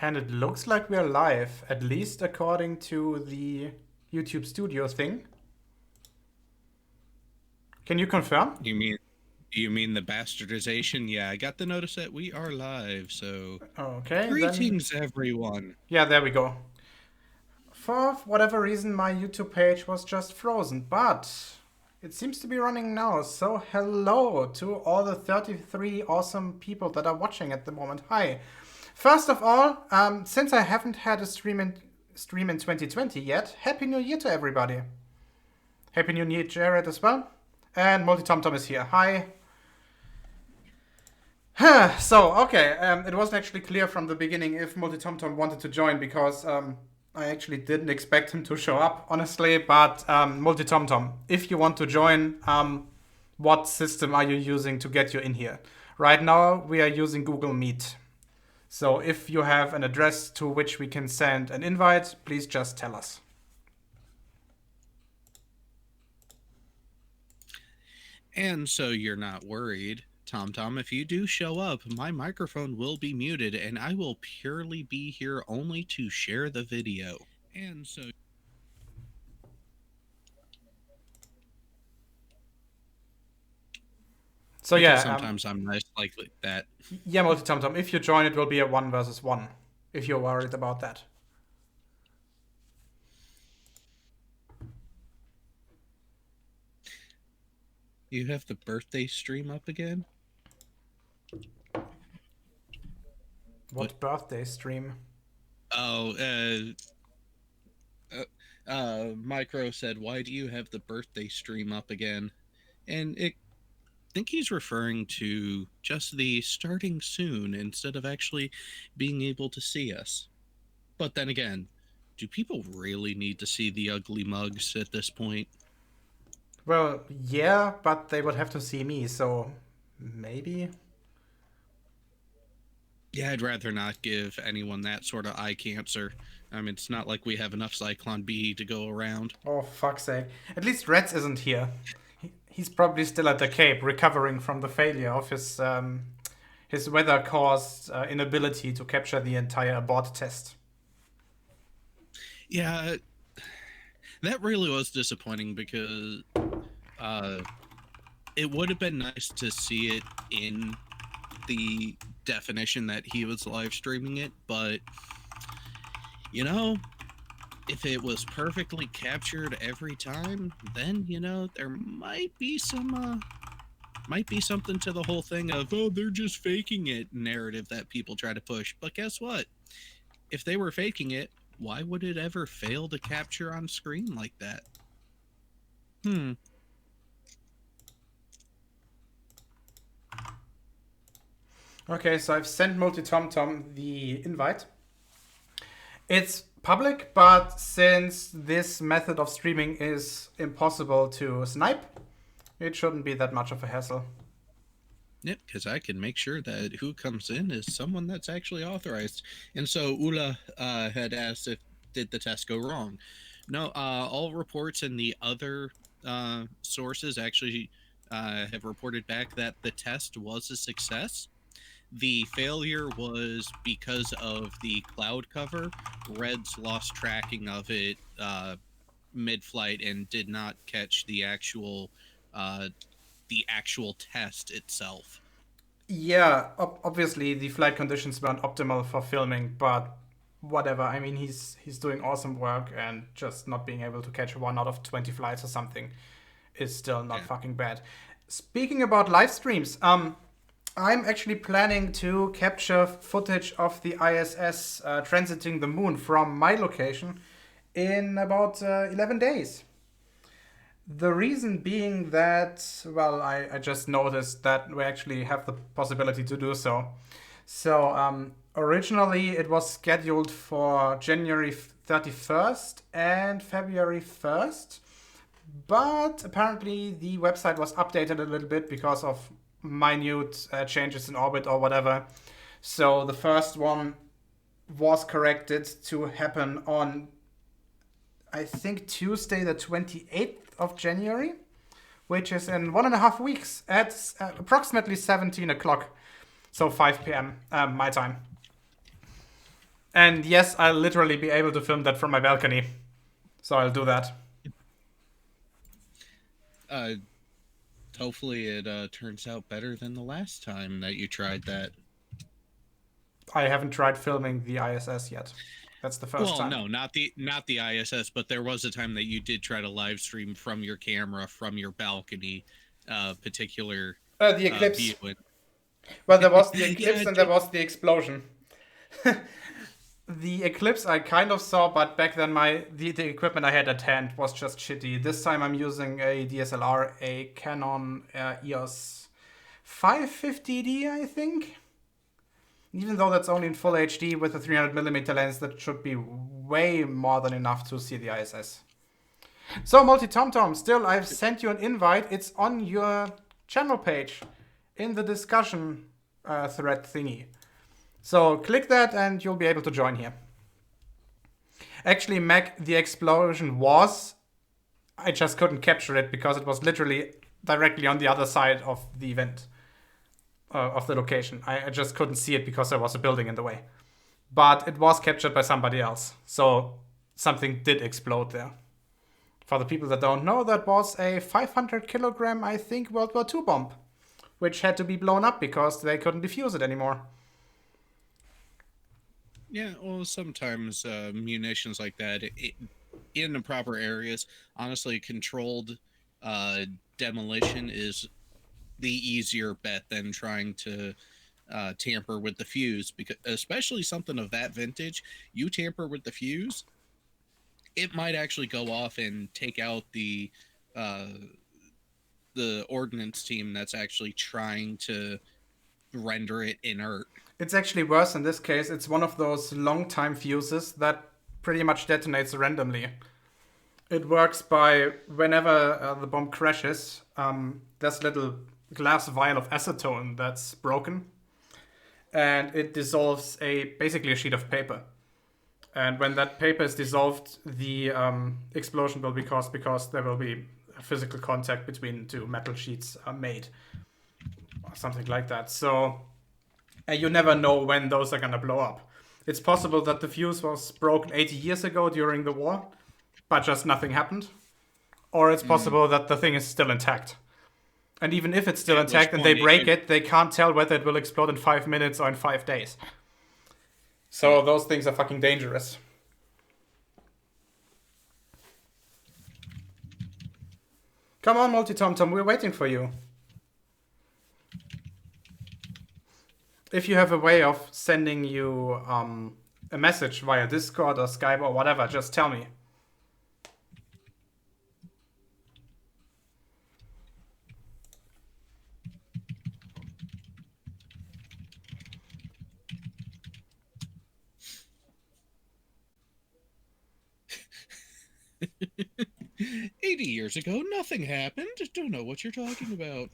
And it looks like we're live, at least according to the YouTube Studio thing. Can you confirm? You mean the bastardization? Yeah, I got the notice that we are live, so Okay, then... greetings everyone. Yeah, there we go. For whatever reason, my YouTube page was just frozen, but it seems to be running now. So hello to all the 33 awesome people that are watching at the moment. Hi. First of all, since I haven't had a stream in 2020 yet, Happy New Year to everybody. Happy New Year, Jared, as well. And MultiT0mt0m is here. Hi. So, okay, it wasn't actually clear from the beginning if MultiT0mt0m wanted to join because I actually didn't expect him to show up, honestly. But MultiT0mt0m, if you want to join, what system are you using to get you in here? Right now, we are using Google Meet. So if you have an address to which we can send an invite, please just tell us. And so you're not worried, TomTom, if you do show up, my microphone will be muted and I will purely be here only to share the video. And so So because yeah, sometimes I'm nice like that. yeah, MultiT0mt0m, if you join, it will be a 1 versus 1, if you're worried about that. You have the birthday stream up again? What birthday stream? Oh, Micro said, "Why do you have the birthday stream up again?" And I think he's referring to just the starting soon instead of actually being able to see us. But then again, do people really need to see the ugly mugs at this point? Well, yeah, but they would have to see me, so maybe. Yeah, I'd rather not give anyone that sort of eye cancer. I mean, it's not like we have enough Cyclone B to go around. Oh, fuck's sake. At least Reds isn't here. He's probably still at the Cape, recovering from the failure of his weather-caused inability to capture the entire abort test. Yeah, that really was disappointing because uh, it would have been nice to see it in the definition that he was live streaming it, but you know, if it was perfectly captured every time, then there might be something to the whole thing of, oh, they're just faking it narrative that people try to push. But guess what? If they were faking it, why would it ever fail to capture on screen like that? Okay, so I've sent MultiT0mt0m the invite. It's public, but since this method of streaming is impossible to snipe, it shouldn't be that much of a hassle. Yep, because I can make sure that who comes in is someone that's actually authorized. And so Ula had asked if did the test go wrong. No, all reports and the other sources actually have reported back that the test was a success. The failure was because of the cloud cover. Reds lost tracking of it mid-flight and did not catch uh, the actual test itself. Yeah, obviously the flight conditions weren't optimal for filming, but whatever. I mean, he's doing awesome work, and just not being able to catch 1 out of 20 flights or something is still not Yeah. fucking bad. Speaking about live streams, I'm actually planning to capture footage of the ISS transiting the moon from my location in about 11 days. The reason being that, well, I just noticed that we actually have the possibility to do so. So, originally it was scheduled for January 31st and February 1st, but apparently the website was updated a little bit because of minute changes in orbit or whatever. So, the first one was corrected to happen on, I think, Tuesday, the 28th of January, which is in 1.5 weeks at approximately 17 o'clock, so 5 p.m. My time. And yes, I'll literally be able to film that from my balcony. So I'll do that. Uh, hopefully it turns out better than the last time that you tried that. I haven't tried filming the ISS yet. That's the first Well, time. no, not the ISS, but there was a time that you did try to live stream from your camera from your balcony, particular The eclipse. view. And Well, there was the yeah, eclipse and there was the explosion. The eclipse I kind of saw, but back then the equipment I had at hand was just shitty. This time I'm using a DSLR, a Canon EOS 550D, I think. Even though that's only in full HD with a 300mm lens, that should be way more than enough to see the ISS. So, MultiT0mt0m, still, I've sent you an invite. It's on your channel page in the discussion thread thingy. So, click that and you'll be able to join here. Actually, Mac, the explosion was. I just couldn't capture it because it was literally directly on the other side of the event. Of the location. I just couldn't see it because there was a building in the way. But it was captured by somebody else. So something did explode there. For the people that don't know, that was a 500 kilogram, I think, World War II bomb, which had to be blown up because they couldn't defuse it anymore. yeah, well, sometimes munitions like that in the proper areas, honestly, controlled demolition is the easier bet than trying to tamper with the fuse, because especially something of that vintage, you tamper with the fuse, it might actually go off and take out uh, the ordnance team that's actually trying to render it inert. It's actually worse in this case. It's one of those long time fuses that pretty much detonates randomly. It works by whenever the bomb crashes, there's a little glass vial of acetone that's broken, and it dissolves basically a sheet of paper. And when that paper is dissolved, the explosion will be caused because there will be a physical contact between two metal sheets made, or something like that. So you never know when those are gonna blow up. It's possible that the fuse was broken 80 years ago during the war, but just nothing happened. Or it's possible that the thing is still intact. And even if it's still intact and they break it, they can't tell whether it will explode in 5 minutes or in 5 days. So those things are fucking dangerous. Come on, MultiT0mt0m, we're waiting for you. If you have a way of sending you a message via Discord or Skype or whatever, just tell me. 80 years ago, nothing happened. Don't know what you're talking about.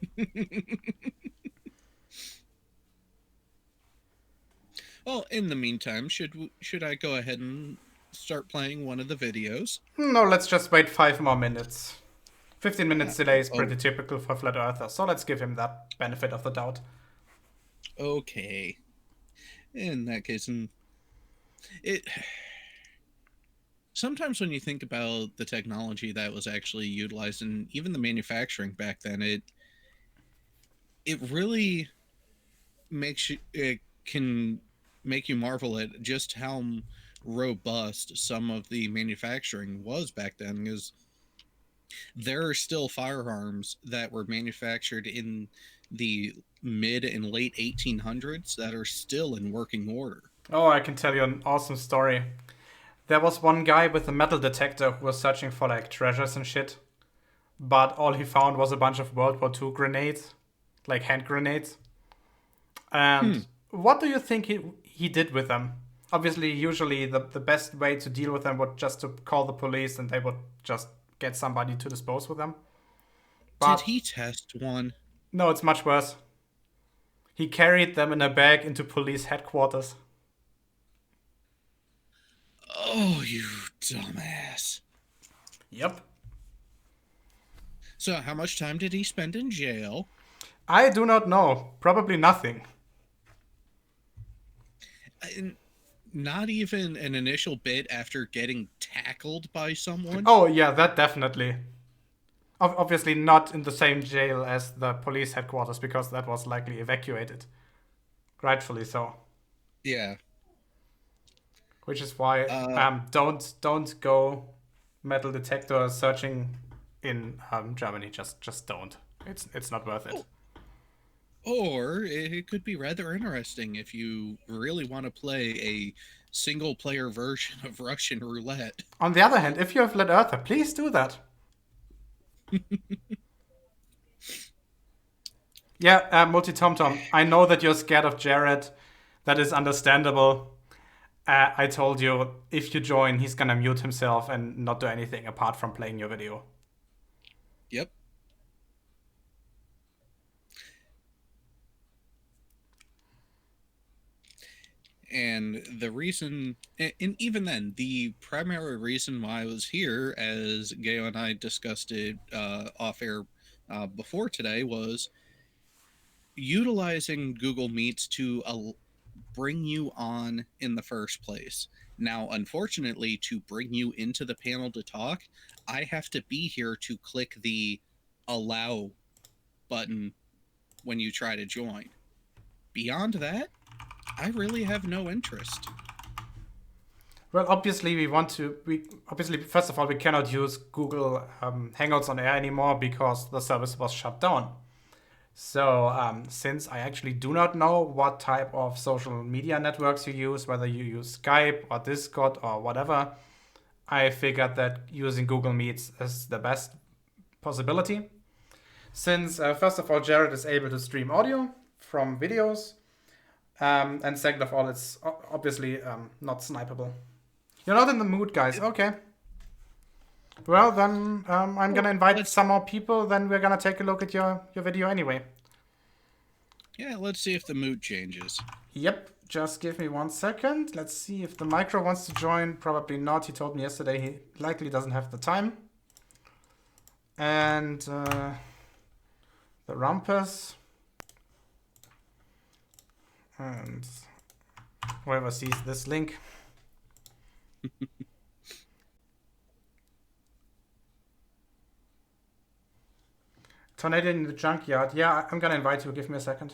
Well, in the meantime, should I go ahead and start playing one of the videos? No, let's just wait 5 more minutes. 15 minutes delay is pretty Oh, typical for Flat Earther, so let's give him that benefit of the doubt. okay. In that case, it sometimes when you think about the technology that was actually utilized and even the manufacturing back then, it really it can make you marvel at just how robust some of the manufacturing was back then, because there are still firearms that were manufactured in the mid and late 1800s that are still in working order. Oh, I can tell you an awesome story. There was one guy with a metal detector who was searching for like treasures and shit, but all he found was a bunch of World War II grenades, like hand grenades. And what do you think he did with them? Obviously, usually the best way to deal with them would just to call the police and they would just get somebody to dispose with them. But did he test one? No, it's much worse. He carried them in a bag into police headquarters. Oh, you dumbass. Yep. So how much time did he spend in jail? I do not know. Probably nothing. not even an initial bit after getting tackled by someone. Oh, yeah, that definitely. Obviously not in the same jail as the police headquarters because that was likely evacuated. Rightfully so. Yeah. Which is why Uh, don't go metal detector searching in Germany. Just don't. It's not worth it. oh, or it could be rather interesting if you really want to play a single player version of Russian roulette. On the other hand, if you're a flat earther, please do that. Yeah, MultiT0mt0m. I know that you're scared of Jared. That is understandable. I told you if you join, he's gonna mute himself and not do anything apart from playing your video. Yep. And the reason, and even then, the primary reason why I was here, as Gail and I discussed it off air before today, was utilizing Google Meets to bring you on in the first place. Now, unfortunately, to bring you into the panel to talk, I have to be here to click the allow button when you try to join. Beyond that, I really have no interest. Well, obviously we want to. We obviously first of all we cannot use Google Hangouts on air anymore because the service was shut down. So since I actually do not know what type of social media networks you use, whether you use Skype or Discord or whatever, I figured that using Google Meets is the best possibility. Since first of all Jared is able to stream audio from videos, and second of all it's obviously not snipeable. You're not in the mood, guys. Okay. Well, then I'm gonna invite some more people. Then we're gonna take a look at your video anyway. Yeah, let's see if the mood changes. Yep. Just give me 1 second. Let's see if the micro wants to join. Probably not. He told me yesterday he likely doesn't have the time. And the rumpus. And whoever sees this link. Tornado in the junkyard. Yeah, I'm gonna invite you. Give me a second.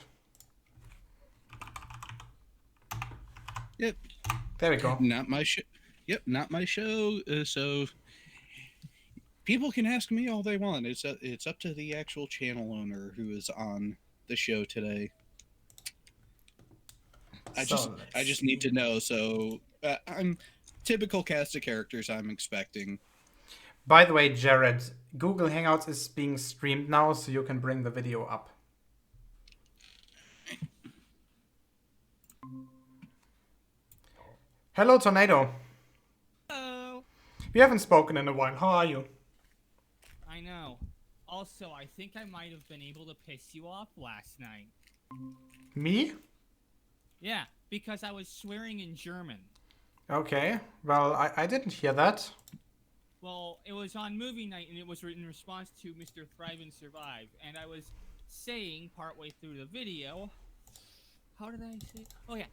Yep. There we go. Not my show. Yep, not my show. So people can ask me all they want. It's up to the actual channel owner who is on the show today. I just need to know. So I'm typical cast of characters I'm expecting. By the way, Jared, Google Hangouts is being streamed now, so you can bring the video up. Hello, Tornado. Hello. We haven't spoken in a while. How are you? I know. Also, I think I might have been able to piss you off last night. Me? Yeah, because I was swearing in German. Okay. Well, I didn't hear that. Well, it was on movie night, and it was in response to Mr. Thrive and Survive, and I was saying partway through the video, how did I say? Oh yeah,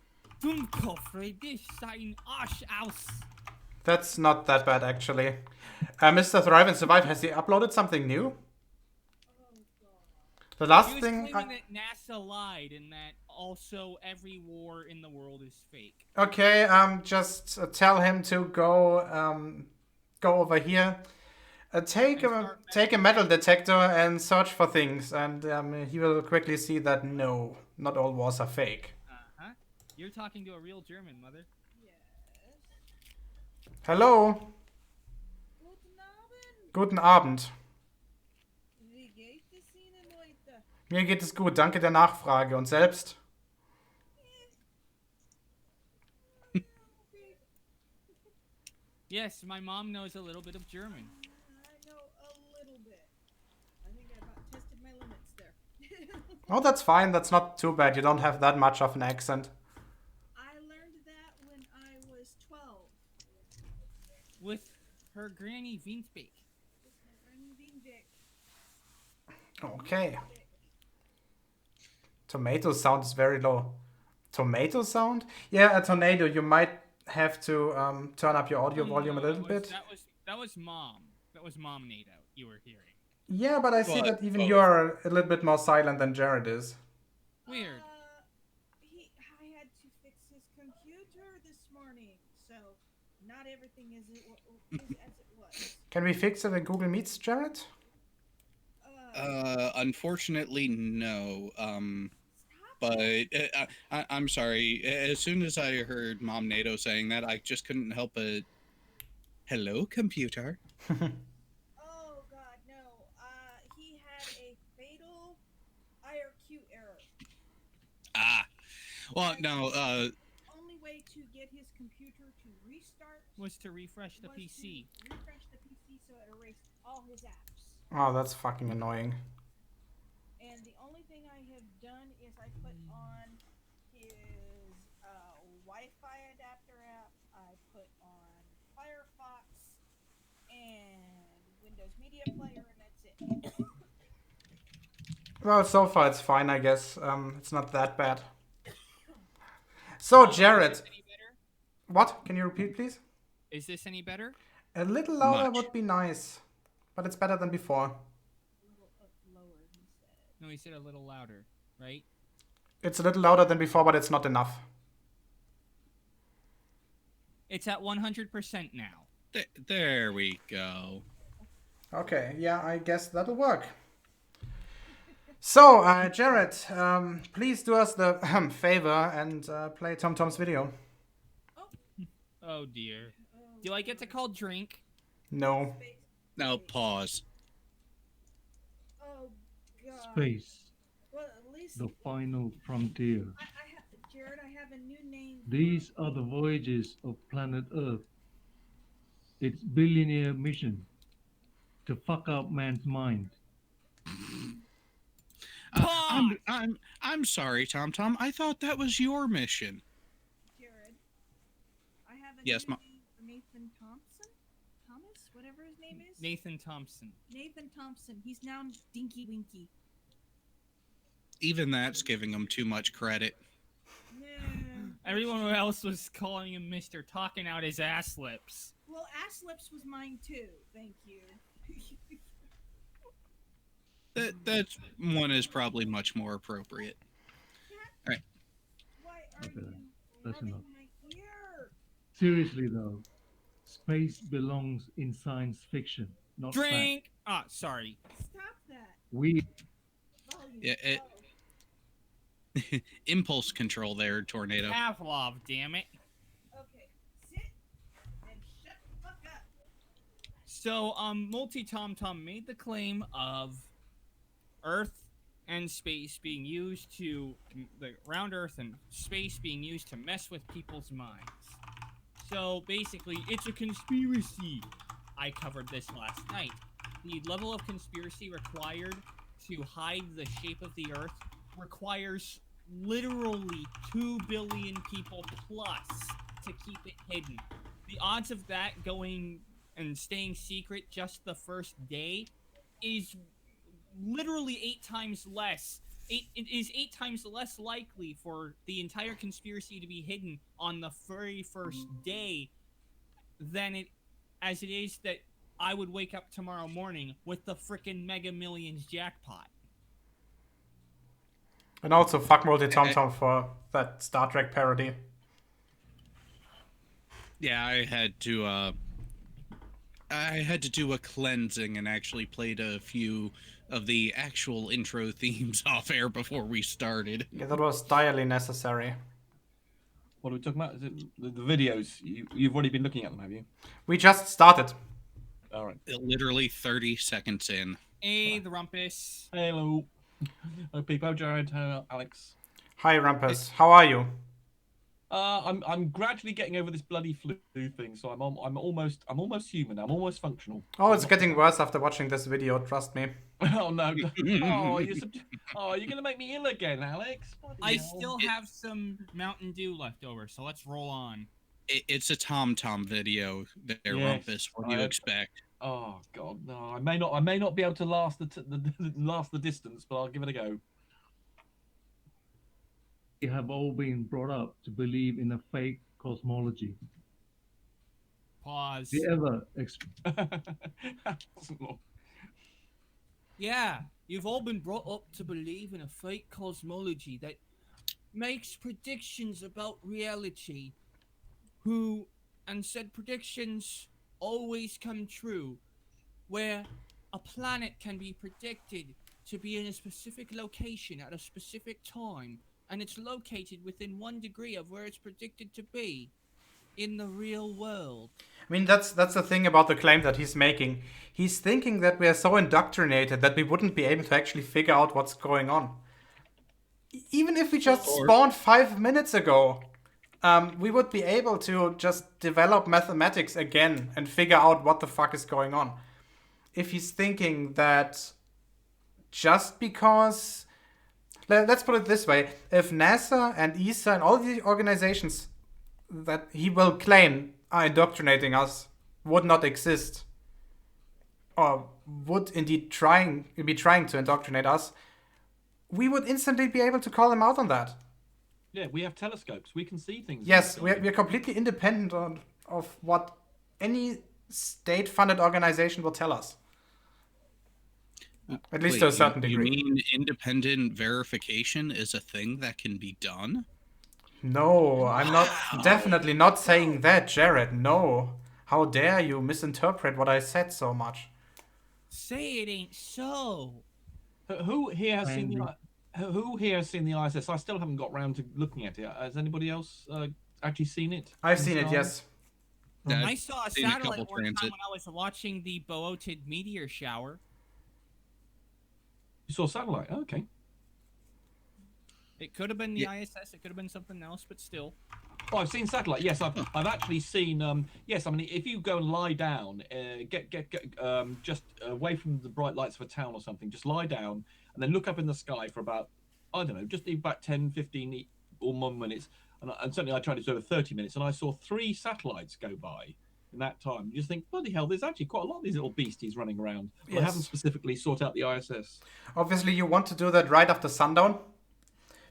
Dunkelfriedisch sein Arsch aus. That's not that bad, actually. Mr. Thrive and Survive, has he uploaded something new? The last He was thing. claiming that NASA lied, and that also every war in the world is fake. Okay. Just tell him to go over here. Take a metal detector and search for things, and he will quickly see that no, not all wars are fake. Uh-huh. You're talking to a real German, mother. Hello. Guten Abend. Wie geht es Ihnen heute? Mir geht es gut, danke der Nachfrage. Und selbst? Yes, my mom knows a little bit of German. I know a little bit. I think I about tested my limits there. Oh, that's fine. That's not too bad. You don't have that much of an accent. I learned that when I was 12. With her granny Wiensbeek. With my Granny Wienbeck. Okay. Tomato sound is very low. Tomato sound? Yeah, a tornado. You might have to turn up your audio volume a little bit. That was mom. That was mom NATO you were hearing. Yeah, but I see Well, that even well, you're a little bit more silent than Jared is. Weird. I had to fix his computer this morning, so not everything is as it was. Can we fix it in Google Meets, Jared? Unfortunately, no. Stop But it. I'm sorry. As soon as I heard Mom NATO saying that, I just couldn't help but, hello, computer. Oh God, no. He had a fatal IRQ error. Ah, well, And no. the only way to get his computer to restart Was to refresh the was PC. to refresh the PC so it erased all his apps. Oh, that's fucking annoying. And the only thing I have done is I put on his Wi-Fi adapter app. I put on Firefox and Windows Media Player, and that's it. Well, so far it's fine, I guess. It's not that bad. So, Jared, Is this any better? what? Can you repeat, please? Is this any better? A little louder Much. would be nice, but it's better than before. A little lower, he said. No, he said a little louder, right? It's a little louder than before, but it's not enough. It's at 100% now. There we go. Okay, yeah, I guess that'll work. So, Jared, please do us the favor and play TomTom's video. Oh dear. Oh, Do I get to call drink? No. space. Now pause. Oh God. Space, Well, at least the final frontier. Jared, I have a new name. These are the voyages of planet Earth. Its billionaire mission to fuck up man's mind. I'm sorry, Tom. I thought that was your mission. Jared, I have a Yes, new Ma- name for Nathan Thompson. Thomas, whatever his name is. Nathan Thompson. Nathan Thompson. He's now Dinky Winky. Even that's giving him too much credit. No. Everyone else was calling him Mr. Talking Out His Ass Lips. Well, ass lips was mine too. Thank you. That one is probably much more appropriate. Why are Okay, you that's rubbing enough. my ear? Seriously though, space belongs in science fiction, not fact. Drink! Ah, sorry. Stop that. We Volume. Yeah, low. Impulse control there, Tornado. Pavlov, damn it. Okay. Sit and shut the fuck up. So, MultiT0mt0m made the claim of Earth and space being used to, around Earth and space being used to mess with people's minds. So, basically, it's a conspiracy. I covered this last night. The level of conspiracy required to hide the shape of the Earth requires literally 2 billion people plus to keep it hidden. The odds of that going and staying secret just the first day is literally 8 times less. It is 8 times less likely for the entire conspiracy to be hidden on the very first day than as it is that I would wake up tomorrow morning with the frickin' Mega Millions jackpot. And also, fuck MultiT0mt0m for that Star Trek parody. Yeah, I had to do a cleansing and actually played a few of the actual intro themes off air before we started. Yeah, that was direly necessary. What are we talking about? Is it the videos? You've already been looking at them, have you? We just started. All right. Literally 30 seconds in. Hey, the rumpus. Hello. Hello, people. Jared, Alex. Hi, Rumpus. How are you? I'm gradually getting over this bloody flu thing, so I'm almost human. I'm almost functional. Oh, it's getting worse after watching this video, trust me. Oh no! You're gonna make me ill again, Alex. Bloody I hell. still have some Mountain Dew left over, so let's roll on. It's a TomTom video there, Yes, Rumpus. What do you expect? Oh God, no! I may not be able to last the distance, but I'll give it a go. have all been brought up to believe in a fake cosmology. Pause. Do you ever That wasn't long. Yeah, you've all been brought up to believe in a fake cosmology that makes predictions about reality, and said predictions always come true, where a planet can be predicted to be in a specific location at a specific time, and it's located within 1 degree of where it's predicted to be in the real world. I mean, that's the thing about the claim that he's making. He's thinking that we are so indoctrinated that we wouldn't be able to actually figure out what's going on. Even if we just spawned 5 minutes ago, we would be able to just develop mathematics again and figure out what the fuck is going on. If he's thinking that just because... Let's put it this way. If NASA and ESA and all the organizations that he will claim are indoctrinating us would not exist, or would indeed be trying to indoctrinate us, we would instantly be able to call them out on that. Yeah, we have telescopes. We can see things. Yes, we're completely independent of what any state-funded organization will tell us. At least to a certain degree. You mean independent verification is a thing that can be done? No, I'm not. Definitely not saying that, Jared. No. How dare you misinterpret what I said so much? Say it ain't so. Who here has seen the ISS? I still haven't got round to looking at it. Has anybody else actually seen it? I've seen it, yes. I saw a seen a satellite couple one time transit. when I was watching the Boated meteor shower. You saw satellite? Oh, okay. It could have been the ISS. It could have been something else, but still. Oh, I've seen satellite. Yes, I've actually seen. Yes, I mean, if you go and lie down, get just away from the bright lights of a town or something, just lie down and then look up in the sky for about, I don't know, just about 10, 15 or more minutes. And certainly I tried to do it for 30 minutes, and I saw 3 satellites go by in that time. You just think, bloody hell, there's actually quite a lot of these little beasties running around. But I haven't specifically sought out the ISS. Obviously, you want to do that right after sundown,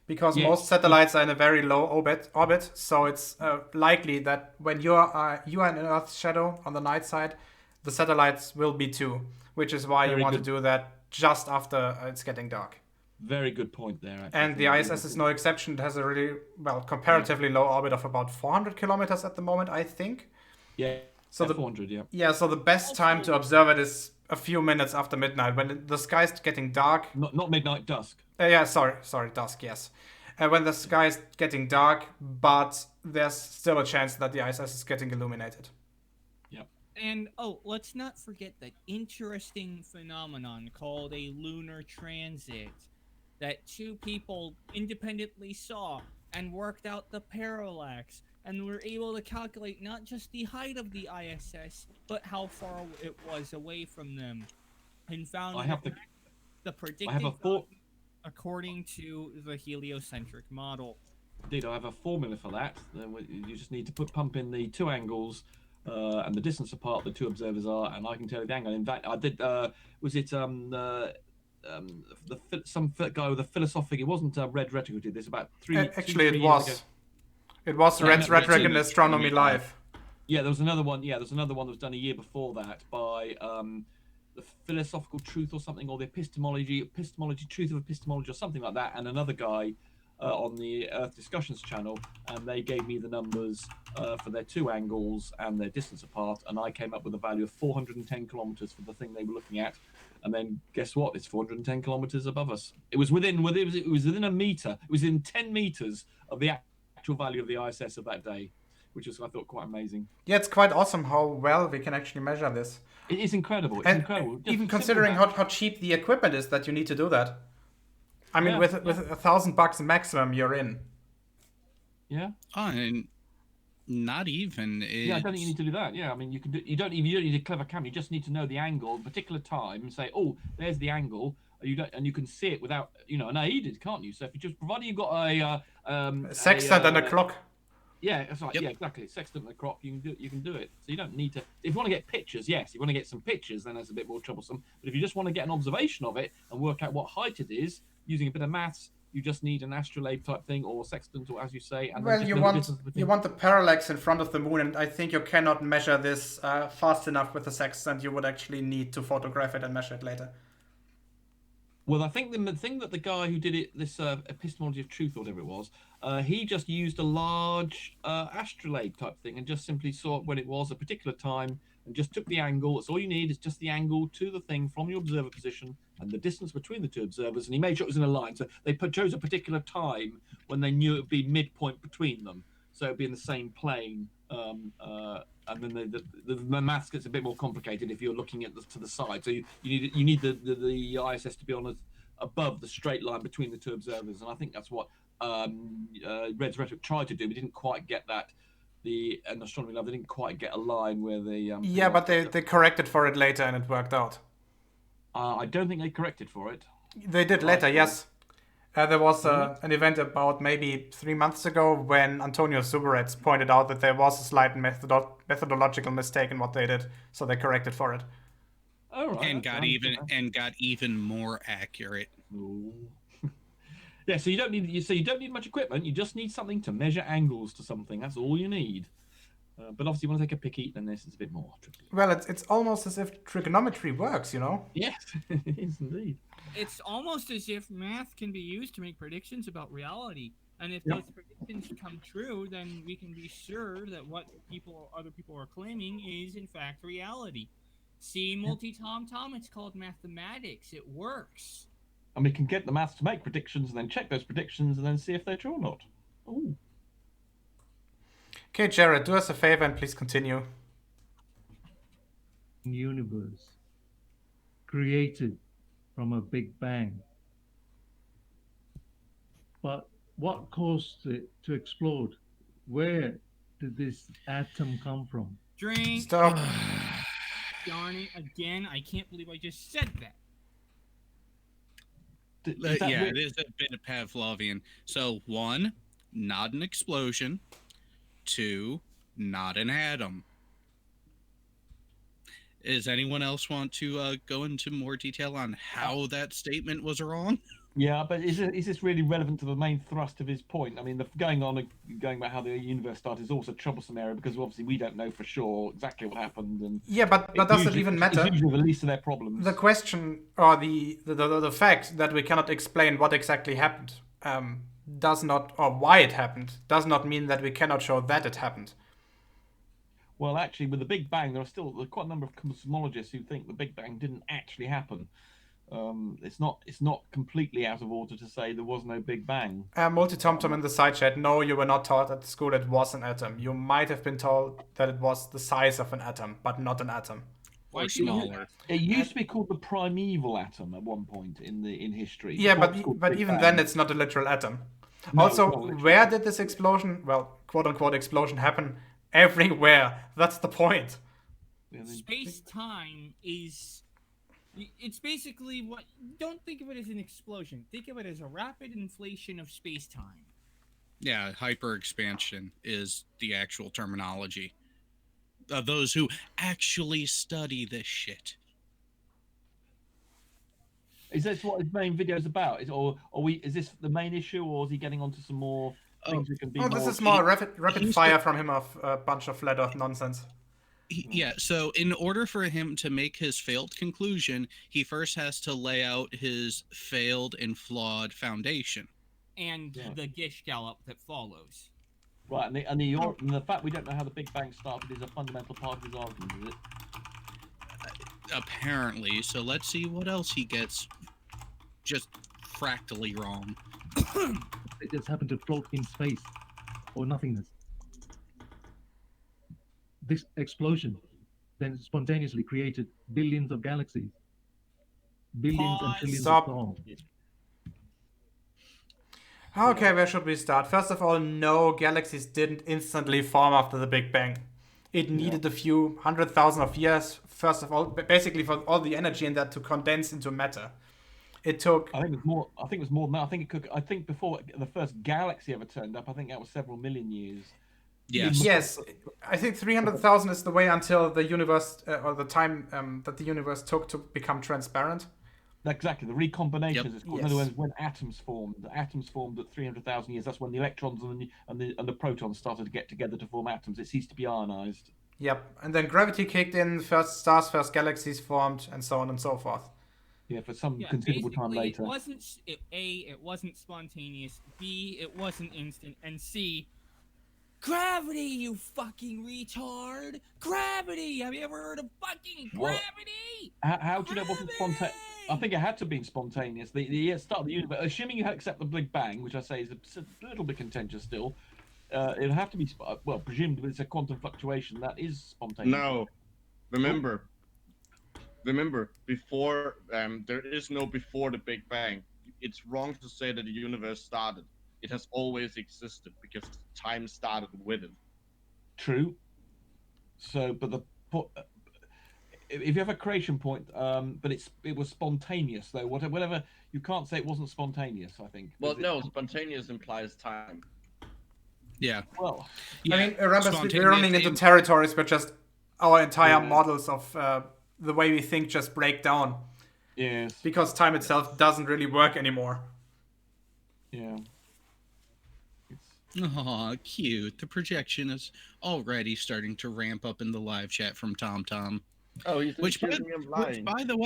because most satellites are in a very low orbit, so it's likely that when you are in Earth's shadow on the night side, the satellites will be too, which is why you want to do that just after it's getting dark. Very good point there. Actually. And the ISS is no exception. It has a really, comparatively low orbit of about 400 kilometers at the moment, I think. Yeah, so 400, yeah. Yeah, so the best time to observe it is a few minutes after midnight, when the sky's getting dark. Not midnight, dusk. Sorry, dusk, yes. When the sky's getting dark, but there's still a chance that the ISS is getting illuminated. Yep. And, let's not forget that interesting phenomenon called a lunar transit that 2 people independently saw and worked out the parallax, and were able to calculate not just the height of the ISS, but how far it was away from them, and found the predicted value according to the heliocentric model. Indeed, I have a formula for that. You just need to pump in the 2 angles and the distance apart the 2 observers are, and I can tell you the angle. In fact, I did. Was it some guy with a philosophic? It wasn't Red Retro who did this about 3. Actually, 3 it years was. ago. It was Red Dragon Astronomy Live. Yeah, there was another one. Yeah, there's another one that was done a year before that by the Philosophical Truth or something, or the Epistemology Truth of Epistemology or something like that, and another guy on the Earth Discussions channel, and they gave me the numbers for their 2 angles and their distance apart, and I came up with a value of 410 kilometers for the thing they were looking at. And then guess what? It's 410 kilometers above us. It was within a meter. It was in 10 meters of the actual value of the ISS of that day, which was, I thought, quite amazing. Yeah, it's quite awesome how well we can actually measure this. It is incredible. It's incredible. Even considering how cheap the equipment is that you need to do that. I mean, with $1,000 maximum, you're in. Yeah. And not even. Yeah, I don't think you need to do that. Yeah, I mean, you don't need a clever camera. You just need to know the angle, particular time, and say, oh, there's the angle. And you can see it without, an aided, can't you? So if you just, provided you've got a sextant and a clock. Yeah, that's right. Yep. Yeah, exactly. Sextant and a clock, you can do it. So you don't need to. If you want to get pictures, yes. If you want to get some pictures, then that's a bit more troublesome. But if you just want to get an observation of it and work out what height it is using a bit of maths, You just need an astrolabe type thing or sextant, or as you say, and then Well, just you know the want distance between. you want the parallax in front of the moon, and I think you cannot measure this fast enough with the sextant. You would actually need to photograph it and measure it later. Well, I think the thing that the guy who did it, this epistemology of truth or whatever it was, he just used a large astrolabe type thing and just simply saw when it was a particular time and just took the angle. That's all you need is just the angle to the thing from your observer position and the distance between the two observers. And he made sure it was in a line. So they chose a particular time when they knew it would be midpoint between them. So it'd be in the same plane. And then the maths gets a bit more complicated if you're looking at to the side. So you need the ISS to be on above the straight line between the two observers, and I think that's what Red's Rhetoric tried to do. We didn't quite get that. The Astronomy Lab, they didn't quite get a line where the Yeah, but they corrected for it later and it worked out. I don't think they corrected for it. They did later, yes. There was an event about maybe 3 months ago when Antonio Suberets pointed out that there was a slight methodological mistake in what they did, so they corrected for it. Oh, right, And got even more accurate. Ooh. Yeah, so you don't need much equipment. You just need something to measure angles to something. That's all you need. But obviously, you want to take a picky, then this is a bit more tricky. Well, it's almost as if trigonometry works, you know? Yes, it is indeed. It's almost as if math can be used to make predictions about reality. And if those predictions come true, then we can be sure that what other people are claiming is in fact reality. See MultiT0mt0m, it's called mathematics. It works. And we can get the maths to make predictions and then check those predictions and then see if they're true or not. Ooh. Okay, Jared, do us a favor and please continue. Universe created from a Big Bang. But what caused it to explode? Where did this atom come from? Drink. Stop. Darn it, again. I can't believe I just said that. It is a bit of Pavlovian. So 1, not an explosion. 2, not an atom. Does anyone else want to go into more detail on how that statement was wrong? Yeah, but is this really relevant to the main thrust of his point? I mean, going about how the universe started is also a troublesome area because obviously we don't know for sure exactly what happened. And Yeah, but does it even matter? It's usually the least of their problems. The question, or the fact that we cannot explain what exactly happened, does not, or why it happened, does not mean that we cannot show that it happened. Well, actually, with the Big Bang, there are quite a number of cosmologists who think the Big Bang didn't actually happen. It's not completely out of order to say there was no Big Bang. MultiT0mt0m in the side chat, no, you were not taught at school it was an atom. You might have been told that it was the size of an atom, but not an atom. Or smaller. It used to be called the primeval atom at one point in history. Yeah, It's called but Big even Bang. then it's not a literal atom. No, Also, it's not literal. where did this explosion, well, quote-unquote explosion happen? Everywhere. That's the point. Space-time is... It's basically what... Don't think of it as an explosion. Think of it as a rapid inflation of space-time. Yeah, hyper-expansion is the actual terminology. Those who actually study this shit. Is this what his main video is about? Is this the main issue, or is he getting onto some more things that can be? This is more rapid fire from him of a bunch of flat earth nonsense. Yeah, so in order for him to make his failed conclusion, he first has to lay out his failed and flawed foundation. And the Gish-Gallop that follows. Right, and the fact we don't know how the Big Bang started is a fundamental part of his argument, is it? Apparently, so let's see what else he gets just fractally wrong. It just happened to float in space or nothingness. This explosion then spontaneously created billions of galaxies. Billions and trillions Stop. of stars. Okay, where should we start? First of all, no, galaxies didn't instantly form after the Big Bang. It needed a few 100,000 of years, first of all, basically for all the energy in that to condense into matter. It took... I think it was more than that. I think before the first galaxy ever turned up, I think that was several million years. Yes. Yes, I think 300,000 is the way until the universe, or the time that the universe took to become transparent. Exactly, the recombinations. Yep. It's called. Yes. In other words, when atoms formed at 300,000 years, that's when the electrons and the protons started to get together to form atoms. It ceased to be ionized. Yep. And then gravity kicked in, first stars, first galaxies formed, and so on and so forth. Yeah, for some Yeah, considerable time basically, later. It wasn't it wasn't spontaneous. B, it wasn't instant. And C, gravity, you fucking retard! Gravity! Have you ever heard of fucking Well, gravity? How do you know what was spontaneous? I think it had to be spontaneous. The start of the universe, assuming you accept the Big Bang, which I say is a little bit contentious still. It'll have to be presumably it's a quantum fluctuation that is spontaneous. No, remember, before there is no before the Big Bang. It's wrong to say that the universe started. It has always existed because time started with it. True. So, but if you have a creation point, but it was spontaneous though. Whatever you can't say it wasn't spontaneous. I think. Well, no, spontaneous implies time. Yeah. Well, Yeah, I mean, Rumpus, we're spontaneous running into im- territories where just our entire Yeah. models of the way we think just break down. yes. Because time itself doesn't really work anymore. Yeah. Aw, cute. The projection is already starting to ramp up in the live chat from TomTom. Oh, he's Which, accusing him of lying. by the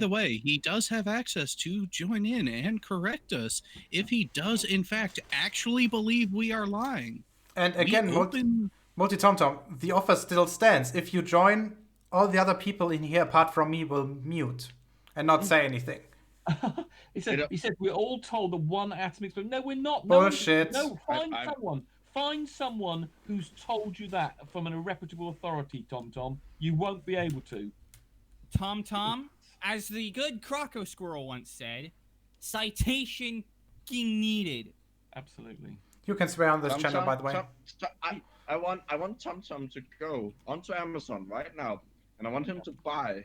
way, he does have access to join in and correct us if he does, in fact, actually believe we are lying. And We again, open... MultiT0mt0m, the offer still stands. If you join, all the other people in here apart from me will mute and not say anything. He said we're all told that one atom explodes. No, we're not. Bullshit. No, find someone who's told you that from a reputable authority, TomTom. You won't be able to. Tom, as the good Croco Squirrel once said, citation needed. Absolutely. You can swear on this channel, by the way. I want TomTom to go onto Amazon right now, and I want him to buy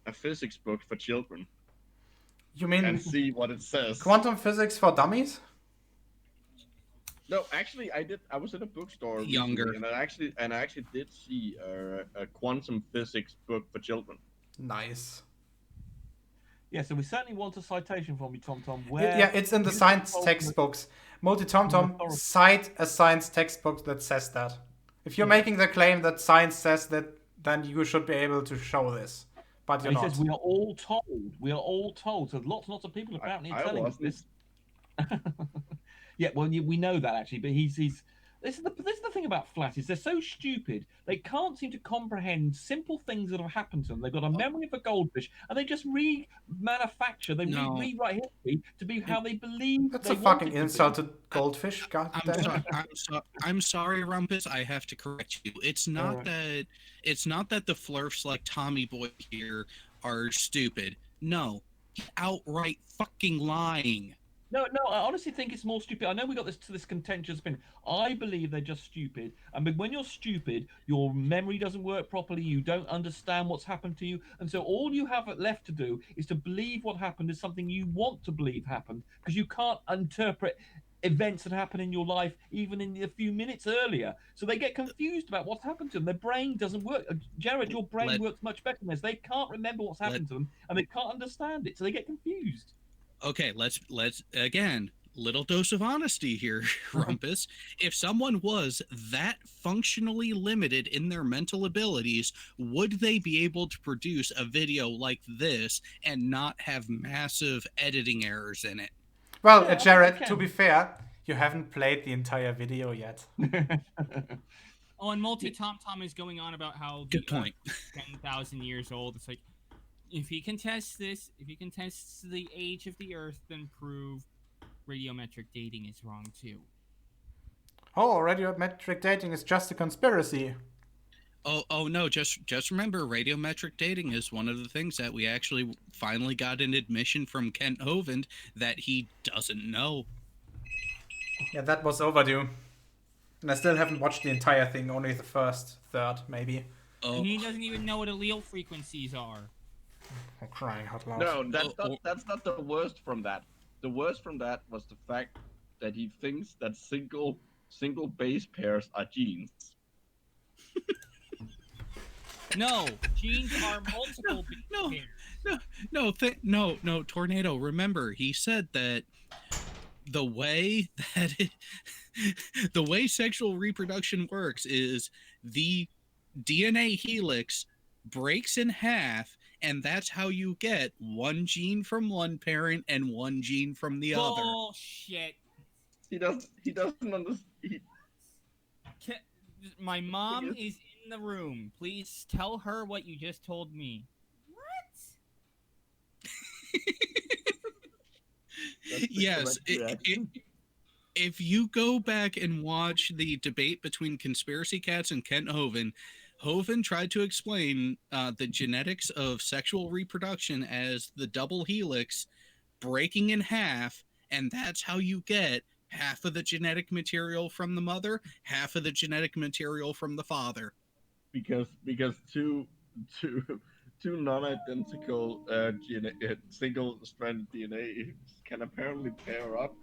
a physics book for children You mean and see what it says. quantum physics for dummies? No, actually, I was at a bookstore Younger. recently, and I actually did see a quantum physics book for children. Nice. Yeah, so we certainly want a citation from you, TomTom. Where? Yeah, it's in the you science told textbooks. MultiT0mt0m, Authority. cite a science textbook that says that. If you're making the claim that science says that, then you should be able to show this. But you're And he not. says we are all told. We are all told. So lots and lots of people apparently are I telling us wasn't. this. Yeah, well, we know that actually, but he's. This is the thing about flatties. They're so stupid. They can't seem to comprehend simple things that have happened to them. They've got a memory of a goldfish, and they just remanufacture. They No. rewrite history to be how they believe. That's they a fucking want it to insult be. to goldfish. God damn. I'm sorry, Rumpus. I have to correct you. It's not Alright. that the flirfs like Tommy Boy here are stupid. No, he's outright fucking lying. No, I honestly think it's more stupid. I know we got this contentious spin. I believe they're just stupid. I mean, when you're stupid, your memory doesn't work properly. You don't understand what's happened to you, and so all you have left to do is to believe what happened is something you want to believe happened, because you can't interpret events that happen in your life even in a few minutes earlier. So they get confused about what's happened to them. Their brain doesn't work. Jared, your brain works much better than theirs. They can't remember what's happened to them, and they can't understand it, so they get confused. Okay, let's again, little dose of honesty here, Rumpus. If someone was that functionally limited in their mental abilities, would they be able to produce a video like this and not have massive editing errors in it? Well, Yeah, Jared, I to be fair, you haven't played the entire video yet. Oh, and MultiT0mt0m is going on about how the Good point. Earth is 10,000 years old. It's like, if he can test this, if he can test the age of the Earth, then prove radiometric dating is wrong too. Oh, radiometric dating is just a conspiracy. Oh no, just remember, radiometric dating is one of the things that we actually finally got an admission from Kent Hovind that he doesn't know. Yeah, that was overdue. And I still haven't watched the entire thing, only the first third, maybe. Oh, And he doesn't even know what allele frequencies are. I'm crying out loud. No, that's not the worst from that. The worst from that was the fact that he thinks that single base pairs are genes. No, genes are multiple base no. pairs. No, Tornado. Remember, he said that the way that the way sexual reproduction works is the DNA helix breaks in half, and that's how you get one gene from one parent and one gene from the other. Bullshit. He doesn't understand. My mom is in the room. Please tell her what you just told me. Yes, if you go back and watch the debate between Conspiracy Cats and Kent Hovind, Hovind tried to explain the genetics of sexual reproduction as the double helix breaking in half, and that's how you get half of the genetic material from the mother, half of the genetic material from the father. Because two non-identical single-stranded DNA can apparently pair up.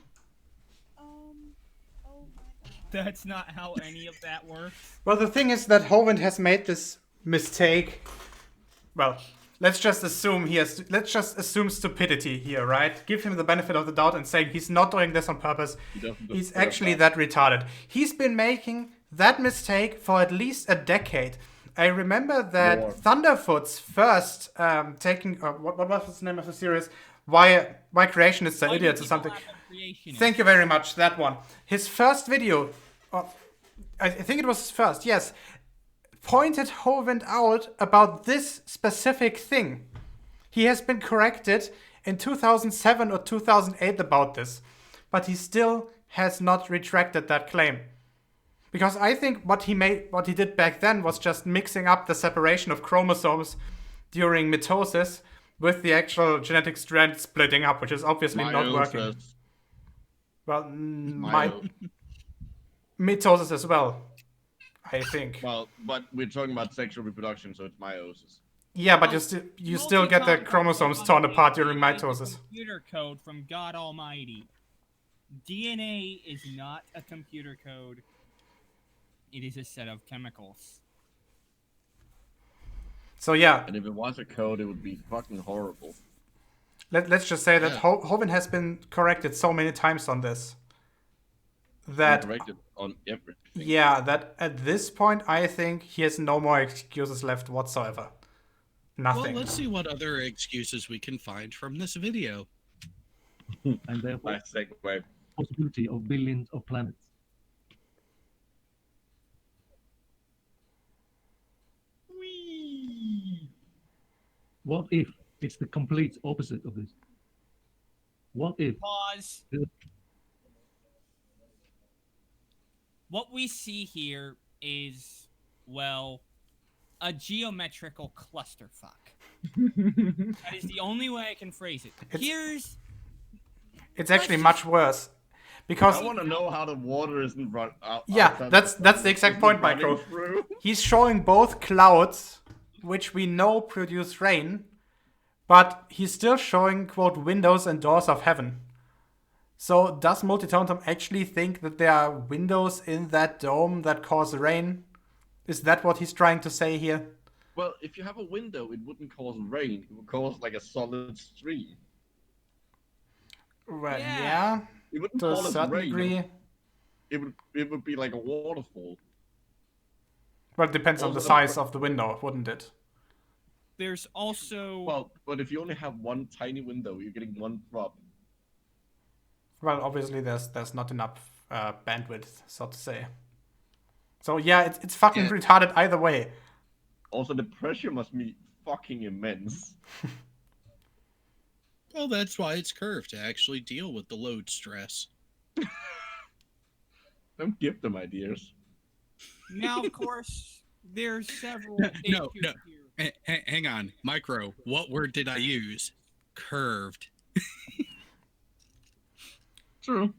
Oh my god. That's not how any of that works. Well, the thing is that Hovind has made this mistake. Well, let's just assume stupidity here, right? Give him the benefit of the doubt and saying he's not doing this on purpose. He's actually that retarded. He's been making that mistake for at least a decade. I remember that More. Thunderfoot's first taking what was the name of the series? Why creationists are idiots or something. Thank you very much. That one. His first video, I think it was his first. Yes, pointed Hovind out about this specific thing. He has been corrected in 2007 or 2008 about this, but he still has not retracted that claim. Because I think what he did back then was just mixing up the separation of chromosomes during mitosis with the actual genetic strand splitting up, which is obviously not working. Well, mitosis as well, I think. Well, but we're talking about sexual reproduction, so it's meiosis. Yeah, but you still get the chromosomes torn apart during mitosis. Computer code from God Almighty. DNA is not a computer code. It is a set of chemicals. So yeah. And if it was a code, it would be fucking horrible. Let's just say that Hovind has been corrected so many times on this. That corrected on everything. Yeah, that at this point, I think he has no more excuses left whatsoever. Nothing. Well, let's see what other excuses we can find from this video. And therefore, Nice segue. possibility of billions of planets. Whee! What if it's the complete opposite of this? What if? Pause. What we see here is, well, a geometrical clusterfuck. That is the only way I can phrase it. It's actually much worse. Because I want to know how the water isn't run out. Yeah, that's the exact point, Micro. He's showing both clouds, which we know produce rain, but he's still showing, quote, windows and doors of heaven. So does MultiT0mt0m actually think that there are windows in that dome that cause rain? Is that what he's trying to say here? Well, if you have a window, it wouldn't cause rain. It would cause like a solid stream. Well, yeah. It wouldn't To a call it certain rain. degree. It would be like a waterfall. Well, it depends on the size of the window, wouldn't it? There's also... Well, but if you only have one tiny window, you're getting one drop. Well, obviously there's not enough bandwidth, so to say. So yeah, it's fucking retarded either way. Also, the pressure must be fucking immense. Well, that's why it's curved, to actually deal with the load stress. Don't give them ideas. Now, of course, there's several No. issues here. Hang on. Micro, what word did I use? Curved. True.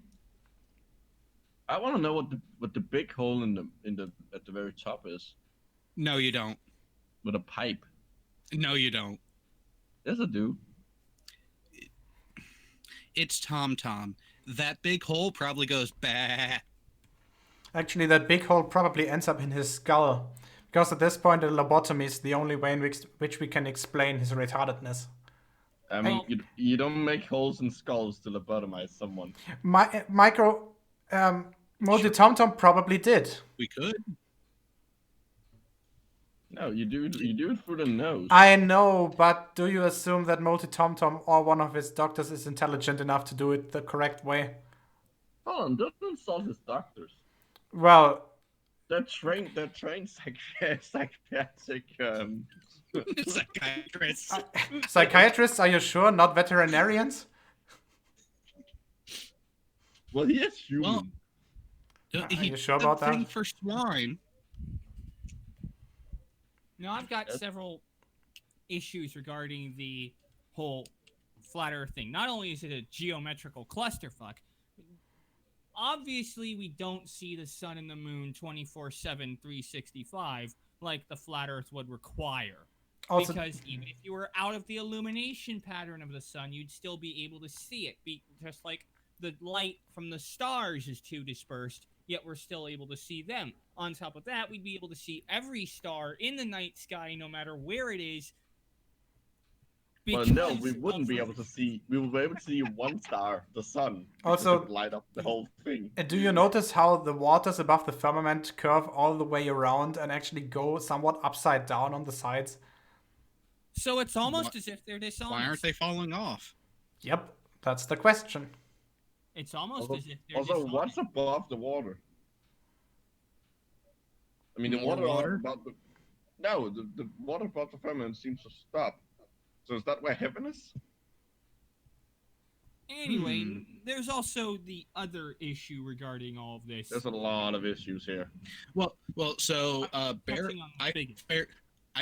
I want to know what the big hole in the at the very top is. No, you don't. With a pipe. No, you don't. Yes, I do. It's TomTom. That big hole probably goes bah. Actually, that big hole probably ends up in his skull. Because at this point, a lobotomy is the only way in which we can explain his retardedness. I mean, you don't make holes in skulls to lobotomize someone. Micro, MultiT0mt0m probably did. We could. No, you do it through the nose. I know, but do you assume that MultiT0mt0m or one of his doctors is intelligent enough to do it the correct way? Hold on, don't insult his doctors. Well, They're trained psychiatric Psychiatrist. psychiatrists, are you sure? Not veterinarians? Well, he is human. Well, Are he you sure did about the thing that? for swine. Now, I've got Yes. several issues regarding the whole flat Earth thing. Not only is it a geometrical clusterfuck, obviously we don't see the sun and the moon 24/7, 365 like the flat Earth would require. Also, Because even if you were out of the illumination pattern of the sun, you'd still be able to see it. Just like the light from the stars is too dispersed, yet we're still able to see them. On top of that, we'd be able to see every star in the night sky, no matter where it is. Well, no, we because wouldn't of- be able to see. We will be able to see one star, the sun. because Also- it would light up the whole thing. do you notice how the waters above the firmament curve all the way around and actually go somewhat upside down on the sides? So it's almost What- as if they're dishonest. Why aren't they falling off? Yep, that's the question. It's almost Also, as if they're also dishonest. what's above the water? I mean, the More water, water? above the no, the water above the firmament seems to stop. So is that where heaven is? Anyway, there's also the other issue regarding all of this. There's a lot of issues here. Well. So, Touching on the I biggest.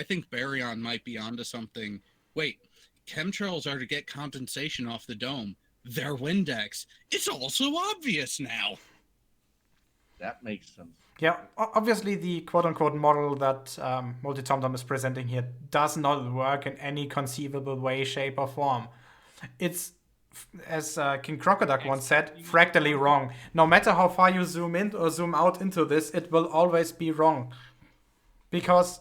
think Baryon might be onto something. Wait, chemtrails are to get condensation off the dome. They're Windex. It's also obvious now. That makes sense. Yeah, obviously the quote-unquote model that MultiT0mt0m is presenting here does not work in any conceivable way, shape, or form. It's, as King Crocoduck once said, fractally wrong. No matter how far you zoom in or zoom out into this, it will always be wrong. Because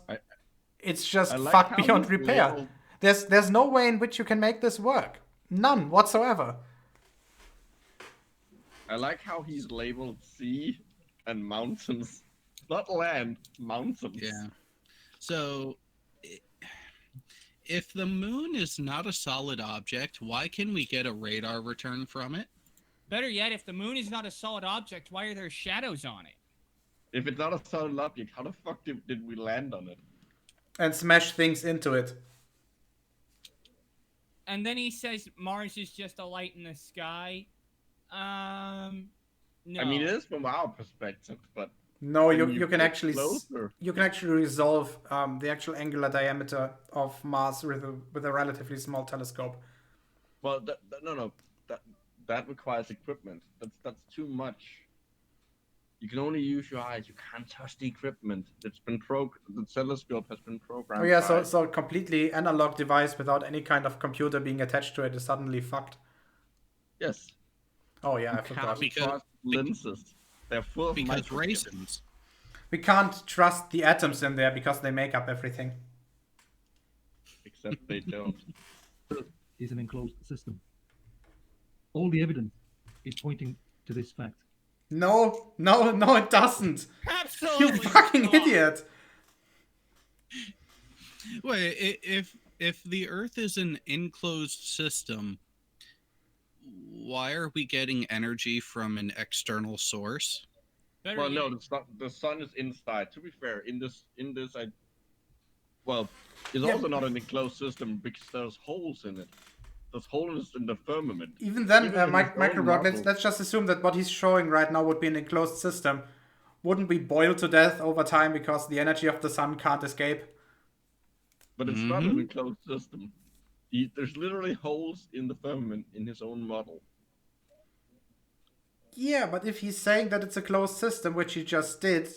it's just I like fucked how beyond he's repair. labeled- There's no way in which you can make this work. None whatsoever. I like how he's labeled sea and mountains, not land, mountains. Yeah. So, if the moon is not a solid object, why can we get a radar return from it? Better yet, if the moon is not a solid object, why are there shadows on it? If it's not a solid object, how the fuck did we land on it? And smash things into it. And then he says Mars is just a light in the sky. No. I mean, it is from our perspective, but No, when you can get actually closer, you can actually resolve the actual angular diameter of Mars with a relatively small telescope. well, no, that requires equipment. That's too much. You can only use your eyes. You can't touch the equipment. It's been the telescope has been programmed. Oh yeah, by- so a completely analog device without any kind of computer being attached to it is suddenly fucked. yes. Oh yeah, I You forgot. can't Because- trust lenses. They're full of Because microchips. raisins. We can't trust the atoms in there because they make up everything. Except they don't. Is an enclosed system. All the evidence is pointing to this fact. No, it doesn't. Absolutely. You fucking not. idiot. Wait, if the Earth is an enclosed system, why are we getting energy from an external source? Better Well, no, yet, the sun is inside. To be fair, in this, well, it's Yeah. also not an enclosed system because there's holes in it. There's holes in the firmament. Even then, Even in his own Microblock, model. let's just assume that what he's showing right now would be an enclosed system. Wouldn't we boil to death over time because the energy of the sun can't escape? But it's not an enclosed system. There's literally holes in the firmament in his own model. Yeah, but if he's saying that it's a closed system, which he just did,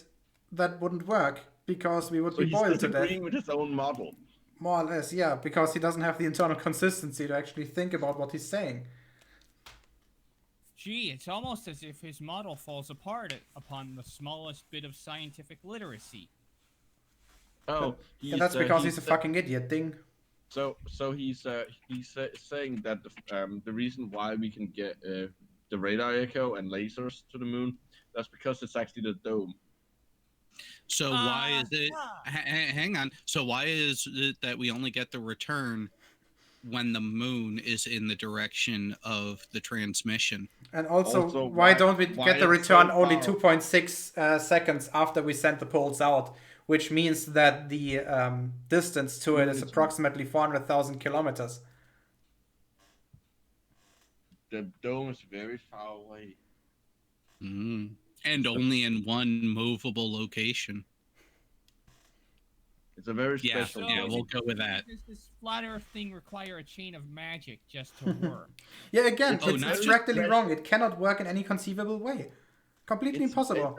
that wouldn't work because we would So be he's boiled to death. disagreeing with his own model. More or less, yeah, because he doesn't have the internal consistency to actually think about what he's saying. gee, it's almost as if his model falls apart upon the smallest bit of scientific literacy. Oh, And that's because he's a fucking idiot, ding. So he's saying that the reason why we can get the radar echo and lasers to the moon, that's because it's actually the dome. So why is it? Uh-huh. Hang on. So why is it that we only get the return when the moon is in the direction of the transmission? And also, Also, why don't we why get the it's so return only far- 2.6 seconds after we send the poles out, which means that the distance to it is approximately 400,000 kilometers. The dome is very far away. Mm. And only in one movable location. It's a very Yeah, special. yeah, dome. we'll go with that. Does this flat Earth thing require a chain of magic just to work? Yeah, again, It's it's not just practically special. wrong. It cannot work in any conceivable way. Completely impossible.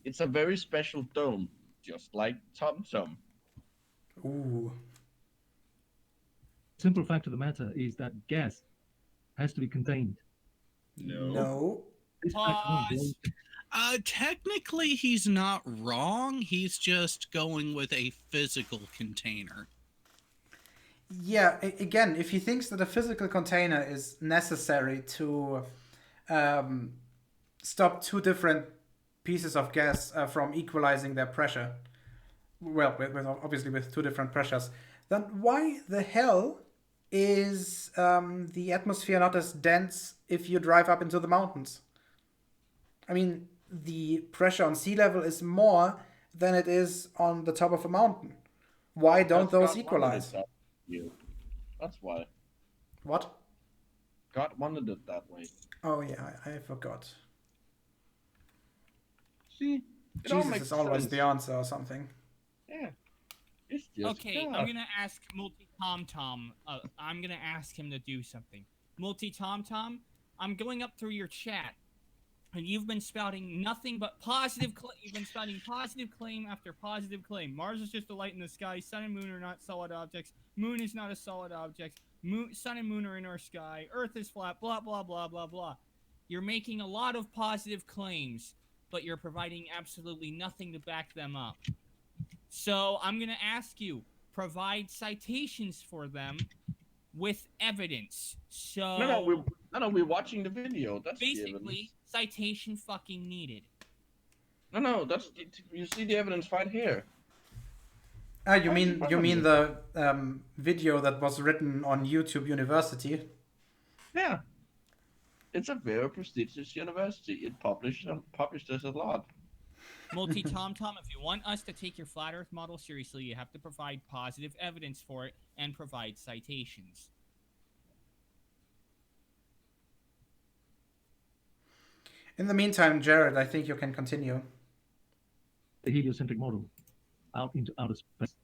It's a very special dome, just like TomTom. Ooh. Simple fact of the matter is that gas has to be contained. No. This fact alone Pause. blows- Technically, he's not wrong. He's just going with a physical container. Yeah, again, if he thinks that a physical container is necessary to stop two different pieces of gas from equalizing their pressure, well, obviously with two different pressures, then why the hell is the atmosphere not as dense if you drive up into the mountains? I mean, the pressure on sea level is more than it is on the top of a mountain. Why don't Because those God equalize? wanted it that way. That's why. What? God wanted it that way. Oh yeah, I forgot. See? It all Jesus makes is always sense. the answer or something. Yeah. It's just Okay, God. I'm gonna ask MultiT0mt0m. I'm gonna ask him to do something. MultiT0mt0m, I'm going up through your chat, and you've been spouting nothing but positive. You've been spouting positive claim after positive claim. Mars is just a light in the sky. Sun and moon are not solid objects. Moon is not a solid object. Sun and moon are in our sky. Earth is flat. Blah blah blah blah blah. You're making a lot of positive claims, but you're providing absolutely nothing to back them up. So I'm going to ask you, provide citations for them with evidence. So No, we're watching the video. That's the basically, evidence. citation fucking needed. No, that's you see the evidence right here. Ah, you Right in mean front you of mean you. the video that was written on YouTube University? Yeah. It's a very prestigious university. It publishes a lot. MultiT0mt0m, if you want us to take your flat Earth model seriously, you have to provide positive evidence for it and provide citations. In the meantime, Jared, I think you can continue. the heliocentric model out into outer space.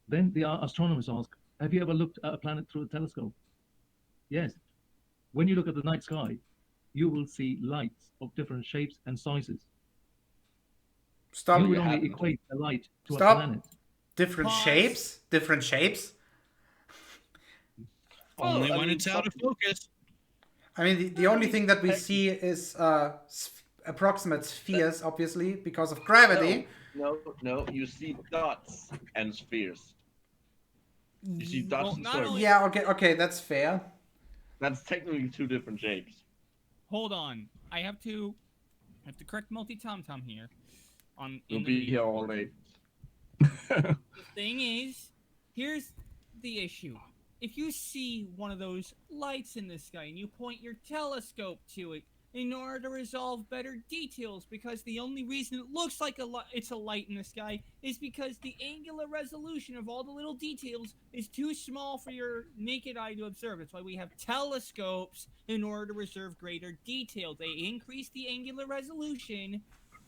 Then the astronomers ask, have you ever looked at a planet through a telescope? Yes. When you look at the night sky, you will see lights of different shapes and sizes. Stop. You would you only haven't. equate a light to Stop. a planet. Different Pause. shapes? Different shapes? Only I when mean, it's out of focus. I mean, the only thing that we see is approximate spheres, obviously, because of gravity. No, you see dots and spheres. You see dots Well, and not circles. only- Yeah, okay, that's fair. That's technically two different shapes. Hold on. I have to correct MultiT0mt0m here. We'll In the be video. here all day. The thing is, here's the issue. If you see one of those lights in the sky and you point your telescope to it in order to resolve better details, because the only reason it looks like it's a light in the sky is because the angular resolution of all the little details is too small for your naked eye to observe. That's why we have telescopes in order to reserve greater detail. They increase the angular resolution,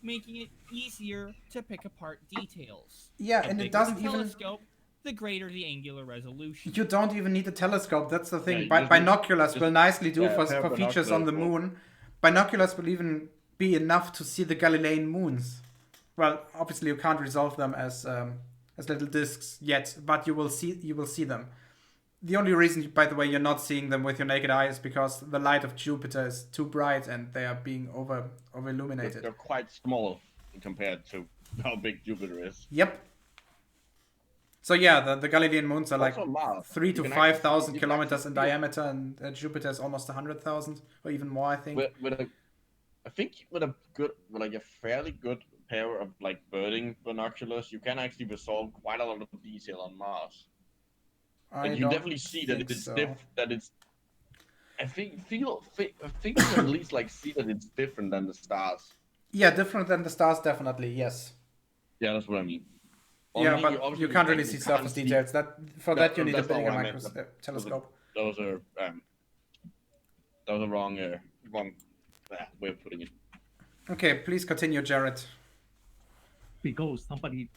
making it easier to pick apart details. Yeah, The and it bigger doesn't the even. telescope, the greater the angular resolution. You don't even need a telescope. That's the thing. Yeah, you just need- Binoculars will nicely do yeah, for pair of features on the binoculars will- moon. Binoculars will even be enough to see the Galilean moons. Well, obviously you can't resolve them as little discs yet, but you will see them. The only reason, by the way, you're not seeing them with your naked eye is because the light of Jupiter is too bright and they are being over illuminated. They're quite small compared to how big Jupiter is. Yep. So yeah, the Galilean moons are like Also Mars. 3 to You can 5,000 actually- kilometers in you can actually diameter, and Jupiter is almost 100,000 or even more, I think. I think with a good, with like a fairly good pair of like birding binoculars, you can actually resolve quite a lot of detail on Mars. I And you don't definitely see that think it's so. that it's. I think you at least like see that it's different than the stars. Yeah, different than the stars, definitely. Yes. Yeah, that's what I mean. Yeah, Only- but you obviously, can't like, really you see can't surface see- details. For No, that you need a that's not bigger what I meant. telescope. Those are that was a wrong way of putting it. Okay, please continue, Jared. Because somebody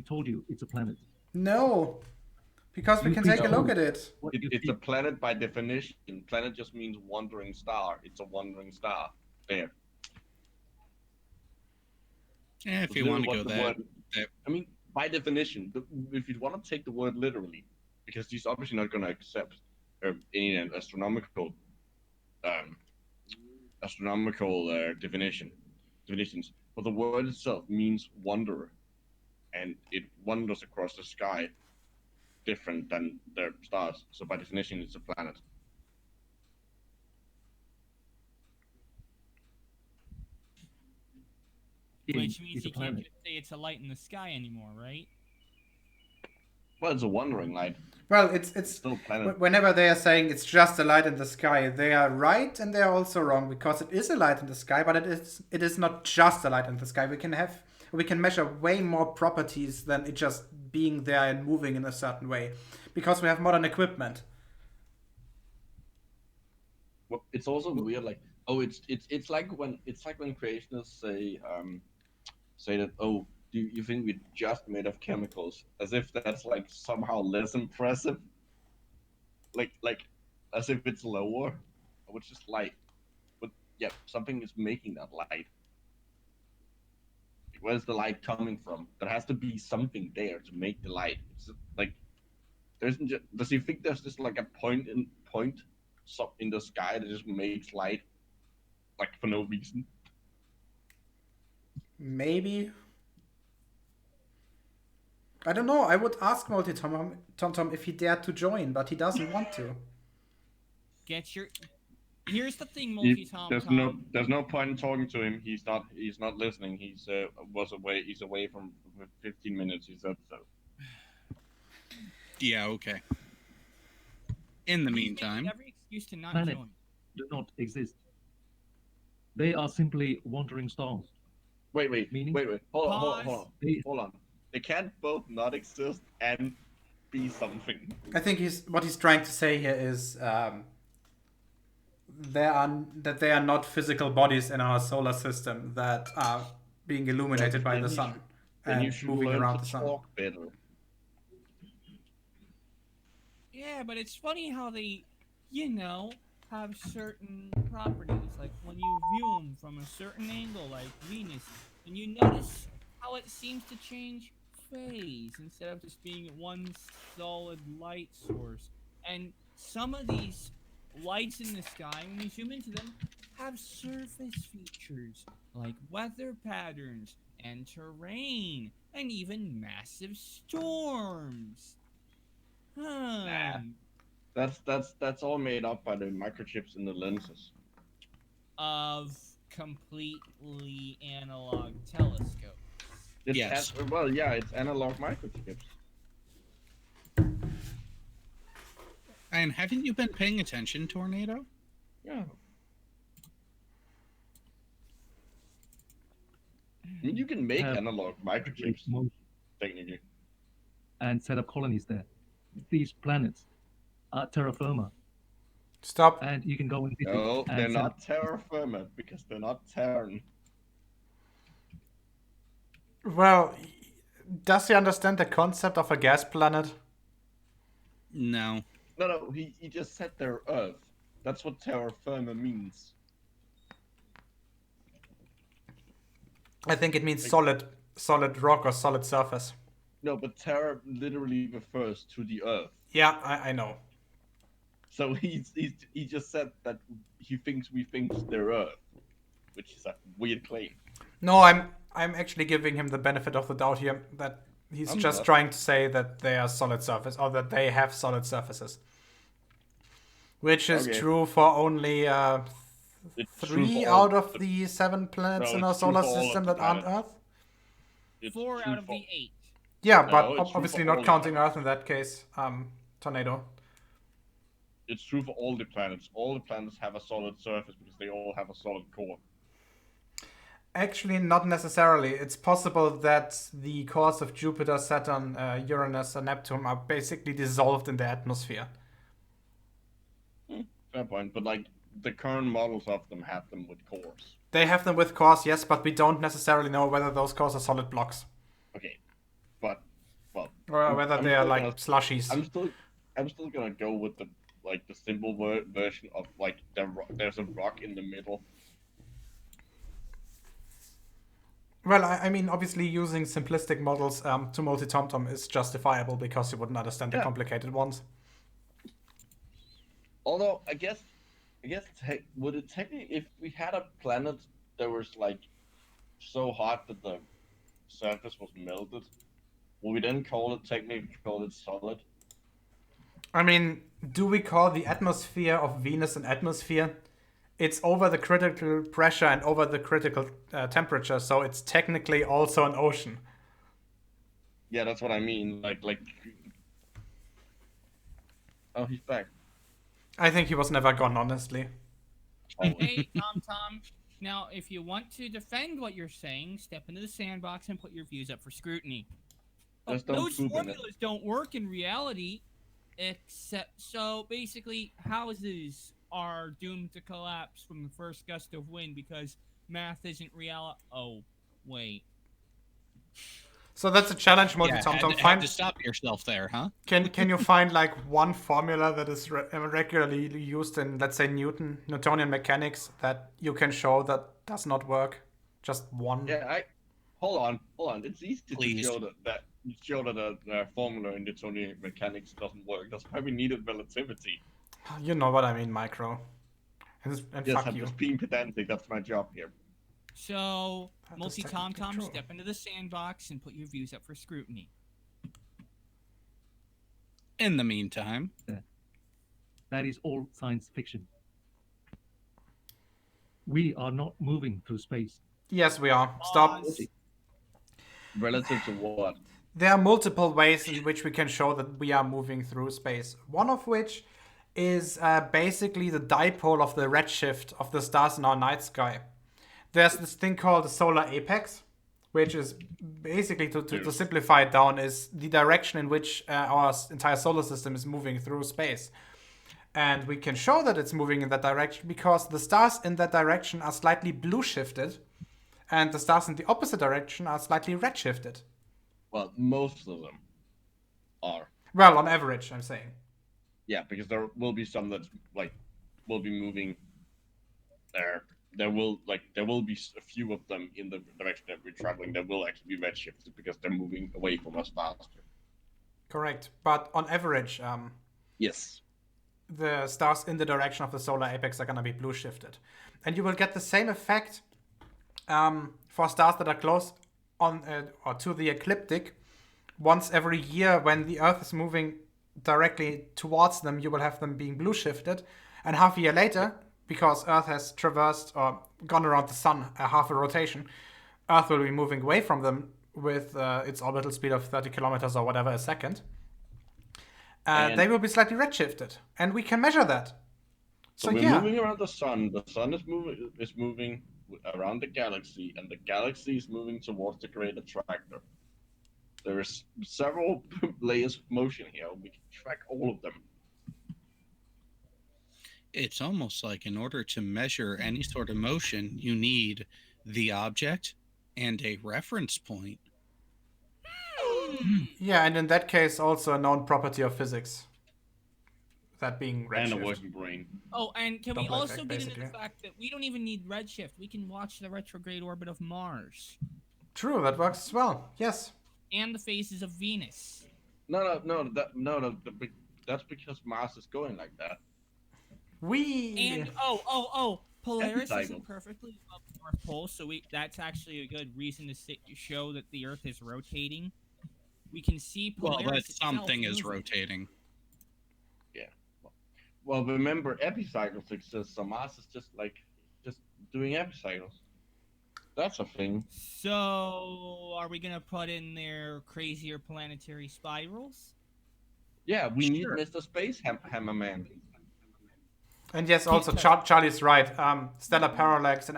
told you it's a planet. No, because we You can take a presume. look at it. What you It's see. a planet by definition. Planet just means wandering star. It's a wandering star. There. Yeah, if That's you literally want to what go the that, word- I mean, by definition, if you want to take the word literally, because he's obviously not going to accept any astronomical definitions, but the word itself means wanderer, and it wanders across the sky, different than the stars. So by definition, it's a planet. Which means It's a you can't planet. just say it's a light in the sky anymore, right? Well, it's a wandering light. Well, it's Still a planet. whenever they are saying it's just a light in the sky, they are right and they are also wrong, because it is a light in the sky, but it is not just a light in the sky. We can measure way more properties than it just being there and moving in a certain way, because we have modern equipment. Well, it's also weird, like, oh, it's like when creationists say that, oh, do you think we're just made of chemicals, as if that's like somehow less impressive, like as if it's lower, which is light. But yeah, something is making that light. Where's the light coming from? There has to be something there to make the light. It's like does he think there's just like a point in the sky that just makes light, like for no reason? Maybe. I don't know. I would ask MultiT0mt0m if he dared to join, but he doesn't want to. Get your. Here's the thing, There's MultiT0mt0m. no point in talking to him. He's not listening. He's away from 15 minutes. He said so. yeah, okay. In the He's meantime, making every excuse to not Planet. join. Do not exist. They are simply wandering stars. Wait. Meaning? Wait. Hold Pause. on. They can't both not exist and be something. I think what he's trying to say here is they are not physical bodies in our solar system that are being illuminated by Then the you sun should- Then you and should moving learn around to the sun. talk better. Yeah, but it's funny how they, have certain properties. Like when you view them from a certain angle, like Venus, and you notice how it seems to change phase instead of just being one solid light source. And some of these lights in the sky, when you zoom into them, have surface features like weather patterns and terrain and even massive storms. Nah. That's all made up by the microchips in the lenses. Of completely analog telescopes. Yes. It's analog microchips. and haven't you been paying attention, Tornado? Yeah. I mean, you can make Have- analog microchips technically. and set up colonies there. These planets are terra firma, Stop. and you can go and visit No, and they're set not up. terra firma because they're not Terran. Well, does he understand the concept of a gas planet? No. No, he just said they're Earth. That's what terra firma means. I think it means solid rock or solid surface. No, but terra literally refers to the Earth. Yeah, I know. So he just said that he thinks we think they're Earth, which is a weird claim. No, I'm actually giving him the benefit of the doubt here that He's I'm just glad. trying to say that they are solid surface, or that they have solid surfaces. Which is Okay. true for only It's true 3 for all out of the 7 planets No, in our it's true solar for all of system the that aren't planets. Earth? It's 4 true out of for- the 8. Yeah, No, but it's true obviously for all not the counting planets. Earth in that case. Tornado. It's true for all the planets. All the planets have a solid surface because they all have a solid core. Actually, not necessarily. It's possible that the cores of Jupiter, Saturn, Uranus, and Neptune are basically dissolved in the atmosphere. Fair point. But like the current models of them have them with cores. They have them with cores, yes, but we don't necessarily know whether those cores are solid blocks. Okay, but well, Or whether I'm they are still like gonna- slushies. I'm still gonna go with the simple version of like there's a rock in the middle. Well, I mean, obviously using simplistic models to MultiT0mt0m is justifiable because you wouldn't understand the Yeah. complicated ones. Although I guess would it technically, if we had a planet that was like so hot that the surface was melted, would we then technically call it solid? I mean, do we call the atmosphere of Venus an atmosphere? It's over the critical pressure and over the critical temperature, so it's technically also an ocean. Yeah, that's what I mean. Like. Oh, he's back. I think he was never gone, honestly. Hey, Tom. Now, if you want to defend what you're saying, step into the sandbox and put your views up for scrutiny. Just don't Those poop in it. formulas don't work in reality, except so basically houses are doomed to collapse from the first gust of wind because math isn't real. Oh, wait. So that's a challenge, Yeah, MultiT0mt0m. had to stop yourself there, huh? Can you find like one formula that is regularly used in, let's say, Newtonian mechanics that you can show that does not work? Just one. Yeah, hold on. It's easy Please. to show that a formula in Newtonian mechanics doesn't work. That's why we needed relativity. You know what I mean, Micro. And Yes, fuck I'm you. just being pedantic. That's my job here. So, That is technically MultiT0mt0m, true. step into the sandbox and put your views up for scrutiny. In the meantime, That is all science fiction. We are not moving through space. Yes, we are. Stop. Pause. Relative to what? There are multiple ways in which we can show that we are moving through space. One of which is basically the dipole of the redshift of the stars in our night sky. There's this thing called the solar apex, which is basically, to simplify it down, is the direction in which our entire solar system is moving through space. And we can show that it's moving in that direction because the stars in that direction are slightly blue shifted, and the stars in the opposite direction are slightly red shifted. Well, most of them are. Well, on average, I'm saying. Yeah, because there will be some that will be moving there. There will be a few of them in the direction that we're traveling that will actually be redshifted because they're moving away from us faster. Correct. But on average, Yes. the stars in the direction of the solar apex are going to be blue shifted. And you will get the same effect for stars that are close on or to the ecliptic. Once every year, when the Earth is moving directly towards them, you will have them being blue shifted. And half a year later, because Earth has traversed or gone around the sun a half a rotation, Earth will be moving away from them with its orbital speed of 30 kilometers or whatever a second. And- they will be slightly redshifted, and we can measure that. So we're moving around the sun. The sun is moving around the galaxy, and the galaxy is moving towards the great attractor. There is several layers of motion here. We can track all of them. it's almost like in order to measure any sort of motion, you need the object and a reference point. Yeah, and in that case, also a known property of physics. That being And a redshift. working brain. Oh, and can we Double also effect, get into the basically. fact that we don't even need redshift? We can watch the retrograde orbit of Mars True, that works as well. Yes. and the phases of Venus. No. That's because Mars is going like that. And Polaris cycle. isn't perfectly above the North Pole, so that's actually a good reason to show that the Earth is rotating. We can see Well, Polaris that itself something is moving. rotating. Well, remember, epicycles exist, so Mars is just doing epicycles. That's a thing. So, are we gonna put in their crazier planetary spirals? Yeah, we need Sure. Mr. Space Hammerman. And yes, also Charlie's right. Stellar parallax and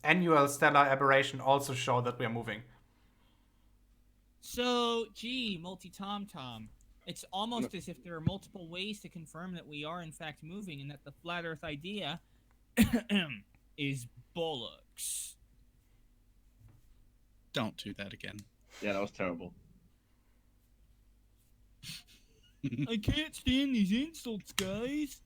annual stellar aberration also show that we are moving. So, gee, MultiT0mt0m. It's almost as if there are multiple ways to confirm that we are in fact moving, and that the flat Earth idea is bollocks. Don't do that again. Yeah, that was terrible. I can't stand these insults, guys.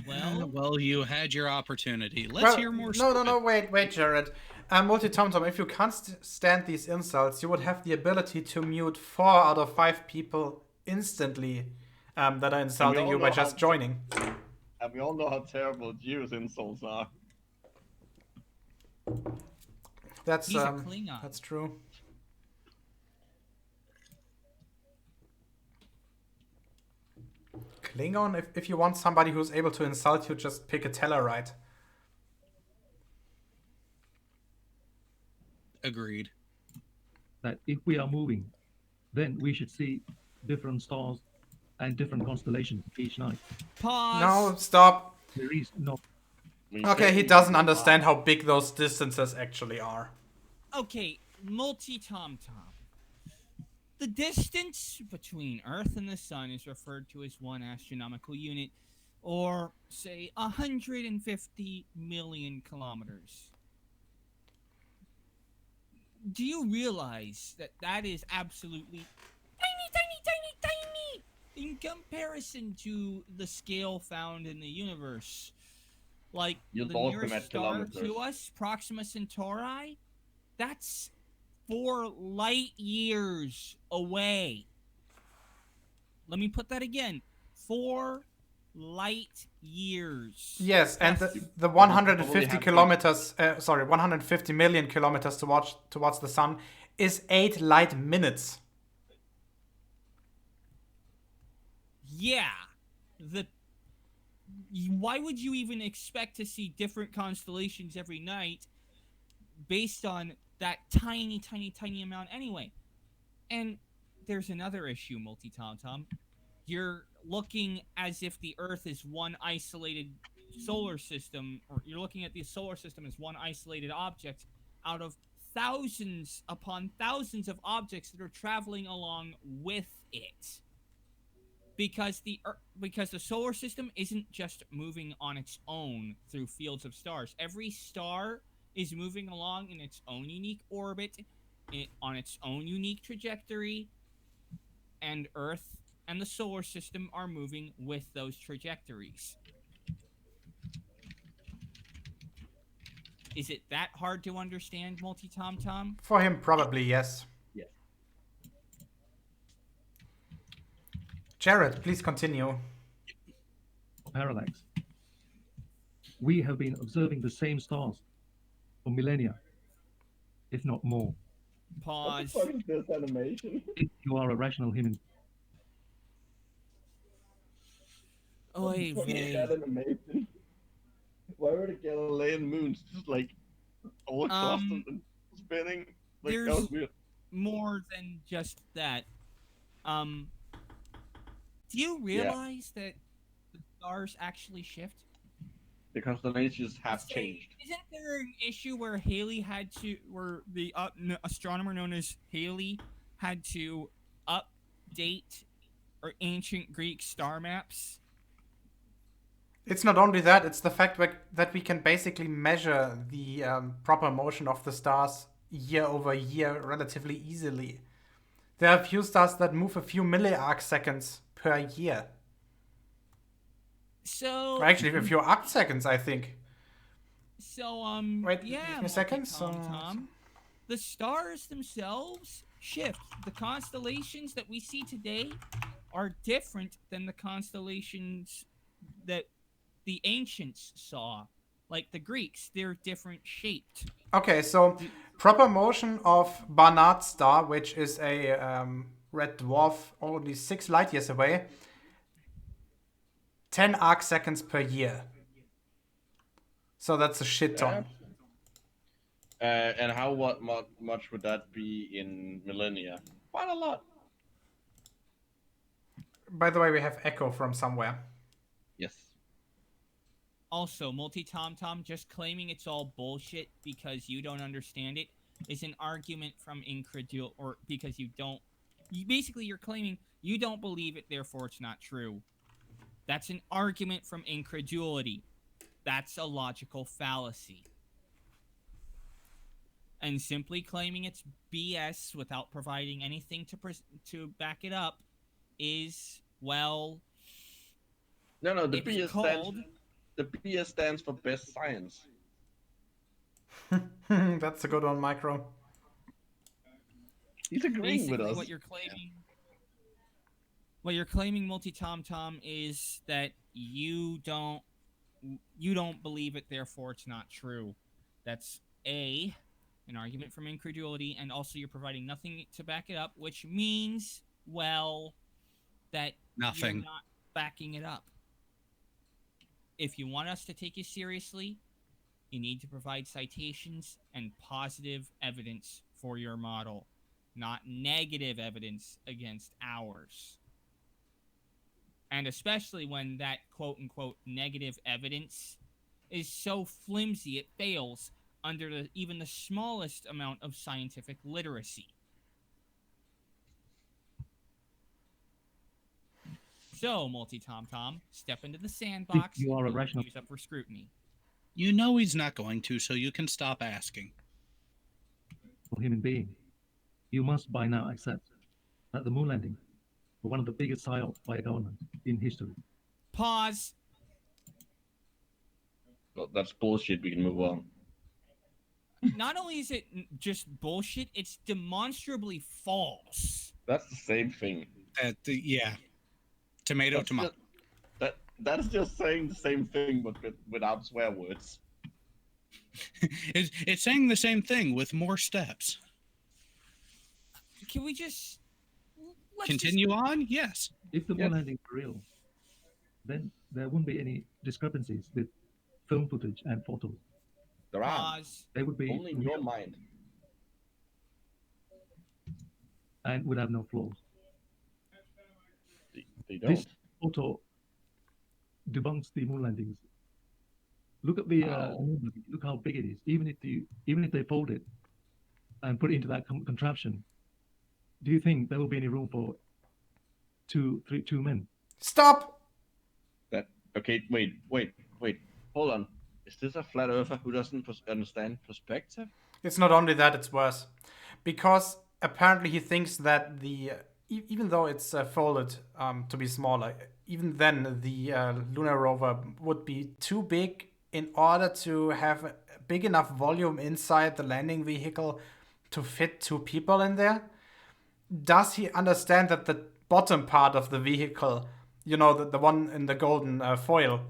Well, you had your opportunity. Let's hear more. No, wait, Jared. MultiT0mt0m, if you can't stand these insults, you would have the ability to mute 4 out of 5 people instantly that are insulting you by just joining. And we all know how terrible Geo's insults are. That's He's a Klingon. that's true. Klingon, if you want somebody who's able to insult you, just pick a Tellarite. Agreed. That if we are moving, then we should see different stars and different constellations each night. Pause. No, stop. There is no. Okay, he doesn't understand how big those distances actually are. Okay, MultiT0mt0m. The distance between Earth and the Sun is referred to as 1 astronomical unit, or say 150 million kilometers. Do you realize that that is absolutely tiny in comparison to the scale found in the universe? Like You the lost them nearest at star kilometers. to us, Proxima Centauri, that's 4 light years away. Let me put that again. 4 light years. Yes, and That's- the Probably 150 have kilometers, 150 million kilometers towards the sun is 8 light minutes. Yeah. Why would you even expect to see different constellations every night based on that tiny amount anyway? And there's another issue, MultiT0mt0m. You're looking as if the Earth is one isolated solar system, or you're looking at the solar system as one isolated object out of thousands upon thousands of objects that are traveling along with it. Because the solar system isn't just moving on its own through fields of stars. Every star is moving along in its own unique orbit, on its own unique trajectory, and Earth and the solar system are moving with those trajectories. Is it that hard to understand, MultiT0mt0m? For him, probably yes. Yes. Jared, please continue. Parallax. We have been observing the same stars for millennia, if not more. Pause. What the fuck is this animation? If you are a rational human, Oy What is vey. that animation? Why were the Galilean moons just like all clustered and spinning? Like, that was there's- weird. More than just that. Do you realize that the stars actually shift? The constellations have Say, changed. Isn't there an issue where where the astronomer known as Halley had to update ancient Greek star maps? It's not only that, it's the fact that we can basically measure the proper motion of the stars year over year relatively easily. There are a few stars that move a few milliarc seconds per year. So Or actually, a few arc seconds, I think. Wait, yeah, give me a second, so- MultiT0mt0m. The stars themselves shift. The constellations that we see today are different than the constellations that the ancients saw. Like the Greeks, they're different shaped. Okay, so proper motion of Barnard's star, which is a red dwarf only 6 light years away. 10 arc seconds per year. So that's a shit ton. And what much would that be in millennia? Quite a lot. By the way, we have echo from somewhere. Yes. Also, MultiT0mt0m just claiming it's all bullshit because you don't understand it is an argument from incredulity, or because you're claiming you don't believe it, therefore it's not true. That's an argument from incredulity. That's a logical fallacy. And simply claiming it's BS without providing anything to back it up is, well... No, the BS stands for best science. That's a good one, Micro. He's agreeing with us. What you're claiming, MultiT0mt0m, is that you don't believe it, therefore it's not true. That's an argument from incredulity, and also you're providing nothing to back it up, which means, well, that Nothing. You're not backing it up. If you want us to take you seriously, you need to provide citations and positive evidence for your model, not negative evidence against ours. And especially when that quote-unquote negative evidence is so flimsy it fails under even the smallest amount of scientific literacy. So, MultiT0mt0m, step into the sandbox You are a and rational- use up for scrutiny. You know he's not going to, so you can stop asking. Human being, you must by now accept that the moon landing was one of the biggest psyops by a government in history. Pause. Well, that's bullshit. We can move on. Not only is it just bullshit, it's demonstrably false. That's the same thing. Yeah. Tomato. That is just saying the same thing, but without swear words. It's saying the same thing with more steps. Can we just... Continue on? Yes. If the moon landing were real, then there wouldn't be any discrepancies with film footage and photos. There are. Pause. They would be Only in your mind. and would have no flaws. They don't. This photo debunks the moon landings. Look at the look how big it is. Even if they fold it and put it into that contraption, do you think there will be any room for two men? Stop! Okay, wait. Hold on. Is this a flat earther who doesn't understand perspective? It's not only that, it's worse. Because apparently he thinks that even though it's folded to be smaller, even then the lunar rover would be too big in order to have a big enough volume inside the landing vehicle to fit 2 people in there. Does he understand that the bottom part of the vehicle, the one in the golden foil,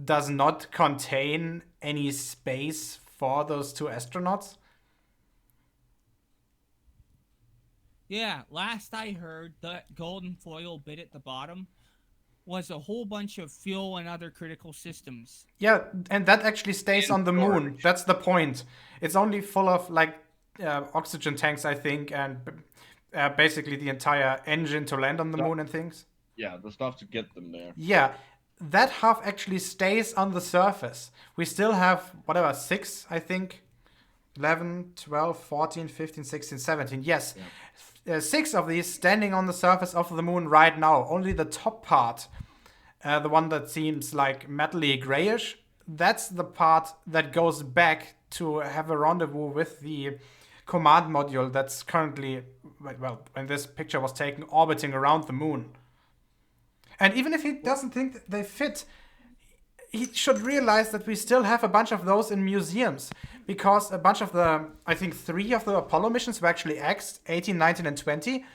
does not contain any space for those 2 astronauts? Yeah, last I heard, the golden foil bit at the bottom was a whole bunch of fuel and other critical systems. Yeah, and that actually stays on the moon. storage. That's the point. It's only full of oxygen tanks, I think, and basically the entire engine to land on the moon and things. Yeah, the stuff to get them there. Yeah, that half actually stays on the surface. We still have, 6, I think. 11, 12, 14, 15, 16, 17. Yes. Yeah. 6 of these standing on the surface of the moon right now. Only the top part, the one that seems like metally grayish, that's the part that goes back to have a rendezvous with the command module that's currently, when this picture was taken, orbiting around the moon. And even if he doesn't think that they fit, he should realize that we still have a bunch of those in museums, because a bunch of I think 3 of the Apollo missions were actually X, 18, 19, and 20,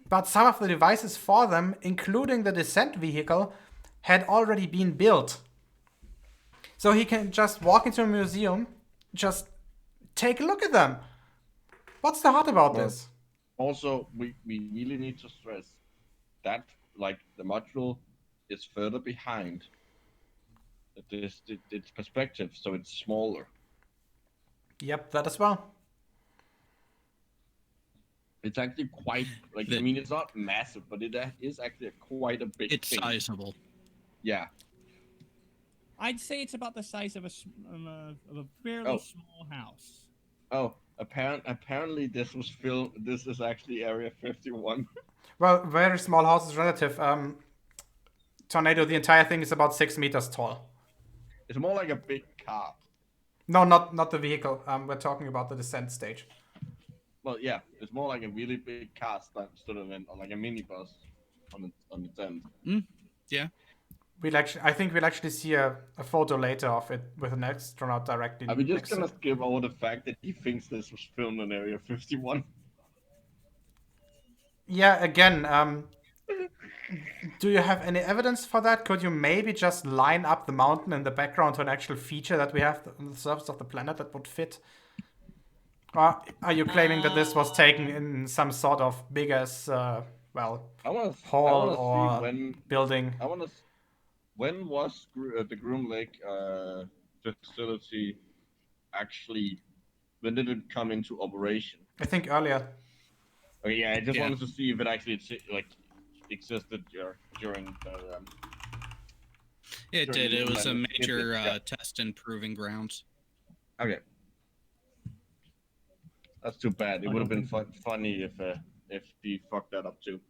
but some of the devices for them, including the descent vehicle, had already been built. So he can just walk into a museum, just take a look at them. What's the hard about this? Also, we really need to stress that like the module is further behind its perspective, so it's smaller. Yep, that as well. It's actually quite like I mean, it's not massive, but it is actually quite a big It's thing. sizable. Yeah. I'd say it's about the size of a fairly small house. Oh, apparently this was filmed. This is actually Area 51. Well, very small house is relative. Tornado, the entire thing is about 6 meters tall. It's more like a big car. No, not the vehicle. We're talking about the descent stage. Well, yeah, it's more like a really big car instead of like a minibus on its end. Yeah. I think we'll actually see a photo later of it with an astronaut directly. Are we just gonna skip over the fact that he thinks this was filmed in Area 51? Yeah, again, do you have any evidence for that? Could you maybe just line up the mountain in the background to an actual feature that we have on the surface of the planet that would fit? Or are you claiming that this was taken in some sort of biggest, I wanna hall see or when building? when was the Groom Lake facility actually? When did it come into operation? I think earlier. Oh yeah, I just Yeah. wanted to see if it actually like existed during the. It During did. the It was a landing. major Yeah. test and proving grounds. Okay. That's too bad. It I would have don't been think funny if he fucked that up too.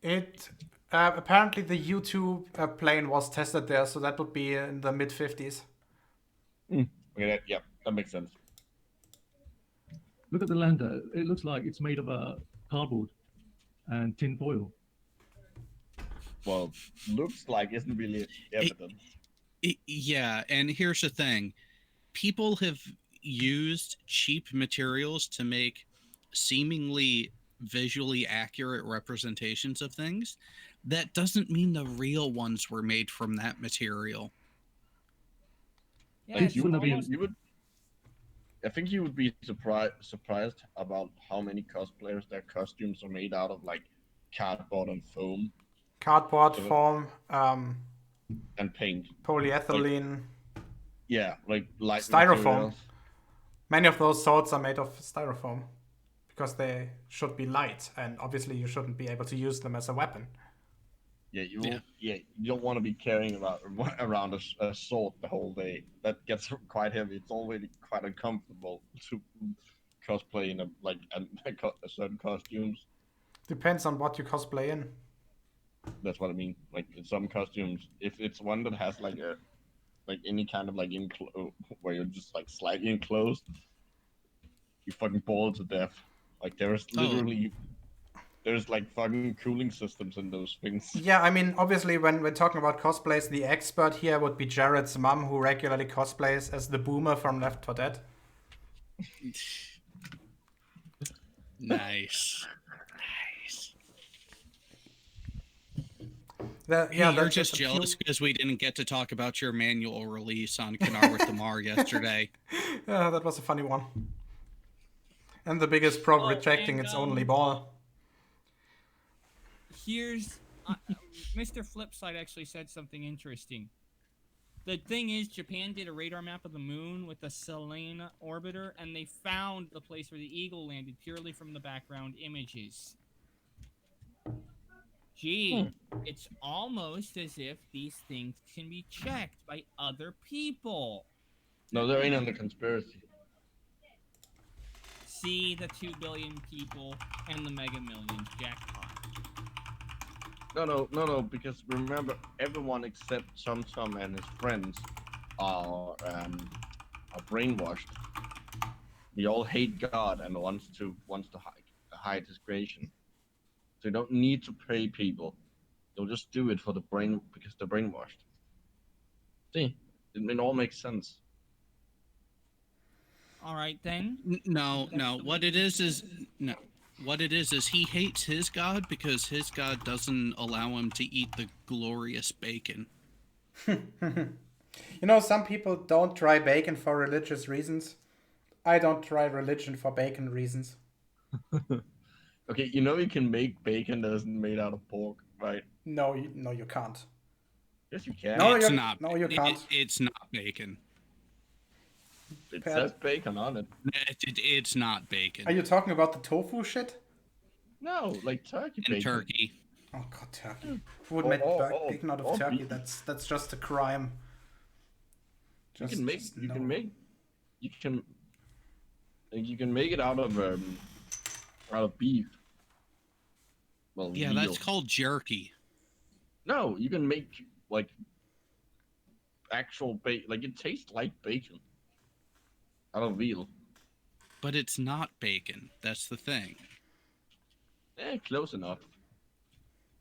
It apparently the U2 plane was tested there, so that would be in the mid 50s. Okay, yeah, that makes sense. Look at the lander. It looks like it's made of cardboard and tin foil. Well, looks like isn't really evident. Yeah, and here's the thing. People have used cheap materials to make seemingly visually accurate representations of things. That doesn't mean the real ones were made from that material. Yeah, Like, it's almost, I think you would be surprised about how many cosplayers their costumes are made out of like cardboard and foam Cardboard, So- foam, and paint. polyethylene. Yeah, like light Styrofoam. materials. Many of those swords are made of styrofoam because they should be light, and obviously you shouldn't be able to use them as a weapon. Yeah, you don't want to be carrying around a sword the whole day. That gets quite heavy. It's already quite uncomfortable to cosplay in a certain costumes. Depends on what you cosplay in. That's what I mean. Like in some costumes, if it's one that has like any kind of like where you're just like slightly enclosed, you fucking ball to death. Like there's literally there's like fucking cooling systems in those things. Yeah, I mean, obviously, when we're talking about cosplays, the expert here would be Jared's mom, who regularly cosplays as the boomer from Left 4 Dead. Nice. That's You're just a jealous few- because we didn't get to talk about your manual release on Kanar with the Mar yesterday. Yeah, that was a funny one. And the biggest problem, Oh, retracting and, its only ball. here's Mr. Flipside actually said something interesting. The thing is, Japan did a radar map of the moon with the Selene orbiter, and they found the place where the Eagle landed purely from the background images. Gee, it's almost as if these things can be checked by other people. No, there ain't under conspiracy. See the 2 billion people and the Mega Millions jackpot. No, because remember, everyone except Tom and his friends are brainwashed. We all hate God and wants to hide his creation. So you don't need to pay people. They'll just do it for the brain because they're brainwashed. See, it all makes sense. All right then. No. What it is he hates his God because his God doesn't allow him to eat the glorious bacon. You know, some people don't try bacon for religious reasons. I don't try religion for bacon reasons. Okay, you know you can make bacon that isn't made out of pork, right? No, you can't. Yes, you can. No, It's you not. no, you can't. It's not bacon. It Pat, says bacon on it. It's not bacon. are you talking about the tofu shit? No, like turkey And bacon. turkey. Oh god, turkey. Who would Or- make or- bacon out of or turkey? beef. That's just a crime. You Just- can make. just You no. can make. You can. Like, you can make it out of beef. Well, Yeah, veal. that's called jerky. No, you can make like actual bacon. Like it tastes like bacon out of veal. But it's not bacon. That's the thing. Close enough.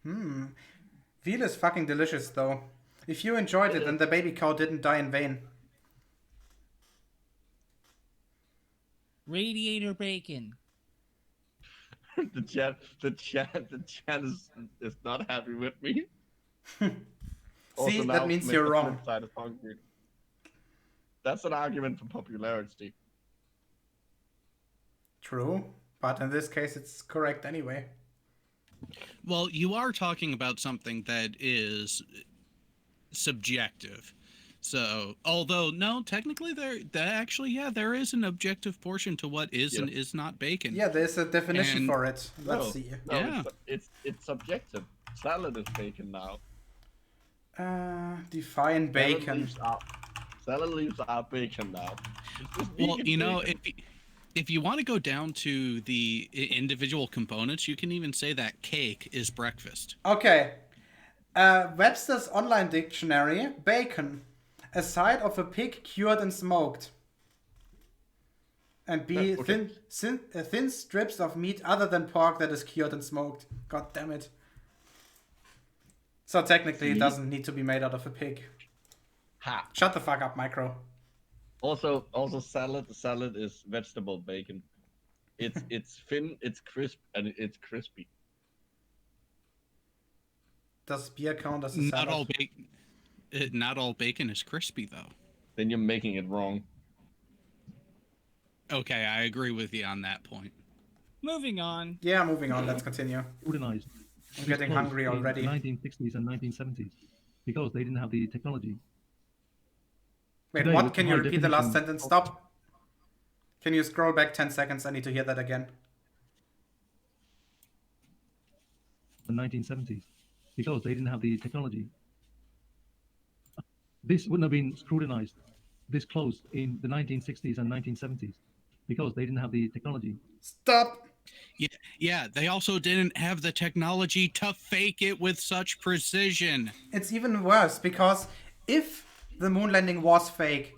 Veal is fucking delicious though. If you enjoyed it, then the baby cow didn't die in vain. Radiator bacon. the chat is not happy with me. See, that means make you're the wrong. flip side of hungry. That's an argument for popularity. True, but in this case, it's correct anyway. Well, you are talking about something that is subjective. So, although no, technically there is an objective portion to what is and is not bacon. Yeah, there's a definition And- for it. Let's No, see. No, Yeah. it's subjective. Salad is bacon now. Define bacon. Salad leaves are bacon now. It's just Well, vegan you know, bacon. if you want to go down to the individual components, you can even say that cake is breakfast. Okay. Webster's online dictionary: bacon, a side of a pig cured and smoked. And B, Okay. thin strips of meat other than pork that is cured and smoked. God damn it. So technically, it See? doesn't need to be made out of a pig. Ha. Shut the fuck up, Micro. Also, salad is vegetable bacon. It's thin, it's crisp, and it's crispy. Does beer count as a Not salad? all bacon. Not all bacon is crispy, though. Then you're making it wrong. Okay, I agree with you on that point. Moving on. Yeah, moving on. Let's continue. Scrutinized. I'm getting hungry In already. the 1960s and 1970s because they didn't have the technology. Wait, Today, what? with Can you high repeat the last definition- sentence? Stop. Can you scroll back 10 seconds? I need to hear that again. The 1970s because they didn't have the technology. This wouldn't have been scrutinized this close in the 1960s and 1970s because they didn't have the technology. Stop. Yeah, they also didn't have the technology to fake it with such precision. It's even worse because if the moon landing was fake,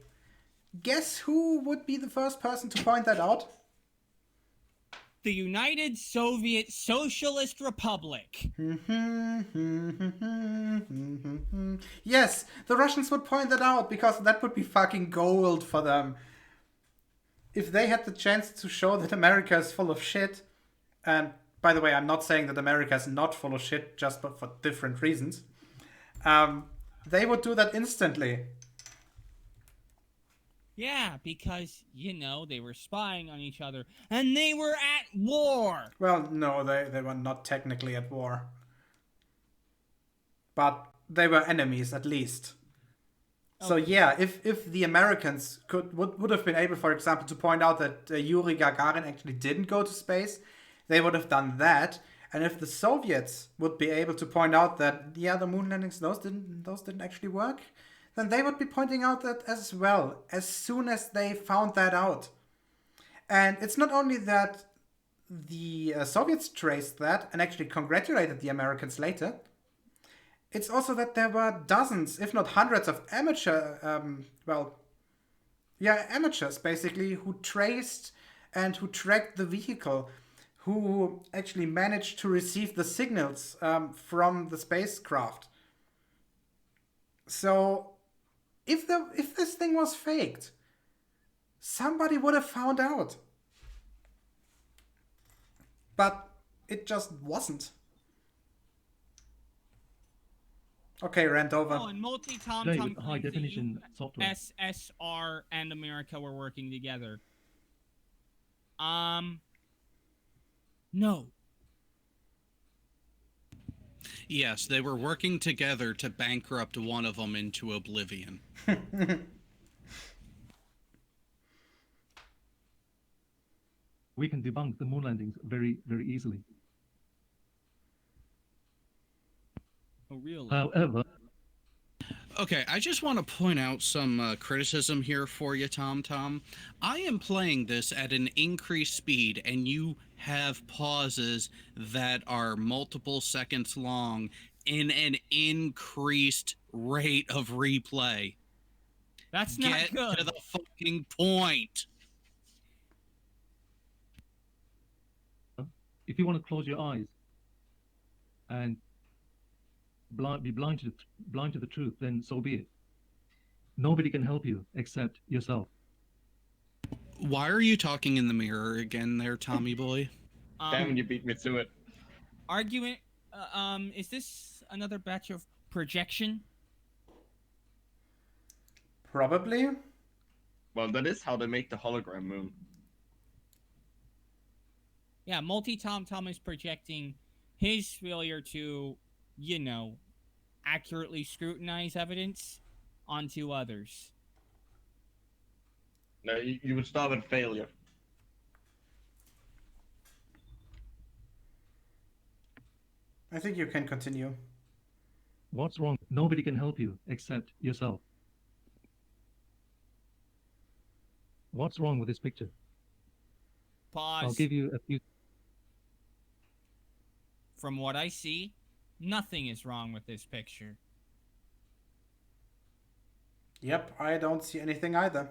guess who would be the first person to point that out? The United Soviet Socialist Republic. Yes, the Russians would point that out because that would be fucking gold for them. If they had the chance to show that America is full of shit, and by the way, I'm not saying that America is not full of shit, just for different reasons, they would do that instantly. Yeah, because, they were spying on each other. And they were at war. Well, no, they were not technically at war. But they were enemies, at least. So yeah, if the Americans would have been able, for example, to point out that Yuri Gagarin actually didn't go to space, they would have done that. And if the Soviets would be able to point out that, yeah, the moon landings, those didn't actually work, then they would be pointing out that as well, as soon as they found that out. And it's not only that the Soviets traced that and actually congratulated the Americans later. It's also that there were dozens, if not hundreds, of amateurs basically, who traced and who tracked the vehicle, who actually managed to receive the signals from the spacecraft. So, if this thing was faked, somebody would have found out. But it just wasn't. Okay, rant over. Oh, and Today, MultiT0mt0m with high definition software. SSR and America were working together. No. Yes, they were working together to bankrupt one of them into oblivion. We can debunk the moon landings very, very easily. Oh, really? However, Okay, I just want to point out some criticism here for you, Tom. I am playing this at an increased speed, and you have pauses that are multiple seconds long in an increased rate of replay. That's not Get good. to the fucking point. if you want to close your eyes and be blind to the truth, then so be it. Nobody can help you except yourself. Why are you talking in the mirror again there, Tommy boy? Damn, you beat me to it. Argument. Is this another batch of projection? Probably. Well, that is how they make the hologram moon. Yeah, MultiT0mt0m is projecting his failure to, accurately scrutinize evidence onto others. No, you would stop at failure. I think you can continue. What's wrong? Nobody can help you except yourself. What's wrong with this picture? Pause. I'll give you a few. From what I see, nothing is wrong with this picture. Yep, I don't see anything either.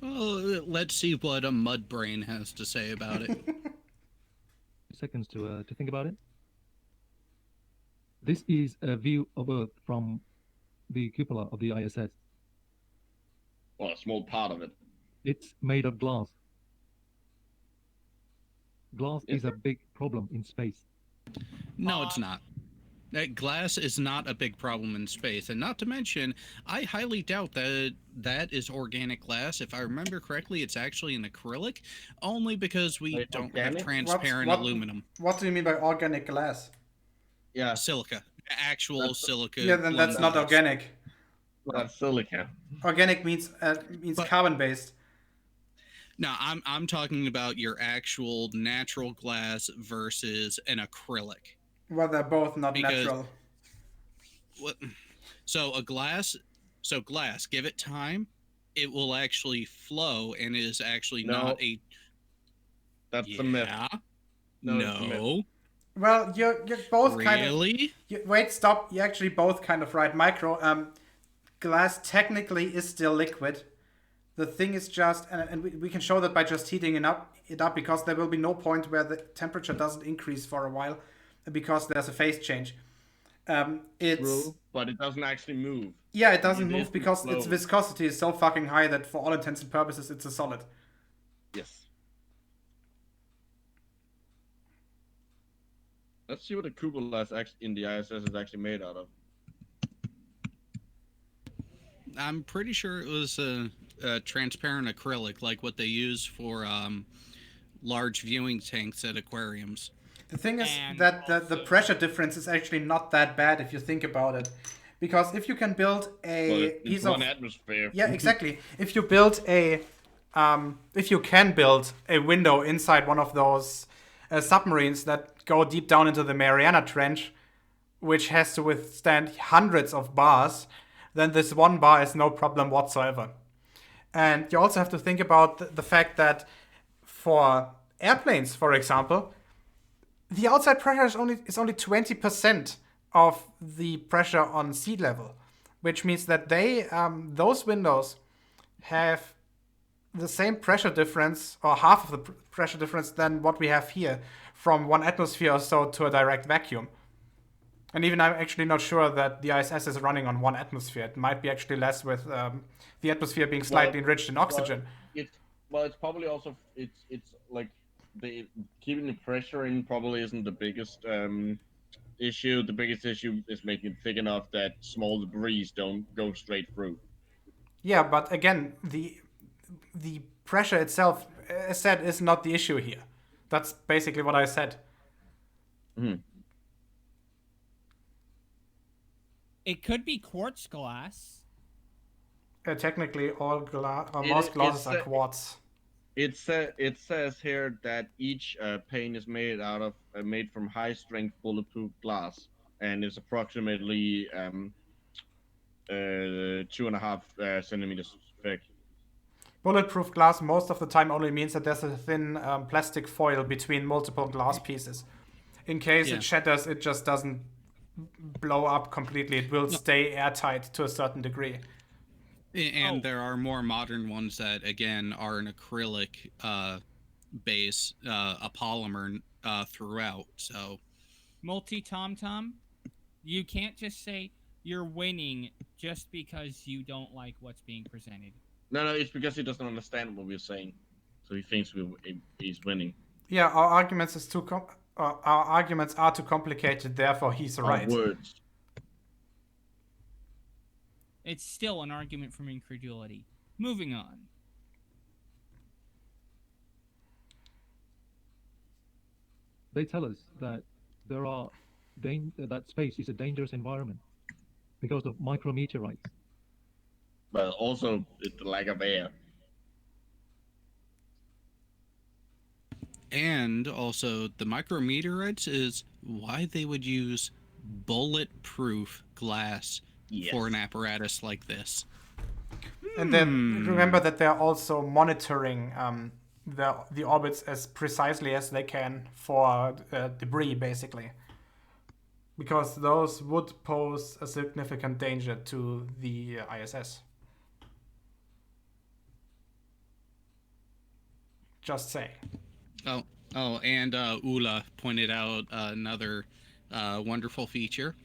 Well, let's see what a mud brain has to say about it. Seconds to think about it. This is a view of Earth from the cupola of the ISS. Well, a small part of it. It's made of glass. Glass Yes, is a big problem in space. No, it's not. Glass is not a big problem in space, and not to mention, I highly doubt that that is organic glass. If I remember correctly, it's actually an acrylic, only because we Wait, don't organic? have transparent aluminum. What do you mean by organic glass? Yeah, Silica. Actual That's- silica. Yeah, then that's not lumps. organic. that's silica. Organic means But- carbon-based. No, I'm talking about your actual natural glass versus an acrylic. Well, they're both not Because- natural. What? So glass, give it time, it will actually flow, and is actually No. not a. That's the myth. Yeah. No, it's the myth. No. Well, you're both kind of. Really? Wait, stop. You're actually both kind of right. Glass technically is still liquid. The thing is just, and we can show that by just heating it up, because there will be no point where the temperature doesn't increase for a while, because there's a phase change. It's True, but it doesn't actually move. yeah, it doesn't It move is because its slow. viscosity is so fucking high that for all intents and purposes it's a solid. Yes. Let's see what the cupola is actually in the ISS is actually made out of. I'm pretty sure it was a transparent acrylic, like what they use for large viewing tanks at aquariums. The thing is And that the also- pressure difference is actually not that bad if you think about it. Because if you can build Well, a it's piece one of atmosphere. yeah, exactly. If you build if you can build a window inside one of those submarines that go deep down into the Mariana Trench, which has to withstand hundreds of bars, then this one bar is no problem whatsoever. And you also have to think about the fact that for airplanes, for example, the outside pressure is only 20% of the pressure on sea level, which means that those windows have the same pressure difference, or half of the pressure difference, than what we have here, from 1 atmosphere or so to a direct vacuum. And even I'm actually not sure that the ISS is running on 1 atmosphere. It might be actually less, with the atmosphere being slightly enriched in oxygen. It's probably also it's like keeping the pressure in probably isn't the biggest issue. The biggest issue is making it thick enough that small debris don't go straight through. Yeah, but again, the pressure itself, as said, is not the issue here. That's basically what I said. Mhm. It could be quartz glass. Technically, It- most glasses it's are a- quartz. It says here that each pane is made from high strength bulletproof glass and is approximately 2.5 centimeters thick. Bulletproof glass most of the time only means that there's a thin plastic foil between multiple glass pieces. In case Yeah. it shatters, it just doesn't blow up completely. It will No. stay airtight to a certain degree. And Oh. there are more modern ones that, again, are an acrylic base, a polymer throughout. So, MultiT0mt0m, you can't just say you're winning just because you don't like what's being presented. No, it's because he doesn't understand what we're saying, so he thinks he's winning. Yeah, our arguments our arguments are too complicated. Therefore, he's Our right. words. It's still an argument from incredulity. Moving on. They tell us that that space is a dangerous environment because of micrometeorites. But also the lack of air. and also the micrometeorites is why they would use bulletproof glass for an apparatus like this. And then remember that they're also monitoring the orbits as precisely as they can for debris, basically. Because those would pose a significant danger to the ISS. Just say. Oh, and Ula pointed out another wonderful feature.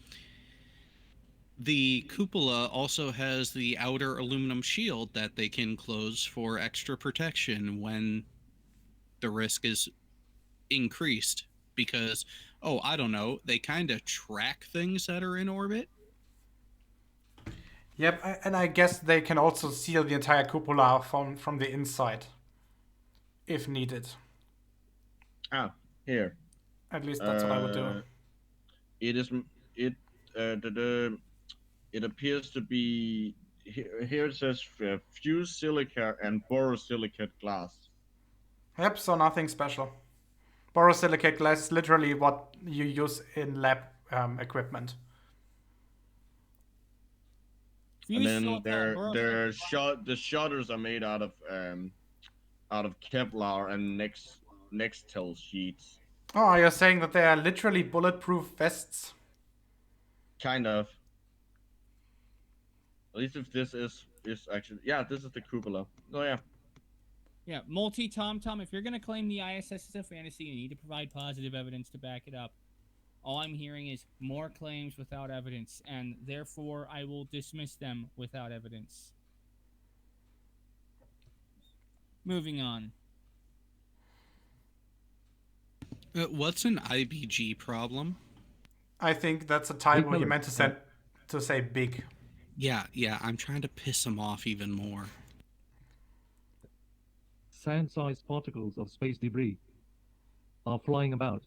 The cupola also has the outer aluminum shield that they can close for extra protection when the risk is increased. Because, I don't know, they kind of track things that are in orbit. Yep, and I guess they can also seal the entire cupola from the inside, if needed. Here. At least that's what I would do. It appears to be here. It says fused silica and borosilicate glass. Yep, so nothing special. Borosilicate glass is literally what you use in lab equipment. And then the shutters are made out of Kevlar and Nextel sheets. Oh, you're saying that they are literally bulletproof vests? Kind of. At least if this is actually, this is the cupola. Oh yeah. Yeah, MultiT0mt0m, if you're going to claim the ISS is a fantasy, you need to provide positive evidence to back it up. All I'm hearing is more claims without evidence, and therefore I will dismiss them without evidence. Moving on. What's an IBG problem? I think that's a typo he meant to say big. Yeah, I'm trying to piss him off even more. Sand-sized particles of space debris are flying about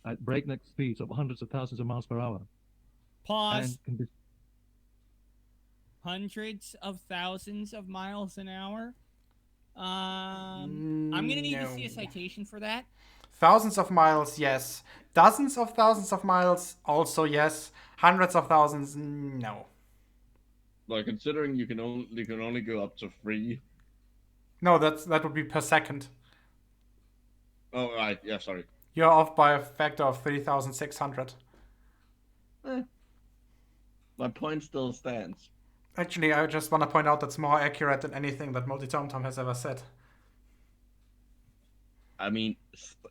at breakneck speeds of hundreds of thousands of miles per hour. Pause. And Hundreds of thousands of miles an hour? I'm going to need to see a citation for that. Thousands of miles, yes. Dozens of thousands of miles, also yes. Hundreds of thousands, no. Like, considering you can only go up to 3. No, that would be per second. Oh right, yeah, sorry. You're off by a factor of 3,600. My point still stands. Actually, I just want to point out that's more accurate than anything that MultiT0mt0m has ever said. I mean,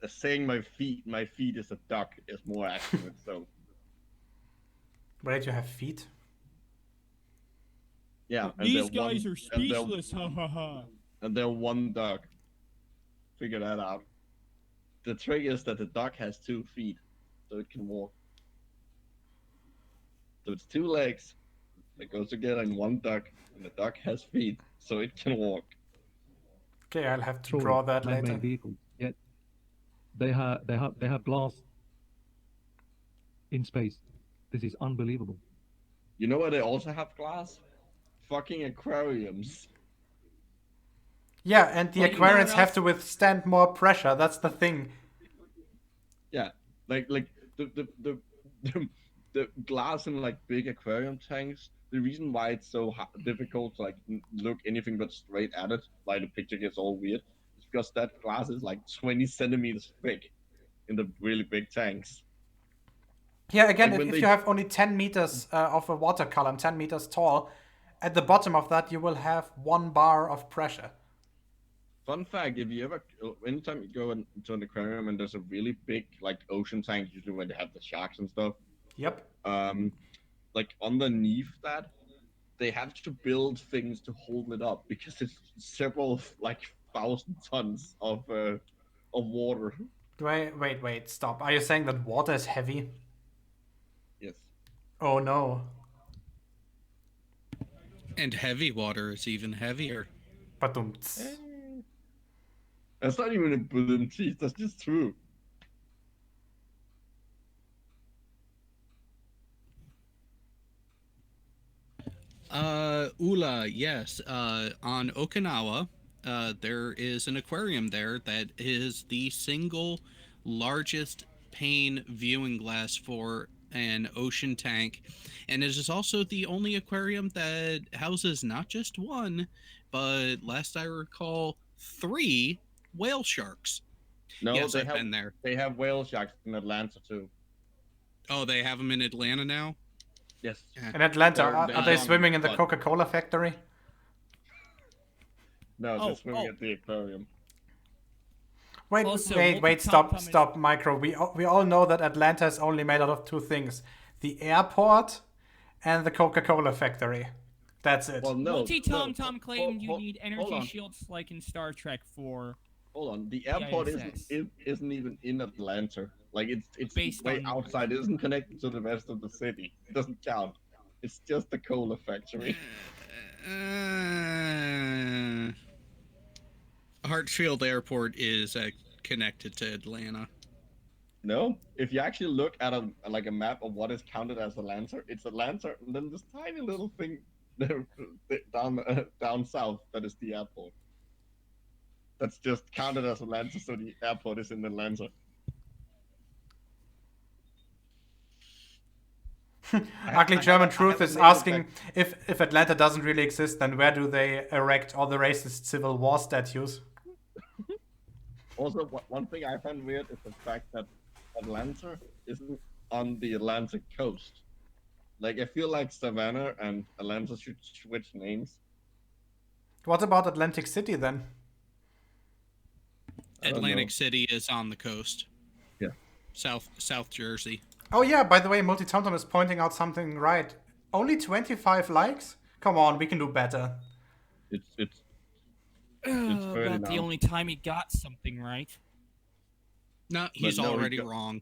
saying my feet is a duck is more accurate. So. Wait, you have feet? Yeah. These guys are speechless. Ha ha ha. And they're one duck. Figure that out. The trick is that the duck has 2 feet, so it can walk. So it's 2 legs that goes together in one duck, and the duck has feet, so it can walk. Okay, I'll have to destroy draw that man-made later. vehicles. Yet they have glass in space. This is unbelievable. You know where they also have glass? Fucking aquariums. Yeah, and the Well, you know what aquariums have else? to withstand more pressure. That's the thing. Yeah, like the the glass in like big aquarium tanks. The reason why it's so difficult to like look anything but straight at it, why the picture gets all weird, is because that glass is like 20 centimeters thick in the really big tanks. Yeah, again, Like if, when if they you have only 10 meters of a water column, 10 meters tall, at the bottom of that you will have 1 bar of pressure. Fun fact: if you ever, anytime you go into an aquarium and there's a really big like ocean tank, usually when they have the sharks and stuff, Yep. like underneath that, they have to build things to hold it up because it's several like 1,000 tons of water. Wait, stop. Are you saying that water is heavy? Yes. Oh no. And heavy water is even heavier. Badum. That's not even a balloon cheese. That's just true. Ula, yes. On Okinawa, there is an aquarium there that is the single largest pane viewing glass for an ocean tank. And it is also the only aquarium that houses not just one, but last I recall, 3 whale sharks. No, Yes, I've been there. They have whale sharks in Atlanta too. Oh, they have them in Atlanta now? Yes. In Atlanta, They're are they young, swimming in the but- Coca-Cola factory? No, Oh, they're swimming oh. at the aquarium. Wait, Also, wait, stop, Micro. We all know that Atlanta is only made out of 2 things: the airport and the Coca-Cola factory. That's it. Well, no. MultiT0mt0m claimed you hold- need hold energy on. shields like in Star Trek for. Hold on, the airport ISS. isn't even in Atlanta. Like it's Based way on- outside. It isn't connected to the rest of the city. It doesn't count. It's just the cola factory. Hartsfield Airport is connected to Atlanta. No, if you actually look at a map of what is counted as Atlanta, it's Atlanta, and then this tiny little thing there, down south that is the airport. That's just counted as Atlanta, so the airport is in Atlanta. Ugly German Truth haven't is made it asking back. if Atlanta doesn't really exist, then where do they erect all the racist Civil War statues? Also, one thing I find weird is the fact that Atlanta isn't on the Atlantic coast. Like, I feel like Savannah and Atlanta should switch names. What about Atlantic City then? I don't Atlantic know. City is on the coast. Yeah. South Jersey. Oh yeah, by the way, MultiT0mt0m is pointing out something right. Only 25 likes? Come on, we can do better. It's 30 About the now. only time he got something right. No, he's no, he already got- wrong.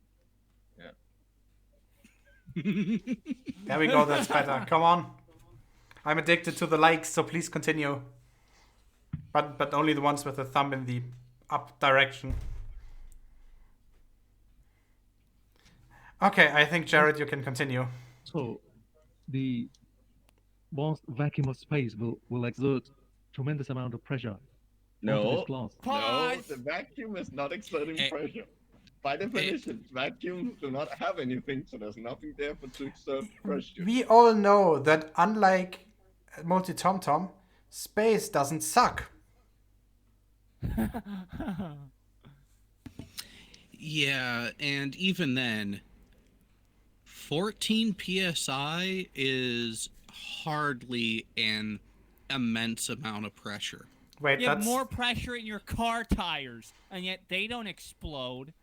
There we go, that's better. Come on. I'm addicted to the likes, so please continue. But only the ones with the thumb in the up direction. Okay, I think Jared, you can continue. So, the vast vacuum of space will exert tremendous amount of pressure onto No, this glass. no, Pause. the vacuum is not exerting Eh, pressure. By definition, vacuums do not have anything, so there's nothing there for to exert pressure. We all know that unlike MultiT0mt0m, space doesn't suck. Yeah, and even then, 14 psi is hardly an immense amount of pressure. Wait, You have that's more pressure in your car tires, and yet they don't explode.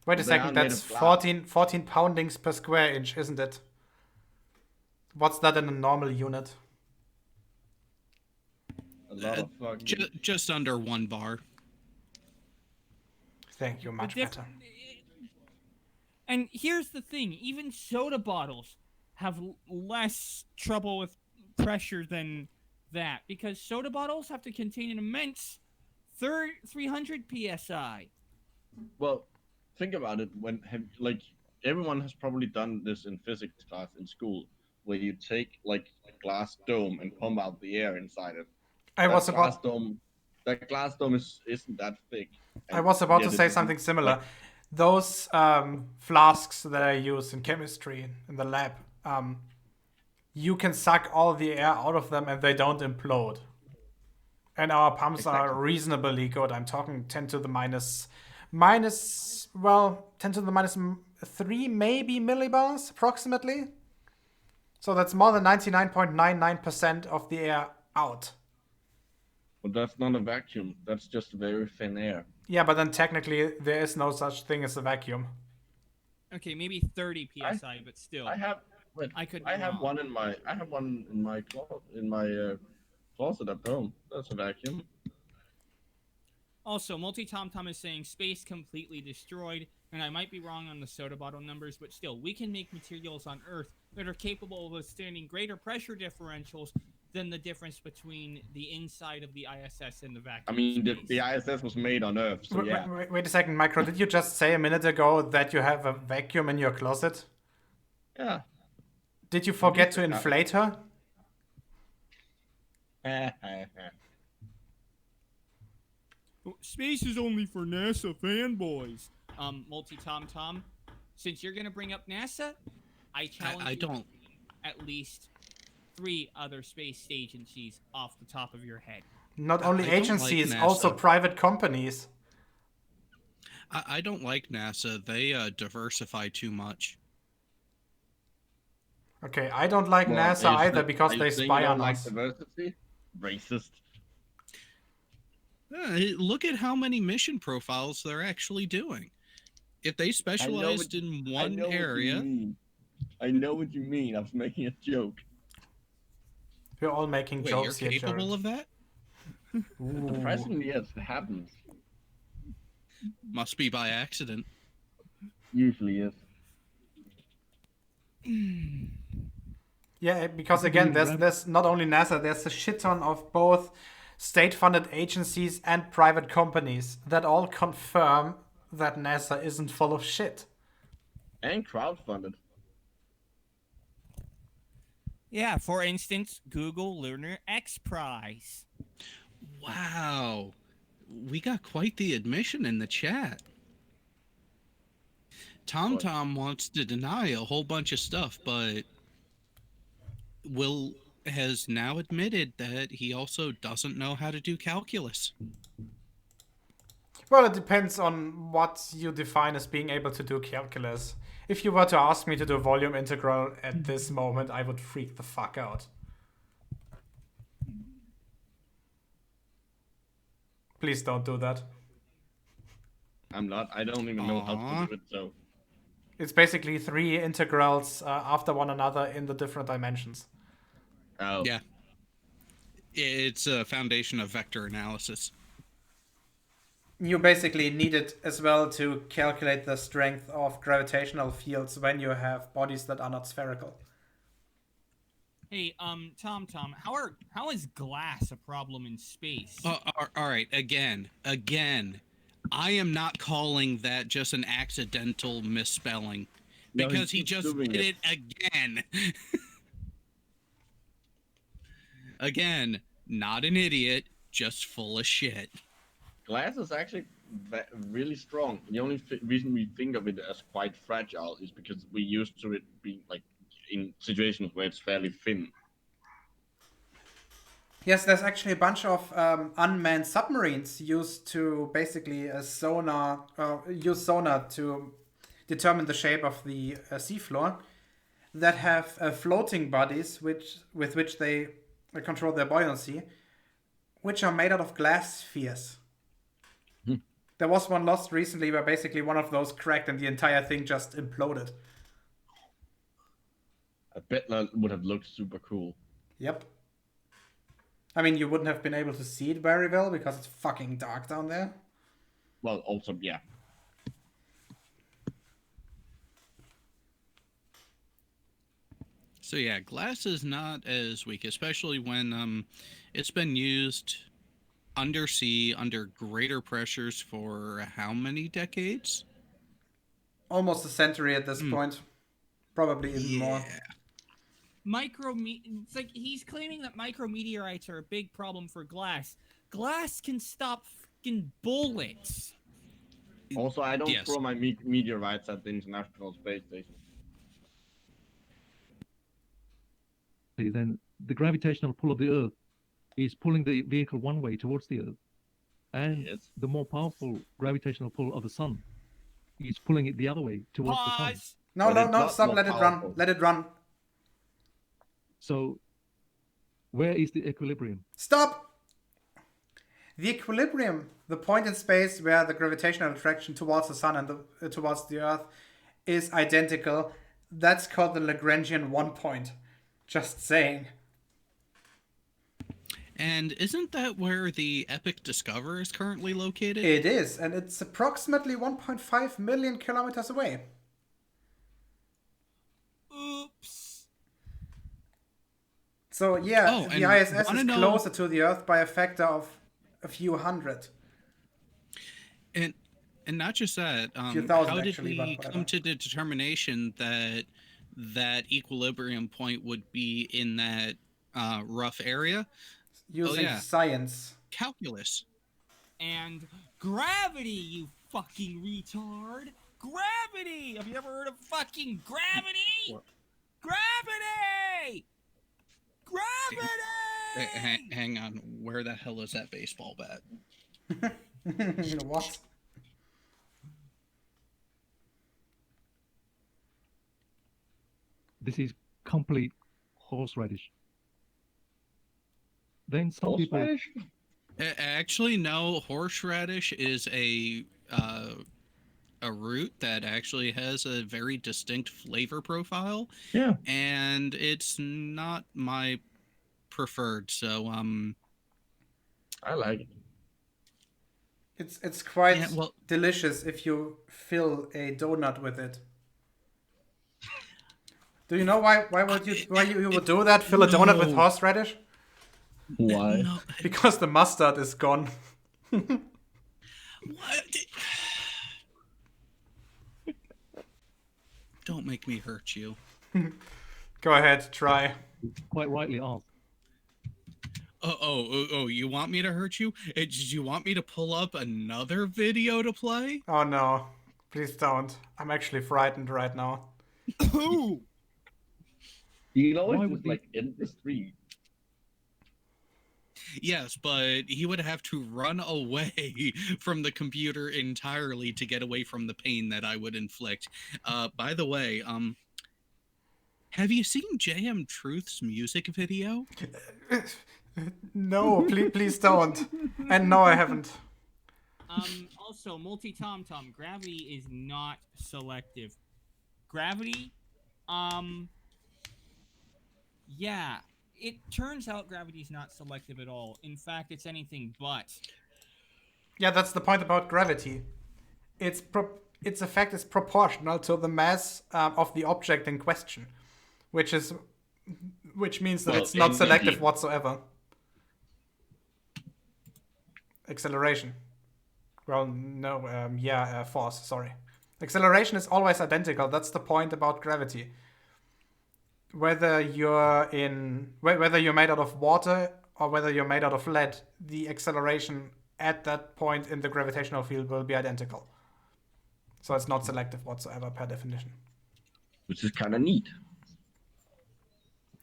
wait a They are second. made That's of glass. 14 poundings per square inch, isn't it? What's that in a normal unit? A lot of fucking. Just under 1 bar. Thank you, much The diff- better. And here's the thing: even soda bottles have less trouble with pressure than that, because soda bottles have to contain an immense 300 psi. Well, think about it. Like everyone has probably done this in physics class in school, where you take like a glass dome and pump out the air inside it. I That was glass about dome, that glass dome isn't that thick. I And was about to yet say it something like similar. Those flasks that I use in chemistry in the lab, you can suck all the air out of them and they don't implode. And our pumps are exactly. reasonably good. I'm talking 10 to the minus, well, 10 to the minus 3 maybe millibars approximately. So that's more than 99.99% of the air out. But that's not a vacuum. That's just very thin air. Yeah, but then technically there is no such thing as a vacuum. Okay, maybe 30 psi, but still. I have, wait, I could be I have wrong. one in my, I have one in my closet at home. That's a vacuum. Also, MultiT0mt0m is saying space completely destroyed, and I might be wrong on the soda bottle numbers, but still, we can make materials on Earth that are capable of withstanding greater pressure differentials than the difference between the inside of the ISS and the vacuum I mean, space. the ISS was made on Earth, so yeah. Wait a second, Micro. Did you just say a minute ago that you have a vacuum in your closet? Yeah. Did you forget to inflate her? Space is only for NASA fanboys. MultiT0mt0m, since you're gonna bring up NASA, I challenge you don't. at least 3 other space agencies off the top of your head. Not only I don't like agencies, NASA. also private companies. I don't like NASA. They diversify too much. Okay, I don't like Well, NASA either because they spy on like us. diversity? Racist. Look at how many mission profiles they're actually doing. If they specialized in one area, I know what you mean. I was making a joke. We're all making wait, jokes you're here, capable Jared. of that? Ooh. Surprisingly, yes, it happens. Must be by accident. Usually is. Yeah, because again, there's not only NASA, there's a shit ton of both state-funded agencies and private companies that all confirm that NASA isn't full of shit. And crowdfunded. Yeah, for instance, Google Lunar X Prize. Wow. We got quite the admission in the chat. TomTom wants to deny a whole bunch of stuff, but Will has now admitted that he also doesn't know how to do calculus. Well, it depends on what you define as being able to do calculus. If you were to ask me to do a volume integral at this moment, I would freak the fuck out. Please don't do that. I'm not. I don't even know how to do it, so. It's basically 3 integrals after one another in the different dimensions. Oh. Yeah. It's a foundation of vector analysis. You basically need it as well to calculate the strength of gravitational fields when you have bodies that are not spherical. Hey, TomTom, how is glass a problem in space? All right, again. I am not calling that just an accidental misspelling. Because he just did it again. Again, not an idiot, just full of shit. Glass is actually really strong. The only reason we think of it as quite fragile is because we're used to it being like in situations where it's fairly thin. Yes, there's actually a bunch of unmanned submarines used to basically use sonar to determine the shape of the seafloor that have floating bodies with which they control their buoyancy, which are made out of glass spheres. There was one lost recently where basically one of those cracked and the entire thing just imploded. I bet that would have looked super cool. Yep. I mean, you wouldn't have been able to see it very well because it's fucking dark down there. Well, also, yeah. So yeah, glass is not as weak, especially when it's been used undersea under greater pressures for how many decades? Almost a century at this point. Probably even more. Yeah. It's like he's claiming that micrometeorites are a big problem for glass. Glass can stop fucking bullets. Also, I don't Yes. throw my meteorites at the International Space Station. Then the gravitational pull of the Earth is pulling the vehicle one way towards the Earth, and Yes. the more powerful gravitational pull of the Sun is pulling it the other way towards the Sun. Pause. No, But no, it's no, not stop, more let it powerful. run. Let it run. So, where is the equilibrium? Stop! The equilibrium, the point in space where the gravitational attraction towards the sun and towards the Earth is identical, that's called the Lagrangian 1 point. Just saying. And isn't that where the Epic Discover is currently located? It is, and it's approximately 1.5 million kilometers away. Oops. So yeah, Oh, the and ISS wanna is know- closer to the Earth by a factor of a few hundred. And not just that, Few thousand, how did actually, but we whatever. come to the determination that that equilibrium point would be in that rough area? Using yeah. science. Calculus. And gravity, you fucking retard. Gravity! Have you ever heard of fucking gravity? What? Gravity! Gravity! Hang on, where the hell is that baseball bat? What? This is complete horseradish. Then some people, Horseradish? Actually, no. Horseradish is a root that actually has a very distinct flavor profile, yeah, and it's not my preferred. So I like it. It's quite Yeah, well- delicious if you fill a donut with it. Do you know why you would do that? Fill a donut with No. horseradish? Why? no. Because the mustard is gone. What? Don't make me hurt you. Go ahead, try. quite rightly asked. Oh, you want me to hurt you? Did you want me to pull up another video to play? Oh no, please don't. I'm actually frightened right now. You know, Why it's would just they- like in the street. Yes, but he would have to run away from the computer entirely to get away from the pain that I would inflict. By the way, have you seen JM Truth's music video? No, please don't. And no, I haven't. Also, MultiT0mt0m, gravity is not selective. Gravity, yeah, it turns out gravity is not selective at all. In fact, it's anything but. Yeah, that's the point about gravity. Its effect is proportional to the mass of the object in question, which means that Well, it's not indeed. selective whatsoever. Acceleration. Well, no, force. Sorry. Acceleration is always identical. That's the point about gravity. Whether you're made out of water or whether you're made out of lead, the acceleration at that point in the gravitational field will be identical. So it's not selective whatsoever per definition. Which is kind of neat.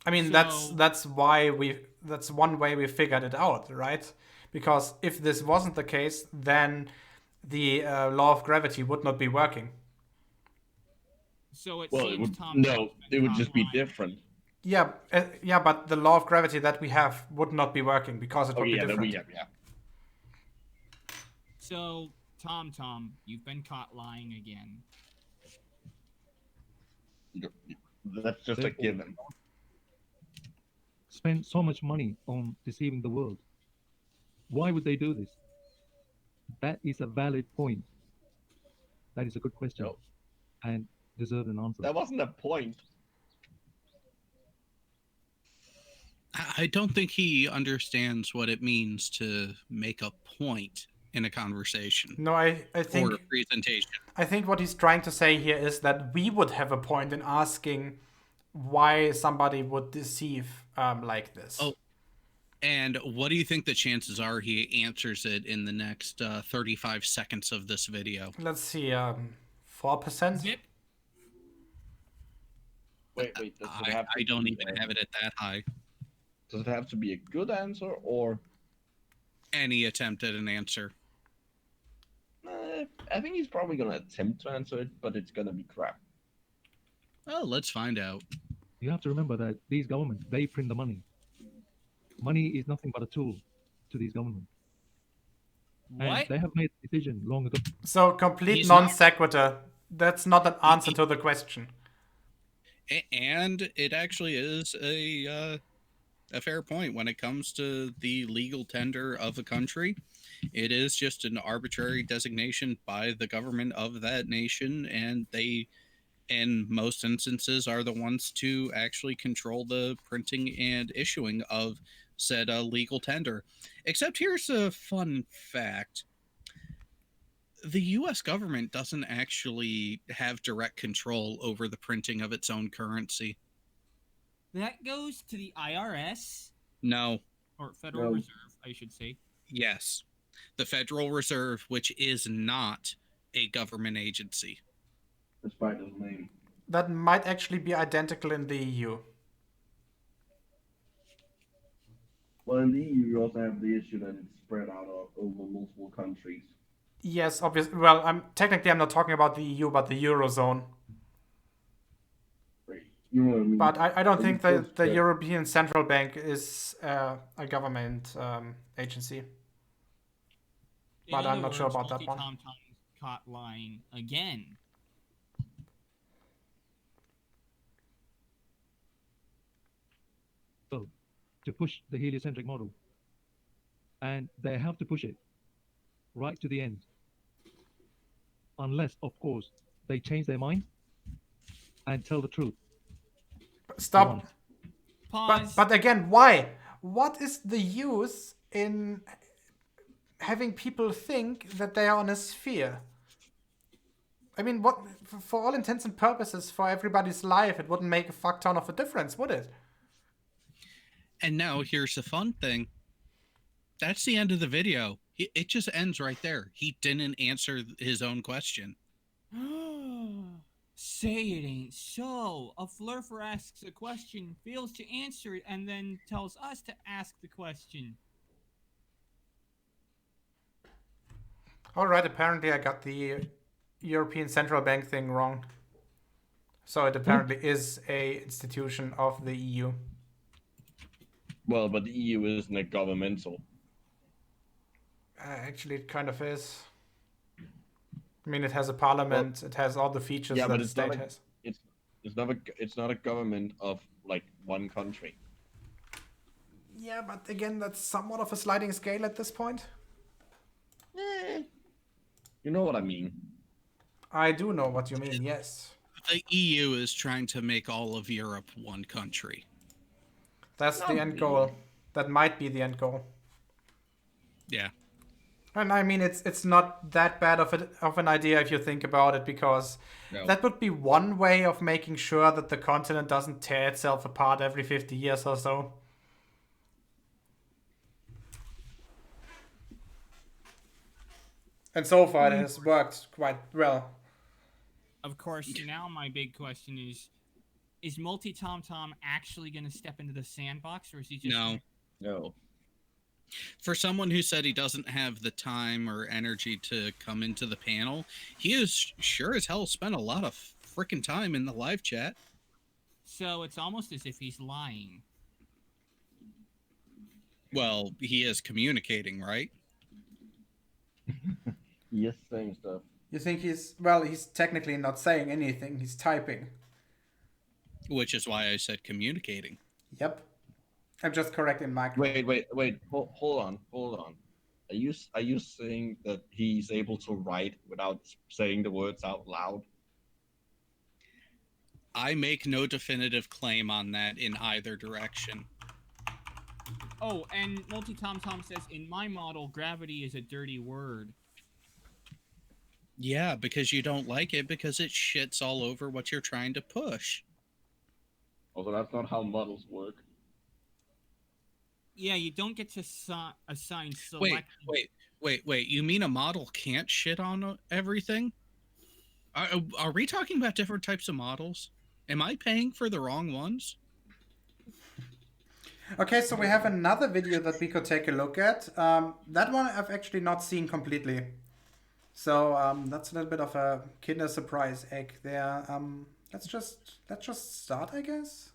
I mean, So- that's one way we figured it out, right? Because if this wasn't the case, then the law of gravity would not be working. So it Well, it seems would Tom it would caught just be lying. different. Yeah, but the law of gravity that we have would not be working because it Oh would be yeah, that different. we have, yeah. So, Tom, you've been caught lying again. That's just a Therefore- given. Spend so much money on deceiving the world. Why would they do this? That is a valid point. That is a good question, No. and deserves an answer. That wasn't a point. I don't think he understands what it means to make a point in a conversation No, I or a think presentation. I think what he's trying to say here is that we would have a point in asking why somebody would deceive like this. Oh, and what do you think the chances are he answers it in the next 35 seconds of this video? Let's see, 4%. Zip. Wait, does it have to I don't be, even have it at that high. Does it have to be a good answer or? Any attempt at an answer. I think he's probably gonna attempt to answer it, but it's gonna be crap. Oh, let's find out. You have to remember that these governments, they print the money. Money is nothing but a tool to these governments. And What? they have made a decision long ago. So complete He's non not- sequitur. That's not an answer to the question. And it actually is a fair point when it comes to the legal tender of a country. It is just an arbitrary designation by the government of that nation, and they, in most instances, are the ones to actually control the printing and issuing of said legal tender. Except here's a fun fact. The US government doesn't actually have direct control over the printing of its own currency. That goes to the IRS No. or Federal No. Reserve, I should say. Yes. The Federal Reserve, which is not a government agency. Despite his name. That might actually be identical in the EU. Well, in the EU, you also have the issue that it's spread out over multiple countries. Yes, obviously. Well, I'm not talking about the EU, but the Eurozone. Right. You know what I mean? But I don't But think it's still the spread. European Central Bank is a government agency. In But I'm other not sure words, about that one. MultiT0mt0m caught lying again. To push the heliocentric model. And they have to push it right to the end. Unless, of course, they change their mind and tell the truth. Stop. Pause. But again, why? What is the use in having people think that they are on a sphere? I mean, what? For all intents and purposes, for everybody's life, it wouldn't make a fuck ton of a difference, would it? And now here's the fun thing. That's the end of the video. It just ends right there. He didn't answer his own question. Say it ain't so. A flerfer asks a question, fails to answer it, and then tells us to ask the question. All right, apparently I got the European Central Bank thing wrong. So it apparently is a institution of the EU. Well, but the EU isn't a governmental. Actually, it kind of is. I mean, it has a parliament. It has all the features Yeah, that but a it's not state a- has. It's not a government of like one country. Yeah, but again, that's somewhat of a sliding scale at this point. You know what I mean? I do know what you mean, yes. The EU is trying to make all of Europe one country. That's the Not end really. goal. That might be the end goal. Yeah. And I mean, it's not that bad of an idea if you think about it, because No. that would be one way of making sure that the continent doesn't tear itself apart every 50 years or so. And so far, it has worked quite well. Of course, now my big question is MultiT0mt0m actually going to step into the sandbox, or is he just... No. No. For someone who said he doesn't have the time or energy to come into the panel, he is sure as hell spent a lot of freaking time in the live chat. So it's almost as if he's lying. Well, he is communicating, right? Yes, saying stuff. You think he's technically not saying anything, he's typing. Which is why I said communicating. Yep. I'm just correcting Mike. Wait. Hold on. Are you saying that he's able to write without saying the words out loud? I make no definitive claim on that in either direction. Oh, and MultiT0mt0m says, in my model, gravity is a dirty word. Yeah, because you don't like it because it shits all over what you're trying to push. Also, that's not how models work. Yeah, you don't get to assign Wait, select. wait. You mean a model can't shit on everything? Are we talking about different types of models? Am I paying for the wrong ones? Okay, so we have another video that we could take a look at. That one I've actually not seen completely. So that's a little bit of a Kinder Surprise egg there. Let's just start, I guess.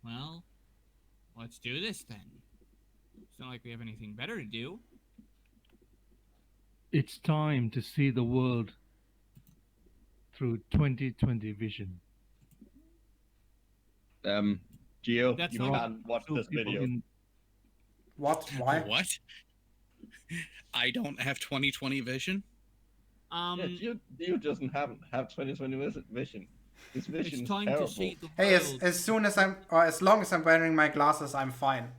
Well, let's do this then. It's not like we have anything better to do. It's time to see the world through 2020 vision. Geo, That's you not- can't watch So this people video. in- What? Why? What? I don't have 2020 vision? Yeah, you doesn't have 2020 vision. This vision It's is time terrible. to see the Hey, world. as long as I'm wearing my glasses, I'm fine.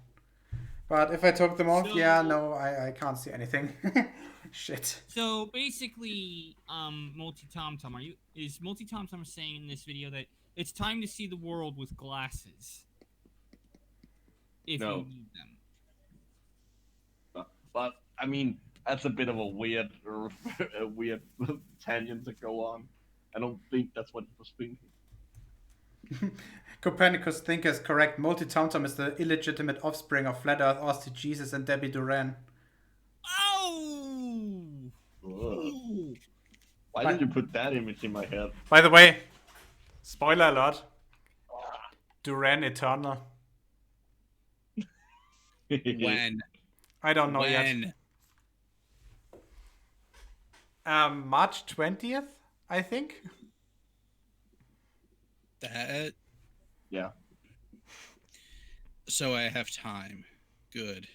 But if I took them off, yeah, So- no, I can't see anything. Shit. So basically, MultiT0mt0m, is MultiT0mt0m saying in this video that it's time to see the world with glasses? If No. you need them. But I mean, that's a bit of a weird tangent to go on. I don't think that's what he was thinking. Copernicus thinker is correct. MultiT0mt0m is the illegitimate offspring of Flat Earth, Austin Jesus, and Debbie Duran. Oh! Ugh. Why did you put that image in my head? By the way, spoiler alert. Duran Eternal. When? I don't know yet. When? March 20th, I think. That? Yeah. So I have time. Good.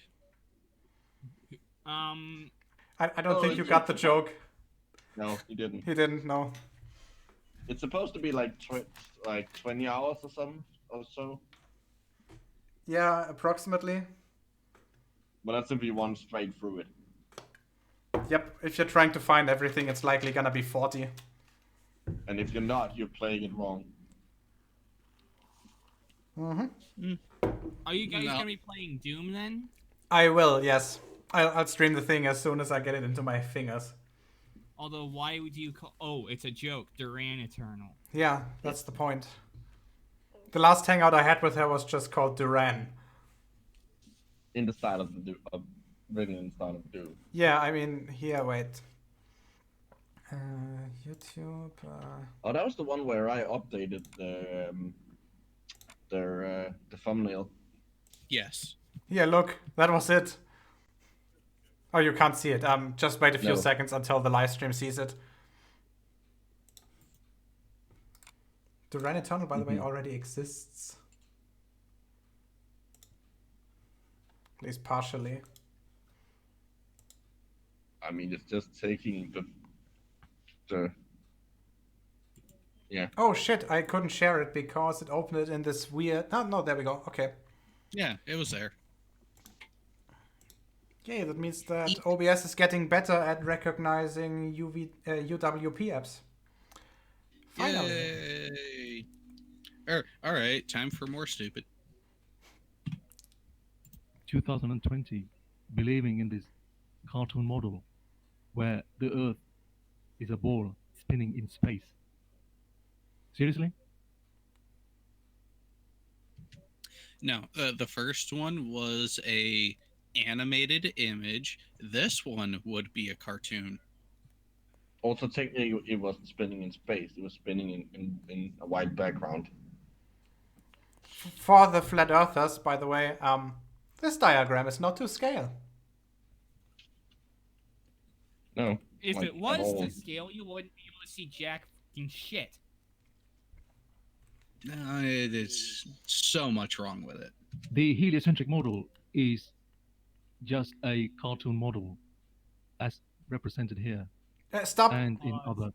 I don't Oh, think you it's- got the joke. No, he didn't. He didn't know. It's supposed to be like 20 hours or something or so. Yeah, approximately. But that's if you want straight through it. Yep, if you're trying to find everything, it's likely gonna be 40. And if you're not, you're playing it wrong. Mm-hmm. Are you guys No. gonna be playing Doom then? I will, yes. I'll stream the thing as soon as I get it into my fingers. Although, why would you call? Oh, it's a joke. Duran Eternal. Yeah, that's the point. The last hangout I had with her was just called Duran. In the style of the written in the style of Doom. Yeah, I mean, here, wait. YouTube. Oh, that was the one where I updated the thumbnail. Yes. Here, look, that was it. Oh, you can't see it. Just wait a few No. seconds until the live stream sees it. Duran Eternal, by the way, already exists. At least partially. I mean, it's just taking the yeah. Oh shit, I couldn't share it because it opened it in this weird... No, there we go. Okay. Yeah, it was there. Okay, that means that OBS is getting better at recognizing UWP apps. Finally. Yay. All right, time for more stupid. 2020, believing in this cartoon model where the Earth is a ball spinning in space. Seriously? No, the first one was a animated image. This one would be a cartoon. Also, technically, it wasn't spinning in space. It was spinning in a white background. For the flat earthers, by the way, this diagram is not to scale. No. If like, it was at all. to scale, you wouldn't be able to see jack fucking shit. It's so much wrong with it. The heliocentric model is just a cartoon model as represented here Stop. and in other.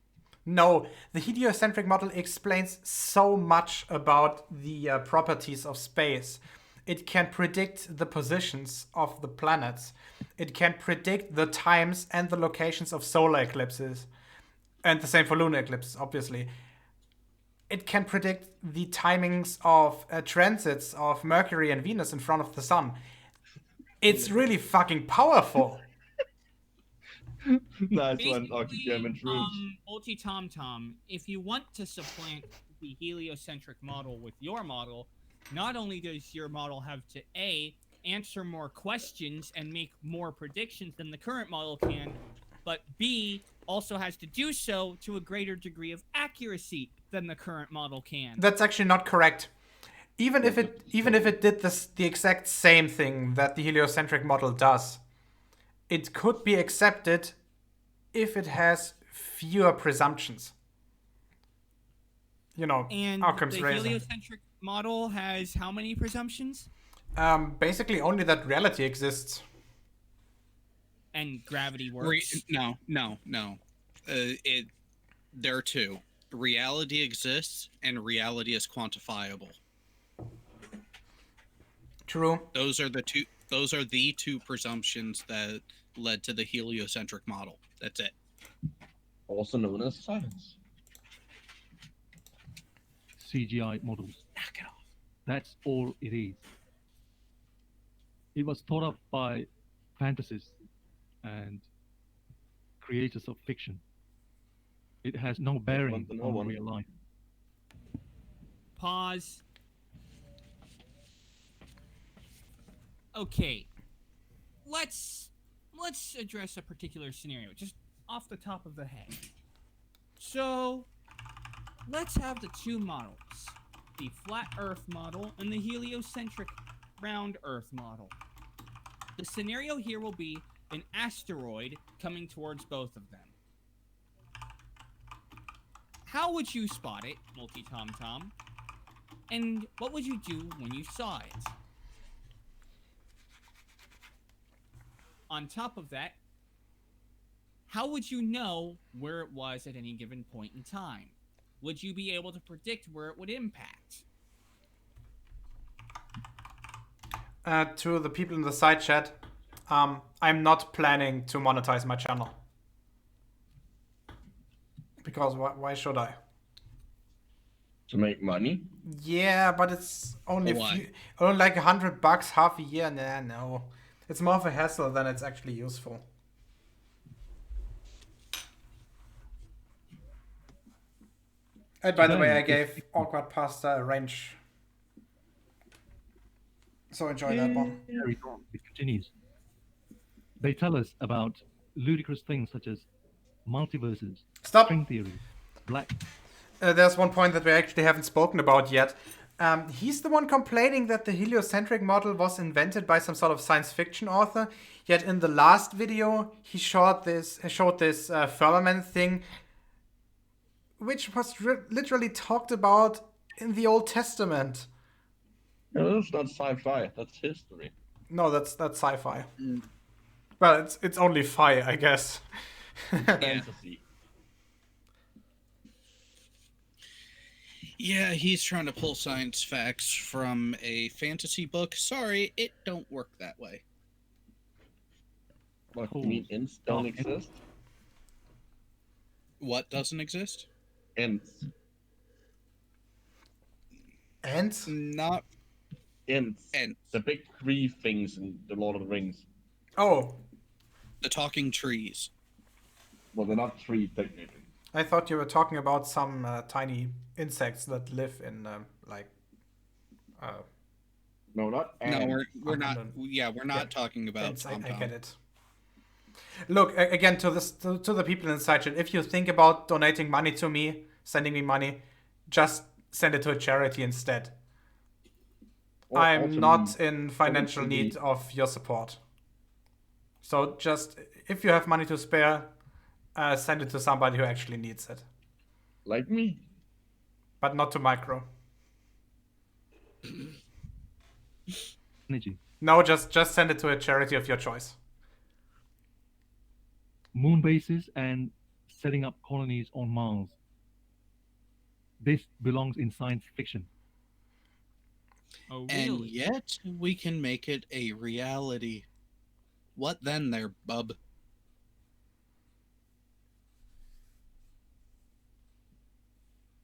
No, the heliocentric model explains so much about the properties of space. It can predict the positions of the planets. It can predict the times and the locations of solar eclipses. And the same for lunar eclipses, obviously. It can predict the timings of transits of Mercury and Venus in front of the sun. It's really fucking powerful. Nice one, German troops. MultiT0mt0m, if you want to supplant the heliocentric model with your model, not only does your model have to A, answer more questions and make more predictions than the current model can, but B, also has to do so to a greater degree of accuracy than the current model can. That's actually not correct. Even if it did the exact same thing that the heliocentric model does, it could be accepted if it has fewer presumptions. You know, And Occam's the razor. heliocentric model has how many presumptions? Basically only that reality exists. And gravity works. No. There are two. Reality exists, and reality is quantifiable. True. Those are the two presumptions that led to the heliocentric model. That's it. Also known as science. CGI models. Knock it off. That's all it is. It was thought up by fantasists and creators of fiction. It has no bearing on real life. Pause. Okay. Let's address a particular scenario, just off the top of the head. So, let's have the two models. The flat Earth model and the heliocentric round Earth model. The scenario here will be an asteroid coming towards both of them. How would you spot it, MultiT0mt0m? And what would you do when you saw it? On top of that, how would you know where it was at any given point in time? Would you be able to predict where it would impact? To the people in the side chat, I'm not planning to monetize my channel. Because why should I? To make money? Yeah, but it's only Why? only like $100 half a year. Nah, no. It's more of a hassle than it's actually useful. And by the way, I gave Awkward Pasta a range. So enjoy that one. Carry on. It continues. They tell us about ludicrous things such as multiverses, Stop. string theory, black. There's one point that we actually haven't spoken about yet. He's the one complaining that the heliocentric model was invented by some sort of science fiction author. Yet in the last video, he showed this firmament thing, which was literally talked about in the Old Testament. No, that's not sci-fi. That's history. No, that's sci-fi. Well, it's only fi, I guess. Fantasy. Yeah, he's trying to pull science facts from a fantasy book. Sorry, it don't work that way. What, you mean ints don't exist? What doesn't exist? Ints. Ants? Not Ints. Ents. The big three things in The Lord of the Rings. Oh, the talking trees. Well, they're not three technically. I thought you were talking about some tiny insects that live in No, not No, ants. we're not. Abandoned. Yeah, we're not Yeah, talking about ants, I TomTom. get it. Look, again, to the people inside chat, if you think about donating money to me, sending me money, just send it to a charity instead. Or I'm also not in financial donate to need me. of your support. So just, if you have money to spare, send it to somebody who actually needs it. Like me. But not to Micro. Energy. No, just send it to a charity of your choice. Moon bases and setting up colonies on Mars this belongs in science fiction. Oh, And really? yet we can make it a reality. What then there, bub?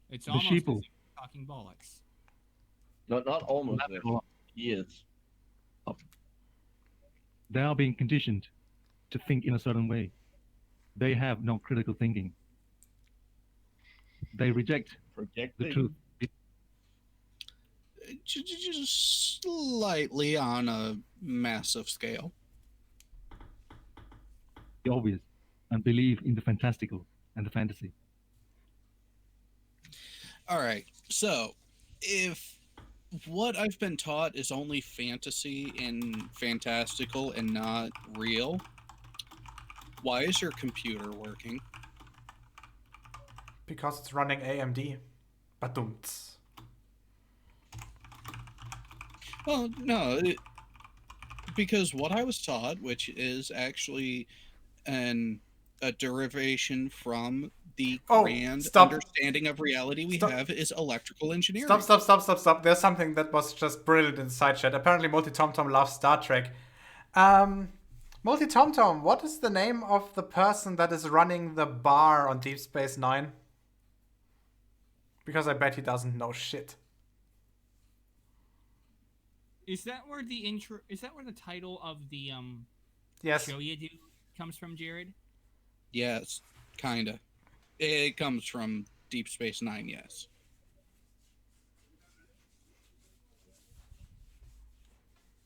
It's The almost as if sheeple, you're talking bollocks. Not almost Lab there. develop- He is. they are being conditioned to think in a certain way. They have no critical thinking. They reject the Projecting. truth. Just slightly on a massive scale. The obvious and believe in the fantastical and the fantasy. All right. So, if what I've been taught is only fantasy and fantastical and not real, why is your computer working? Because it's running AMD. Badumts. Well, no, because what I was taught, which is actually a derivation from the Oh, grand stop. understanding of reality we Stop. have, is electrical engineering. Stop. There's something that was just brilliant in side chat. Apparently MultiT0mt0m loves Star Trek. MultiT0mt0m, what is the name of the person that is running the bar on Deep Space Nine? Because I bet he doesn't know shit. Is that where the intro? Is that where the title of the Yes. show you do comes from, Jared? Yes, kinda. It comes from Deep Space Nine, yes.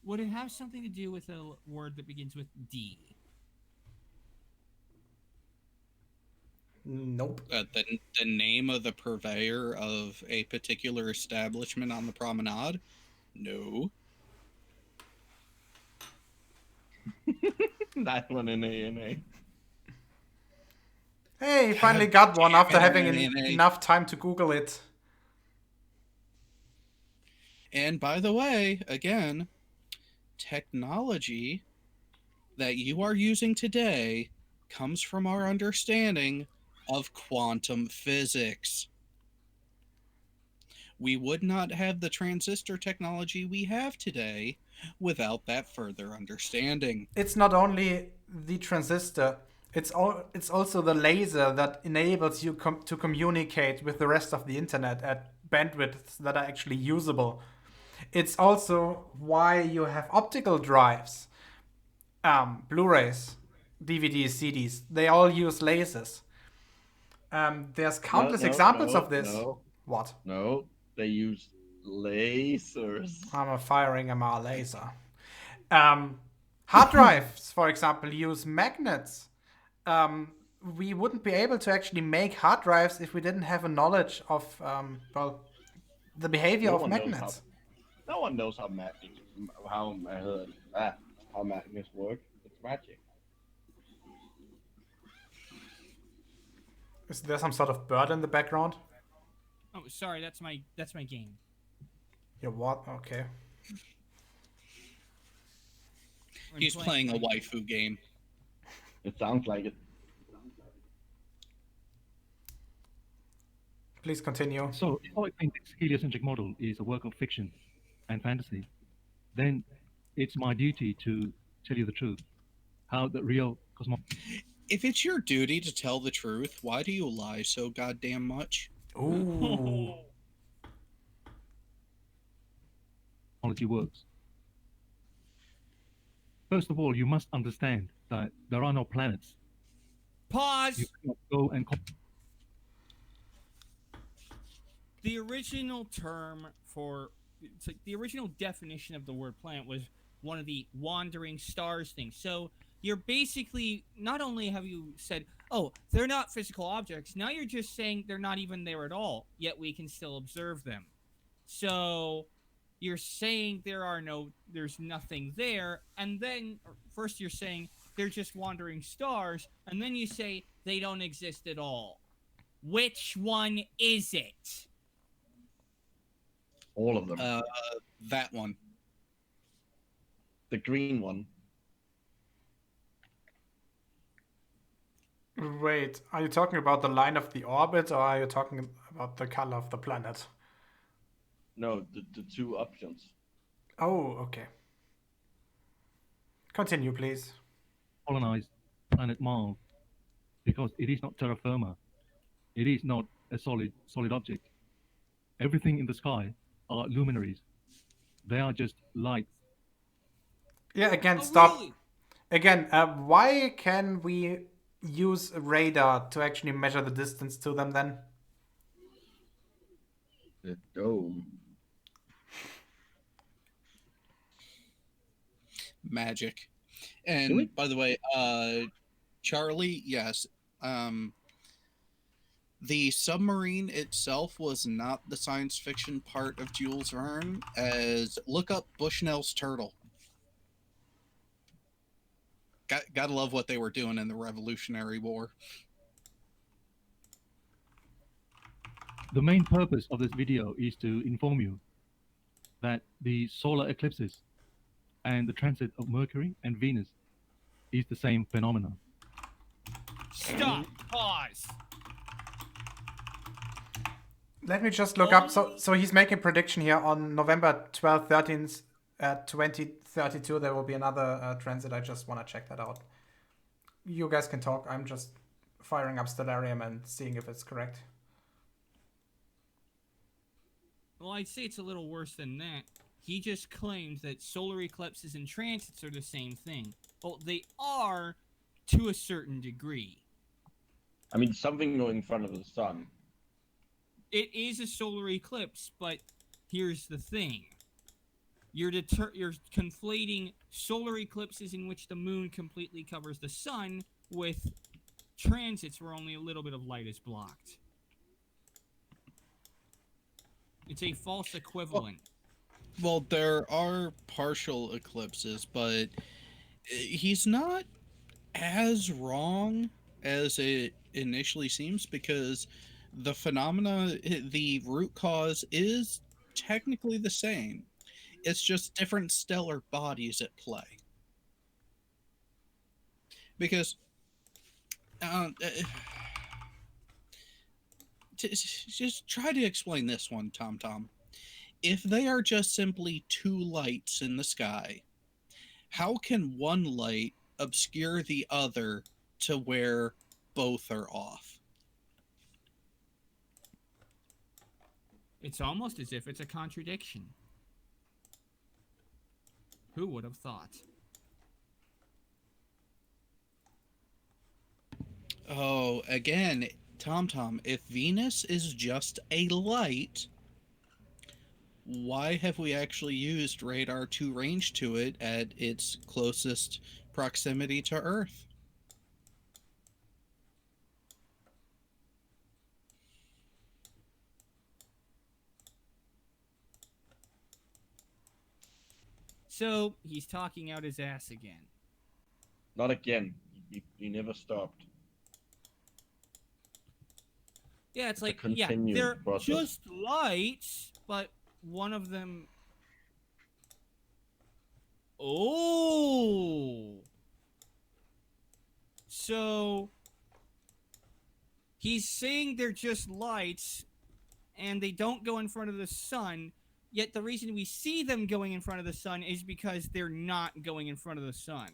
Would it have something to do with a word that begins with D? Nope. The name of the purveyor of a particular establishment on the promenade? No. That one in A. Hey, he finally got one damn after it, having NNA. enough time to Google it. And by the way, again, technology that you are using today comes from our understanding of quantum physics. We would not have the transistor technology we have today without that further understanding. It's not only the transistor, it's also the laser that enables you to communicate with the rest of the internet at bandwidths that are actually usable. It's also why you have optical drives, Blu-rays, DVDs, CDs. They all use lasers. There's countless examples of this. No, What? no. They use lasers. I'm firing a laser. Hard drives, for example, use magnets. We wouldn't be able to actually make hard drives if we didn't have a knowledge of the behavior of magnets. No one knows how magnets work. It's magic. Is there some sort of bird in the background? Oh, sorry, that's my game. Yeah, what? Okay. I'm He's playing a waifu game. It sounds like it. Please continue. So if I think this heliocentric model is a work of fiction and fantasy, then it's my duty to tell you the truth. How the real If it's your duty to tell the truth, why do you lie so goddamn much? Ooh. cosmology works. First of all, you must understand that there are no planets. Pause. You cannot go and The original term for it's like the original definition of the word planet was one of the wandering stars things. So you're basically not only have you said, oh, they're not physical objects, now you're just saying they're not even there at all, yet we can still observe them. So you're saying there's nothing there, and then first you're saying they're just wandering stars, and then you say they don't exist at all. Which one is it? All of them. That one. The green one. Wait, are you talking about the line of the orbit, or are you talking about the color of the planet? No, the two options. Oh, okay. Continue, please. Colonize planet Mars because it is not terra firma. It is not a solid object. Everything in the sky are luminaries. They are just lights. Yeah, again, Oh, stop. really? Again, why can we use radar to actually measure the distance to them then? The dome. Magic. Can we? And by the way, Charlie, yes. Um, the submarine itself was not the science fiction part of Jules Verne. As look up Bushnell's turtle. Gotta love what they were doing in the Revolutionary War. The main purpose of this video is to inform you that the solar eclipses and the transit of Mercury and Venus is the same phenomena. Stop. Pause. Let me just look up. So he's making a prediction here on November 12th, 13th, 2032. There will be another transit. I just want to check that out. You guys can talk. I'm just firing up Stellarium and seeing if it's correct. Well, I'd say it's a little worse than that. He just claimed that solar eclipses and transits are the same thing. Well, they are to a certain degree. I mean, something going in front of the sun. It is a solar eclipse, but here's the thing. You're conflating solar eclipses in which the moon completely covers the sun with transits where only a little bit of light is blocked. It's a false equivalent. Well, there are partial eclipses, but he's not as wrong as it initially seems because the phenomena, the root cause is technically the same. It's just different stellar bodies at play. Because just try to explain this one, Tom. If they are just simply two lights in the sky, how can one light obscure the other to where both are off? It's almost as if it's a contradiction. Who would have thought? Oh, again, Tom, if Venus is just a light, why have we actually used radar to range to it at its closest proximity to Earth? So, he's talking out his ass again. Not again. You never stopped. Yeah, it's like, a continued they're process. just lights, but one of them... Oh! So, he's saying they're just lights, and they don't go in front of the sun, yet the reason we see them going in front of the sun is because they're not going in front of the sun.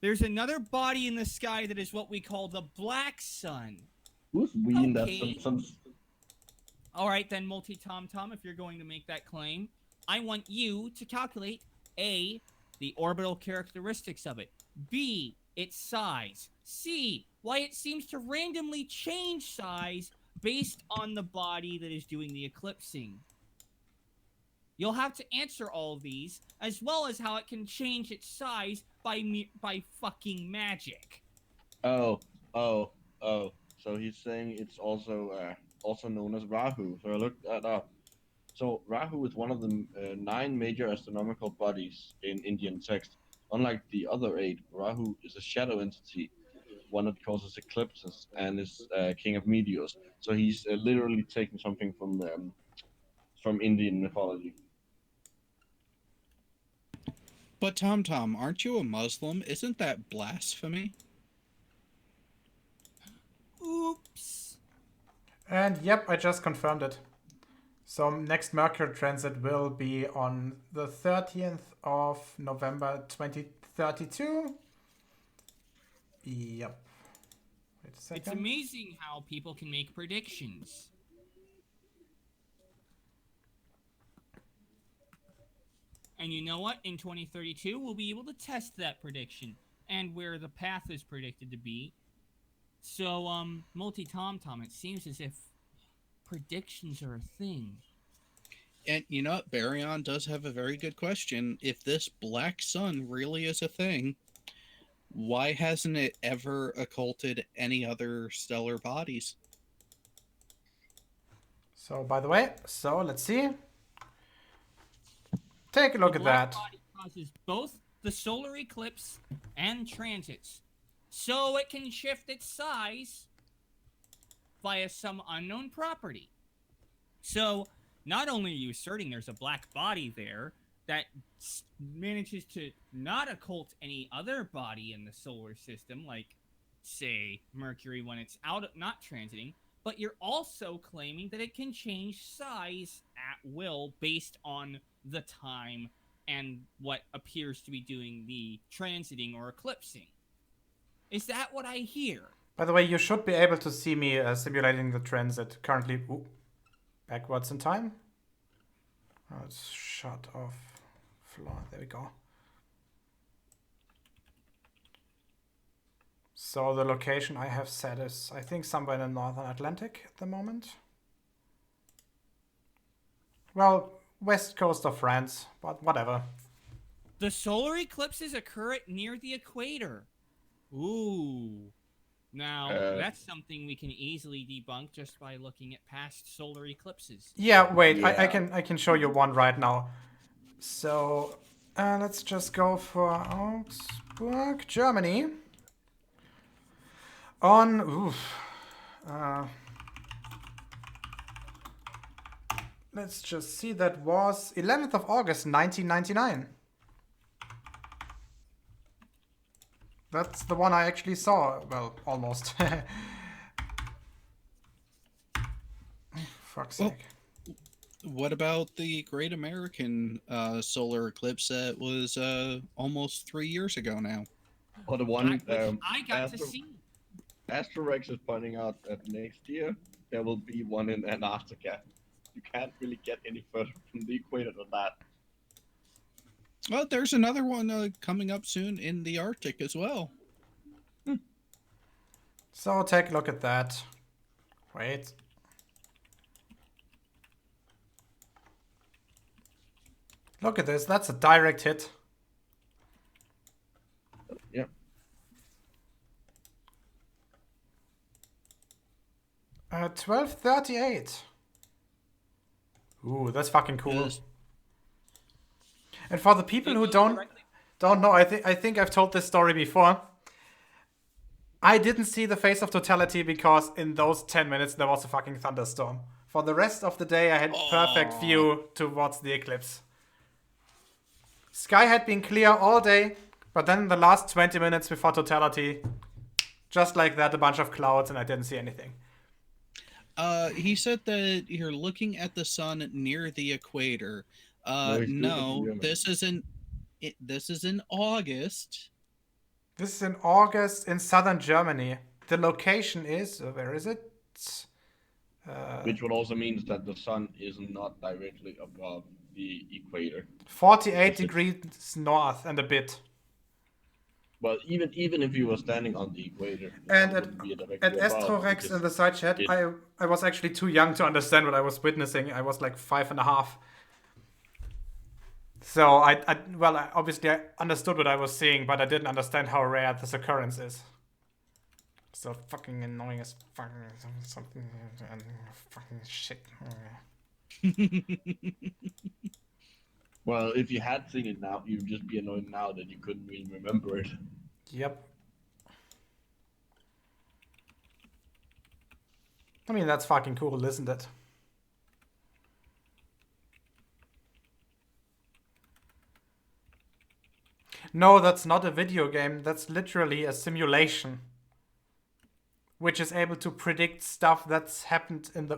There's another body in the sky that is what we call the black sun. Who's we in that Okay. sense? Alright then, MultiT0mt0m, if you're going to make that claim, I want you to calculate A, the orbital characteristics of it, B, its size, C, why it seems to randomly change size based on the body that is doing the eclipsing. You'll have to answer all of these, as well as how it can change its size by fucking magic. Oh. So he's saying it's also known as Rahu. So I looked that up. So Rahu is one of the 9 major astronomical bodies in Indian text. Unlike the other 8, Rahu is a shadow entity, one that causes eclipses and is king of meteors. So he's literally taking something from Indian mythology. But Tom, aren't you a Muslim? Isn't that blasphemy? Oops. And yep, I just confirmed it. So next Mercury transit will be on the 30th of November 2032. Yep. Wait a second. It's amazing how people can make predictions. And you know what? In 2032, we'll be able to test that prediction and where the path is predicted to be. So, MultiT0mt0m, it seems as if predictions are a thing. And you know what? Baryon does have a very good question. If this black sun really is a thing, why hasn't it ever occulted any other stellar bodies? So, by the way, let's see. Take a look at Black that. body causes both the solar eclipse and transits, so it can shift its size via some unknown property. So, not only are you asserting there's a black body there that manages to not occult any other body in the solar system, like, say, Mercury when it's out, not transiting, but you're also claiming that it can change size at will based on the time and what appears to be doing the transiting or eclipsing. Is that what I hear? By the way, you should be able to see me simulating the transit currently. Backwards in time. Oh, it's shut off floor. There we go. So the location I have set is, I think, somewhere in the northern Atlantic at the moment. Well, west coast of France, but whatever. The solar eclipses occur at near the equator. Ooh. Now, that's something we can easily debunk just by looking at past solar eclipses. Yeah, wait, Yeah. I can show you one right now. So, let's just go for Augsburg, Germany. On, let's just see, that was 11th of August, 1999. That's the one I actually saw. Well, almost. Fuck's sake. What about the Great American solar eclipse that was almost 3 years ago now? Or the one I got to see. Asterex is pointing out that next year there will be one in Antarctica. You can't really get any further from the equator than that. Well, there's another one coming up soon in the Arctic as well. So take a look at that. Wait. Look at this. That's a direct hit. Yeah. 1238. Ooh, that's fucking cool. Yes. And for the people who don't know, I think I've told this story before. I didn't see the face of totality because in those 10 minutes there was a fucking thunderstorm. For the rest of the day I had perfect view towards the eclipse. Sky had been clear all day, but then in the last 20 minutes before totality, just like that, a bunch of clouds and I didn't see anything. He said that you're looking at the sun near the equator. No, this is in August. This is in August in southern Germany. The location is, where is it? Which would also means that the sun is not directly above the equator. 48 degrees north and a bit. Well, even if you were standing on the equator, And at Astrorex in the side chat, I was actually too young to understand what I was witnessing. I was like 5.5. So I obviously I understood what I was seeing, but I didn't understand how rare this occurrence is. So fucking annoying as fucking something and fucking shit. Well, if you had seen it now, you'd just be annoyed now that you couldn't really remember it. Yep. I mean, that's fucking cool, isn't it? No, that's not a video game. That's literally a simulation, which is able to predict stuff that's happened in the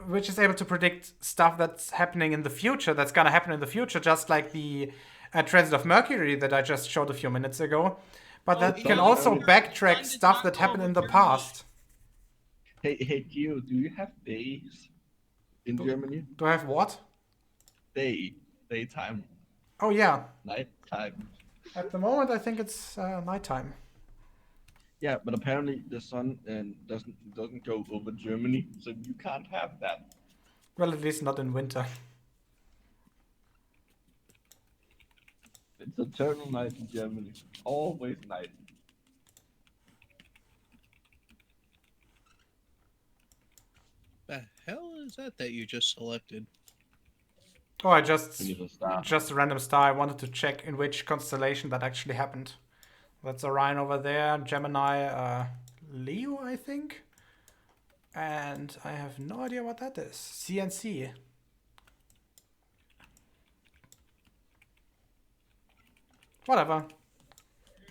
which is able to predict stuff that's happening in the future. That's gonna happen in the future, just like the transit of Mercury that I just showed a few minutes ago. But that can also backtrack stuff that happened in the past. Hey, Gio, do you have days in Germany? Do I have what? Daytime, Oh yeah. nighttime. At the moment, I think it's nighttime. Yeah, but apparently the sun doesn't go over Germany, so you can't have that. Well, at least not in winter. It's eternal night in Germany. Always night. The hell is that you just selected? Oh, I just We need a star. a random star. I wanted to check in which constellation that actually happened. That's Orion over there, Gemini, Leo, I think. And I have no idea what that is. CNC. Whatever.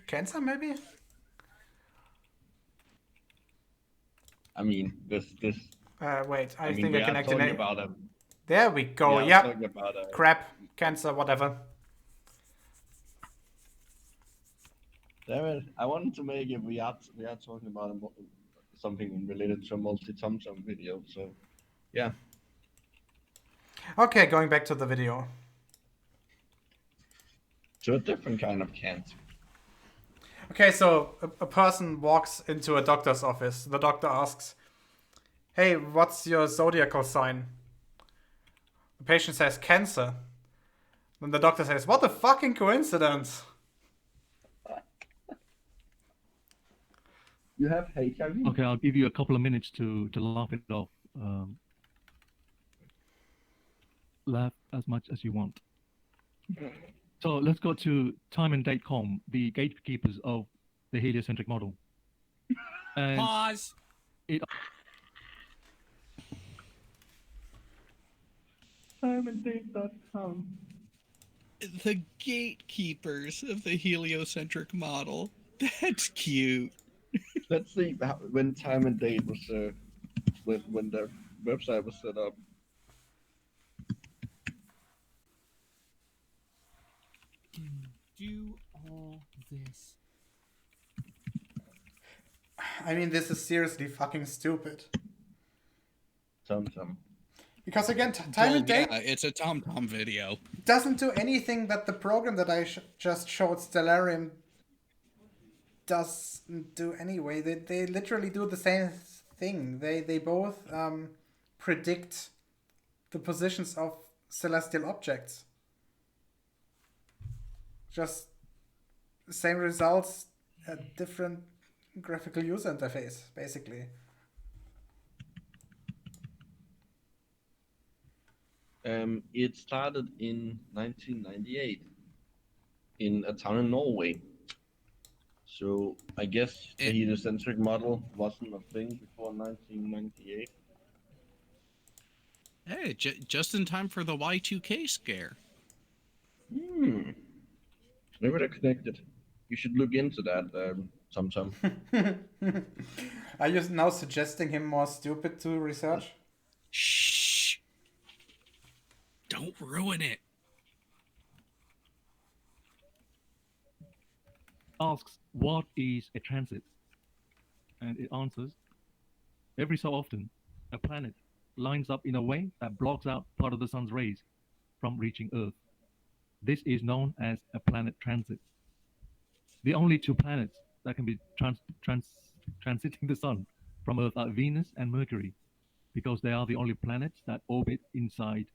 Cancer, maybe? I mean, this. Wait, I mean, think we I can are activate. talking about a. There we go. we are Yep. talking about a. Crap. Cancer, whatever. Damn it! I wanted to make it. We are talking about something related to a MultiT0mt0m video. So, yeah. Okay, going back to the video. To a different kind of cancer. Okay, so a person walks into a doctor's office. The doctor asks, "Hey, what's your zodiacal sign?" The patient says, "Cancer." Then the doctor says, "What a fucking coincidence." You have HIV. Okay, I'll give you a couple of minutes to laugh it off. Laugh as much as you want. So let's go to timeanddate.com, the gatekeepers of the heliocentric model. And Pause. Timeanddate.com. The gatekeepers of the heliocentric model. That's cute. Let's see when Time and Date was when the website was set up. Do all this. I mean, this is seriously fucking stupid. TomTom. Because again, Time Well, and Date yeah, it's a TomTom video. doesn't do anything that the program that I just showed, Stellarium, doesn't do anyway. They literally do the same thing. They both predict the positions of celestial objects. Just same results, a different graphical user interface, basically. It started in 1998 in a town in Norway. So I guess the heliocentric model wasn't a thing before 1998. Hey, just in time for the Y2K scare. Maybe they're connected. You should look into that, TomTom. Are you now suggesting him more stupid to research? Shh. Don't ruin it. asks, what is a transit? And it answers, every so often, a planet lines up in a way that blocks out part of the sun's rays from reaching Earth. This is known as a planet transit. The only two planets that can be transiting the sun from Earth are Venus and Mercury, because they are the only planets that orbit inside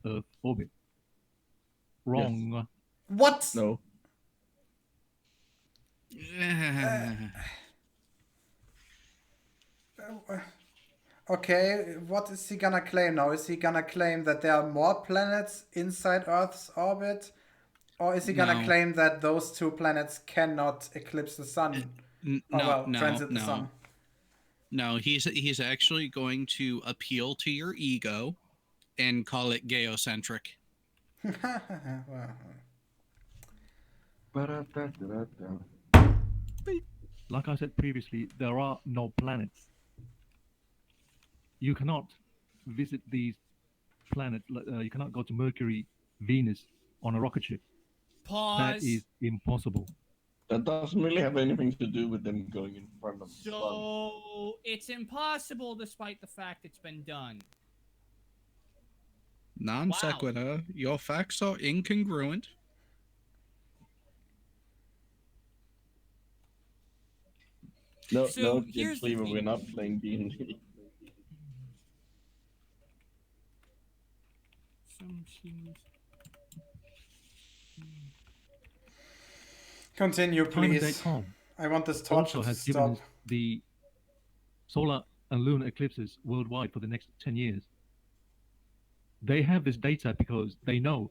Earth orbit. Wrong. Yes. What? No. Okay, what is he gonna claim now? Is he gonna claim that there are more planets inside Earth's orbit? Or is he gonna No. claim that those two planets cannot eclipse the sun? Transit the sun? No, he's actually going to appeal to your ego and call it geocentric. Well, Ba-da-da-da-da-da. Like I said previously, there are no planets. You cannot visit these planets. You cannot go to Mercury, Venus on a rocket ship. That Pause. is impossible. That doesn't really have anything to do with them going in front of the sun. So it's impossible despite the fact it's been done. Non sequitur. Your facts are incongruent. No, So no, here's the Cleaver, thing. we're not playing D&D. Continue, please. Time.com I want this torture also to has given stop. us the solar and lunar eclipses worldwide for the next 10 years. They have this data because they know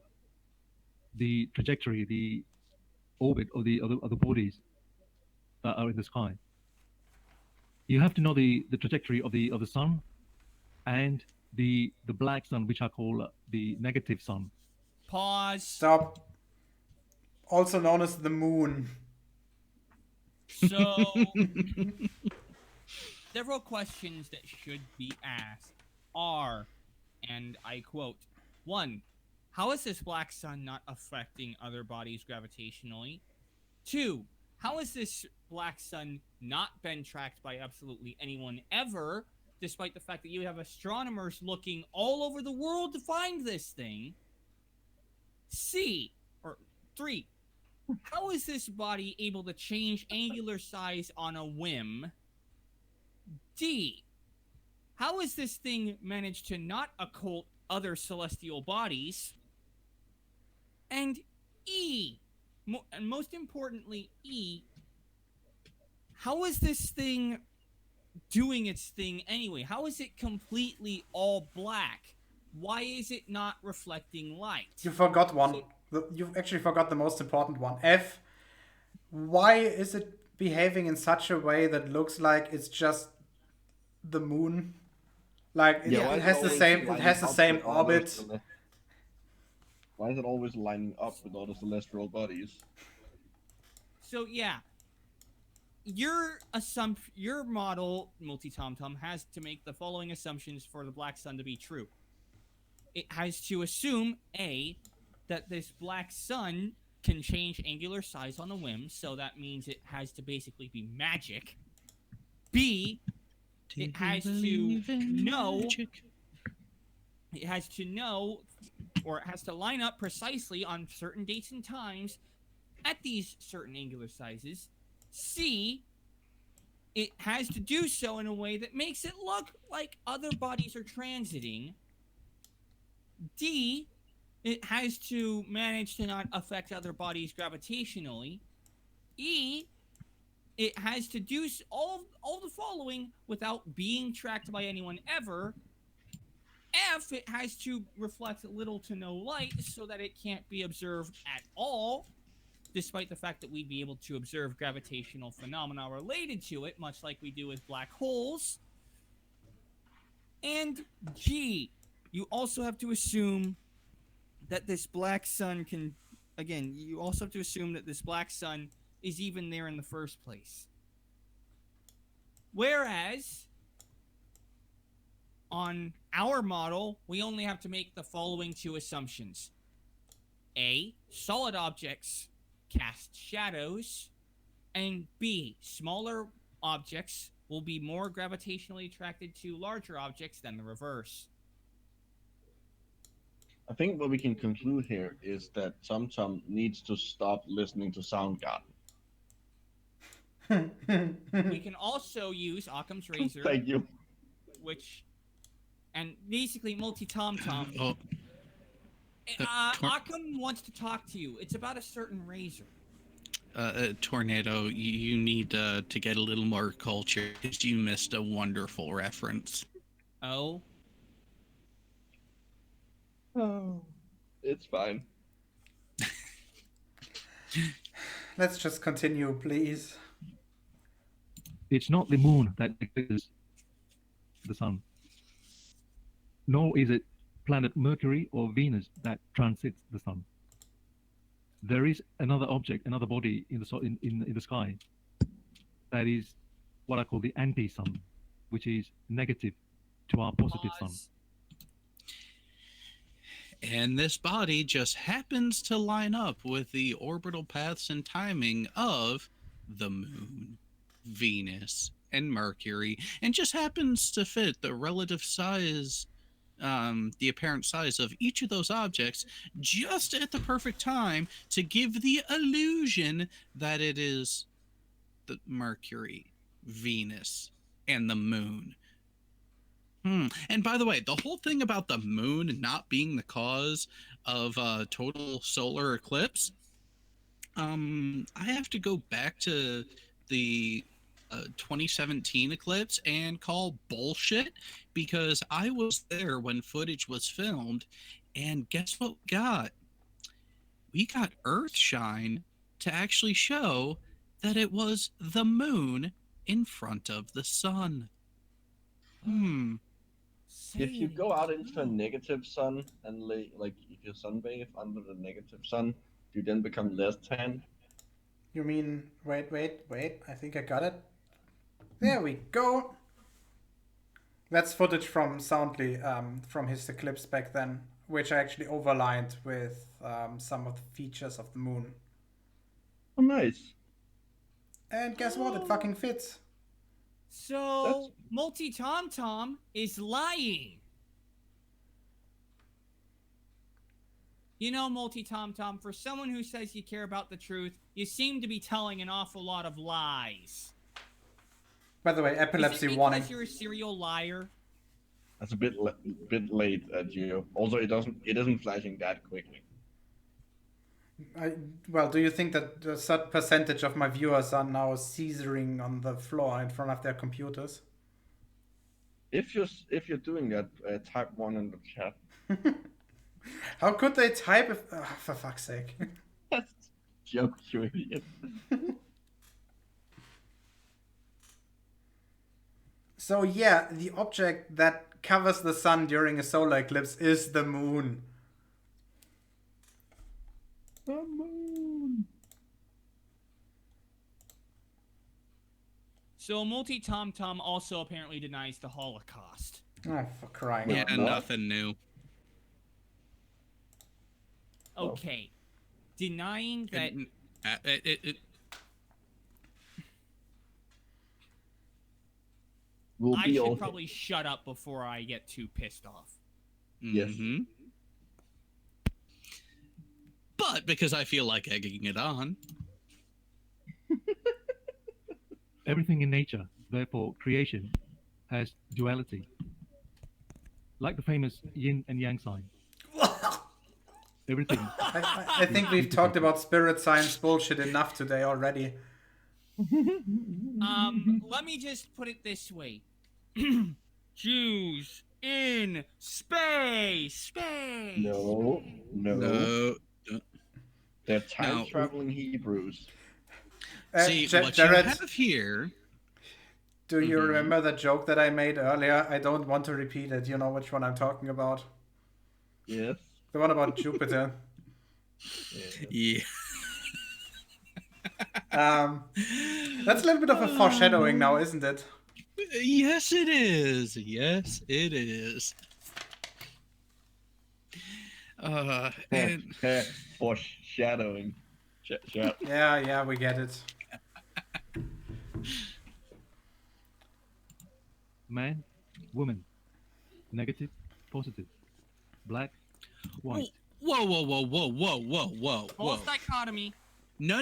the trajectory, the orbit of the other bodies that are in the sky. You have to know the trajectory of the sun and the black sun, which I call the negative sun. Pause. Stop. Also known as the moon. So several questions that should be asked are, and I quote, 1. How is this black sun not affecting other bodies gravitationally? 2. How has this black sun not been tracked by absolutely anyone ever, despite the fact that you have astronomers looking all over the world to find this thing? 3. How is this body able to change angular size on a whim? D. How has this thing managed to not occult other celestial bodies? And E. And most importantly, E. How is this thing doing its thing anyway? How is it completely all black? Why is it not reflecting light? You forgot one. You actually forgot the most important one. F. Why is it behaving in such a way that looks like it's just the moon? Like Yeah, why it is has the always same. It lining has the up same with all those orbit. Why is it always lining up with all the celestial bodies? So yeah, your model, MultiT0mt0m, has to make the following assumptions for the black sun to be true. It has to assume A, that this black sun can change angular size on a whim, so that means it has to basically be magic. B, it has to know. It has to know, or it has to line up precisely on certain dates and times at these certain angular sizes. C, it has to do so in a way that makes it look like other bodies are transiting. D, it has to manage to not affect other bodies gravitationally. E, it has to do all the following without being tracked by anyone ever. F, it has to reflect little to no light so that it can't be observed at all, despite the fact that we'd be able to observe gravitational phenomena related to it, much like we do with black holes. And G, you also have to assume that this black sun can, again, you also have to assume that this black sun is even there in the first place. Whereas on our model, we only have to make the following 2 assumptions. A, solid objects cast shadows, and B, smaller objects will be more gravitationally attracted to larger objects than the reverse. I think what we can conclude here is that TomTom needs to stop listening to Soundgarden. We can also use Occam's razor, Thank you. which, and basically MultiT0mt0m. Oh, Occam wants to talk to you. It's about a certain razor. Tornado, you need to get a little more culture because you missed a wonderful reference. Oh? Oh, it's fine. Let's just continue, please. It's not the moon that eclipses the sun. Nor is it planet Mercury or Venus that transits the sun. there is another object, another body in the sky that is what I call the anti-sun, which is negative to our positive sun. Pause. And this body just happens to line up with the orbital paths and timing of the moon, Venus, and Mercury, and just happens to fit the relative size, the apparent size of each of those objects just at the perfect time to give the illusion that it is the Mercury, Venus, and the moon. And by the way, the whole thing about the moon not being the cause of total solar eclipse, I have to go back to the 2017 eclipse and call bullshit, because I was there when footage was filmed, and guess what we got? We got Earthshine to actually show that it was the moon in front of the sun. If you go out into a negative sun and like if you sunbathe under the negative sun, do you then become less tan? You mean, wait, I think I got it. There we go. That's footage from Soundly, from his eclipse back then, which I actually overlined with some of the features of the moon. Oh, nice. And guess what? It fucking fits. So, MultiT0mt0m is lying. You know, MultiT0mt0m, for someone who says you care about the truth, you seem to be telling an awful lot of lies. By the way, epilepsy warning. Because you're a serial liar? That's a bit late at you. Also, it isn't flashing that quickly. Well, do you think that a certain percentage of my viewers are now seizuring on the floor in front of their computers? If you're doing that, type 1 in the chat. How could they type if... for fuck's sake. That's a joke, you idiot. So yeah, the object that covers the sun during a solar eclipse is the moon. The moon. So MultiT0mt0m also apparently denies the Holocaust. Oh, for crying Yeah, out loud. nothing new. Okay. Denying that... We'll I be should okay. probably shut up before I get too pissed off. Yes. But because I feel like egging it on. Everything in nature, therefore creation, has duality. Like the famous yin and yang sign. Everything. I think we've talked about spirit science bullshit enough today already. Let me just put it this way. Jews in space! No. No. They're time-traveling Hebrews. See, what you Jared, have here... do you remember the joke that I made earlier? I don't want to repeat it. You know which one I'm talking about? Yes. The one about Jupiter. Yeah. That's a little bit of a foreshadowing now, isn't it? Yes, it is. Yes, it is. And Foreshadowing. Shut. Yeah, we get it. Man, woman, negative, positive, black, white. whoa. False dichotomy. No.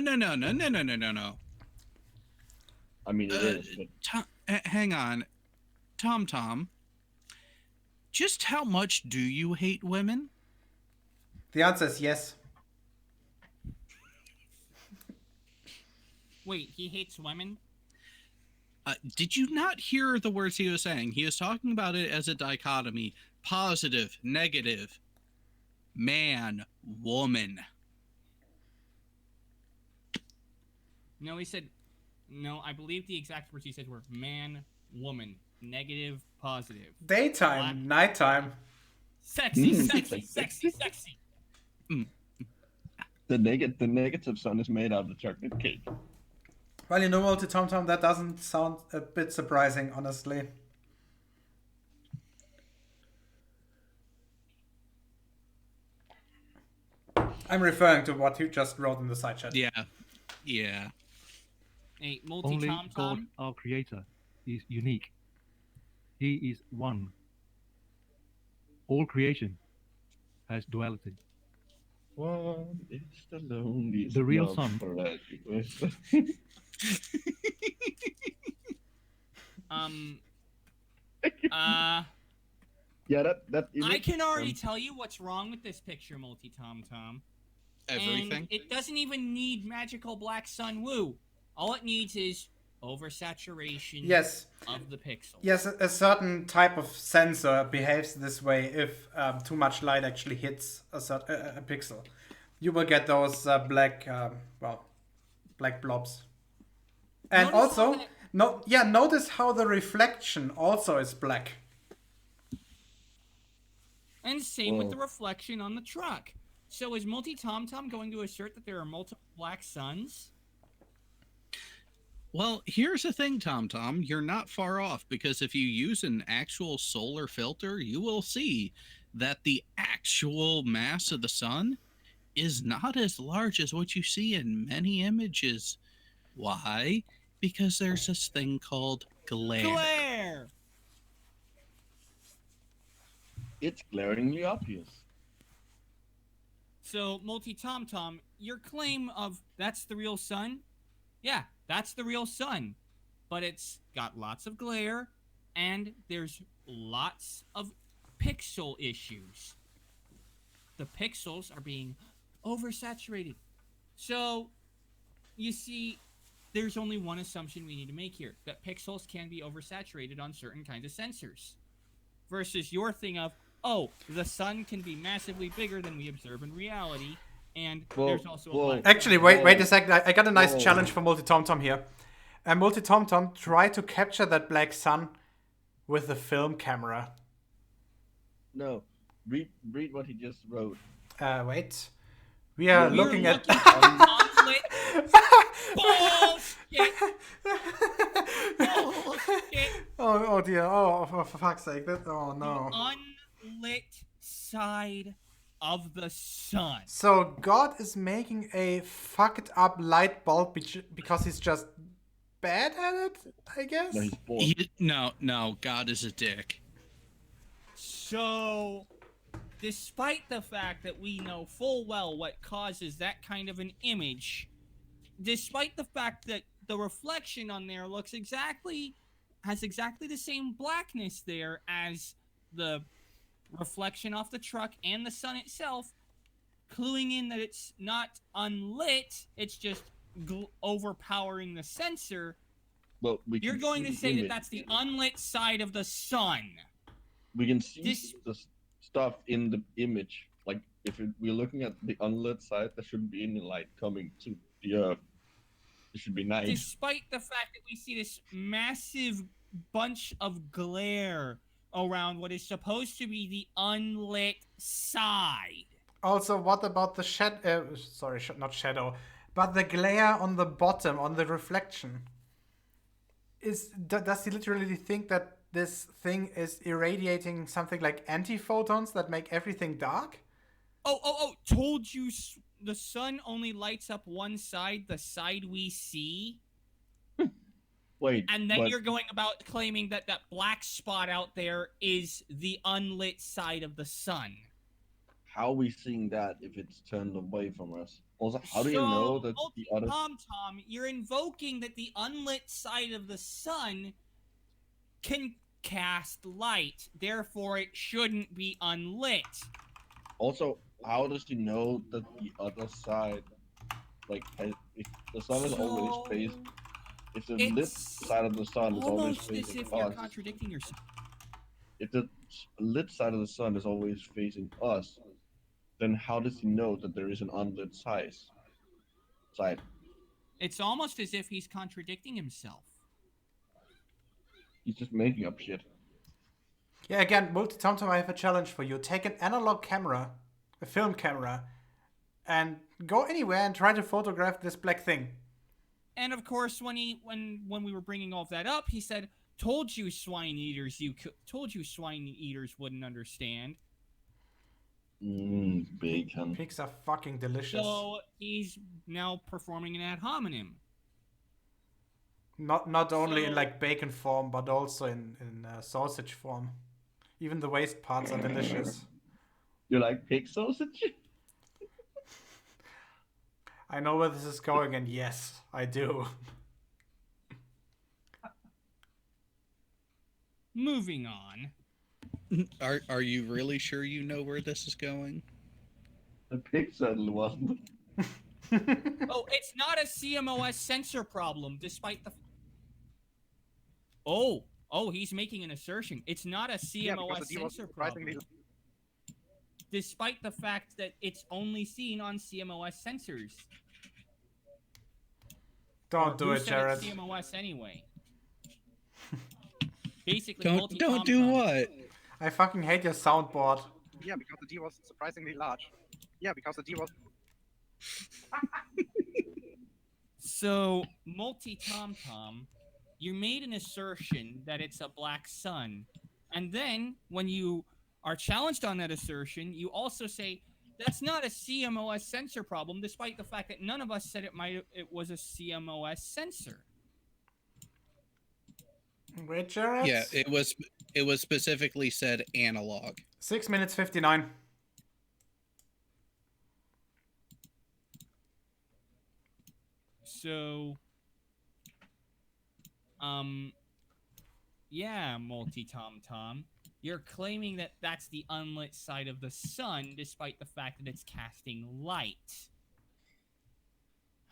I mean, it is. But... Hang on. Tom, just how much do you hate women? The answer is yes. Wait, he hates women? Did you not hear the words he was saying? He was talking about it as a dichotomy. Positive, negative. Man, woman. No, he said... No, I believe the exact words he said were man, woman, negative, positive. Daytime, nighttime. Sexy. The negative sun is made out of chocolate cake. Well, you know, MultiT0mt0m, that doesn't sound a bit surprising, honestly. I'm referring to what you just wrote in the side chat. Yeah. Yeah. Hey, Only God, MultiT0mt0m. our creator, is unique. He is one. All creation has duality. One is the loneliest. The real love sun. forever. Yeah, that I can already tell you what's wrong with this picture, MultiT0mt0m. Everything. And it doesn't even need magical black sun woo. All it needs is oversaturation Yes. of the pixels. Yes, a certain type of sensor behaves this way if too much light actually hits a pixel. You will get those black blobs. And Notice how also, notice how the reflection also is black. And same with the reflection on the truck. So is MultiT0mt0m going to assert that there are multiple black suns? Well, here's the thing, TomTom. You're not far off, because if you use an actual solar filter, you will see that the actual mass of the sun is not as large as what you see in many images. Why? Because there's this thing called glare. Glare! It's glaringly obvious. So, MultiT0mt0m, your claim of that's the real sun? Yeah, that's the real sun. But it's got lots of glare, and there's lots of pixel issues. The pixels are being oversaturated. So, you see, there's only one assumption we need to make here, that pixels can be oversaturated on certain kinds of sensors. Versus your thing of, oh, the sun can be massively bigger than we observe in reality, and there's also a black Actually, sun. wait a second. I got a nice challenge for MultiT0mt0m here. MultiT0mt0m, try to capture that black sun with the film camera. No, read what he just wrote. Wait. We are looking at... Unlit. Bullshit. Bullshit. Oh dear. Oh, for fuck's sake. Oh no. Unlit side of the sun. So God is making a fucked up light bulb because he's just bad at it, I guess? No, he's bored. No, God is a dick. So, despite the fact that we know full well what causes that kind of an image, despite the fact that the reflection on there has exactly the same blackness there as the reflection off the truck and the sun itself, cluing in that it's not unlit, it's just overpowering the sensor. Well, You're going to say that that's the unlit side of the sun. We can see the stuff in the image. Like, if we're looking at the unlit side, there shouldn't be any light coming to the earth. It should be nice. Despite the fact that we see this massive bunch of glare around what is supposed to be the unlit side. Also, what about the shadow? Sorry, not shadow, but the glare on the bottom, on the reflection. Does he literally think that this thing is irradiating something like antiphotons that make everything dark? Oh, told you the sun only lights up one side, the side we see? Wait, and then you're going about claiming that that black spot out there is the unlit side of the sun. How are we seeing that if it's turned away from us? Also, how do you know that the other... Tom, you're invoking that the unlit side of the sun can cast light, therefore it shouldn't be unlit. Also, how does he know that the other side, like, if the sun is always facing... If the lit side of the sun is always facing as if us... you're contradicting yourself. If the lit side of the sun is always facing us, then how does he know that there is an unlit side? It's almost as if he's contradicting himself. He's just making up shit. Yeah, again, MultiT0mt0m, I have a challenge for you. Take an analog camera, a film camera, and go anywhere and try to photograph this black thing. And of course, when we were bringing all of that up, he said, "Told you, swine eaters, told you, swine eaters wouldn't understand." Bacon. Pigs are fucking delicious. So he's now performing an ad hominem. Not only in So- like bacon form, but also in sausage form. Even the waste parts are delicious. You like pig sausage? I know where this is going, and yes, I do. Moving on. Are you really sure you know where this is going? The pig certainly wasn't. Oh, it's not a CMOS sensor problem, despite the. Oh, he's making an assertion. It's not a CMOS sensor problem, despite the fact that it's only seen on CMOS sensors. Don't do Who it, said Jared. it's CMOS anyway. Basically, Don't do what? I fucking hate your soundboard. Yeah, because the D was surprisingly large. Yeah, because the D was. So, MultiT0mt0m, you made an assertion that it's a black sun, and then when you are challenged on that assertion, you also say that's not a CMOS sensor problem, despite the fact that none of us said it was a CMOS sensor. Wait, Jared. Yeah, it was specifically said analog. 6 minutes 59. So, yeah, MultiT0mt0m, you're claiming that that's the unlit side of the sun, despite the fact that it's casting light.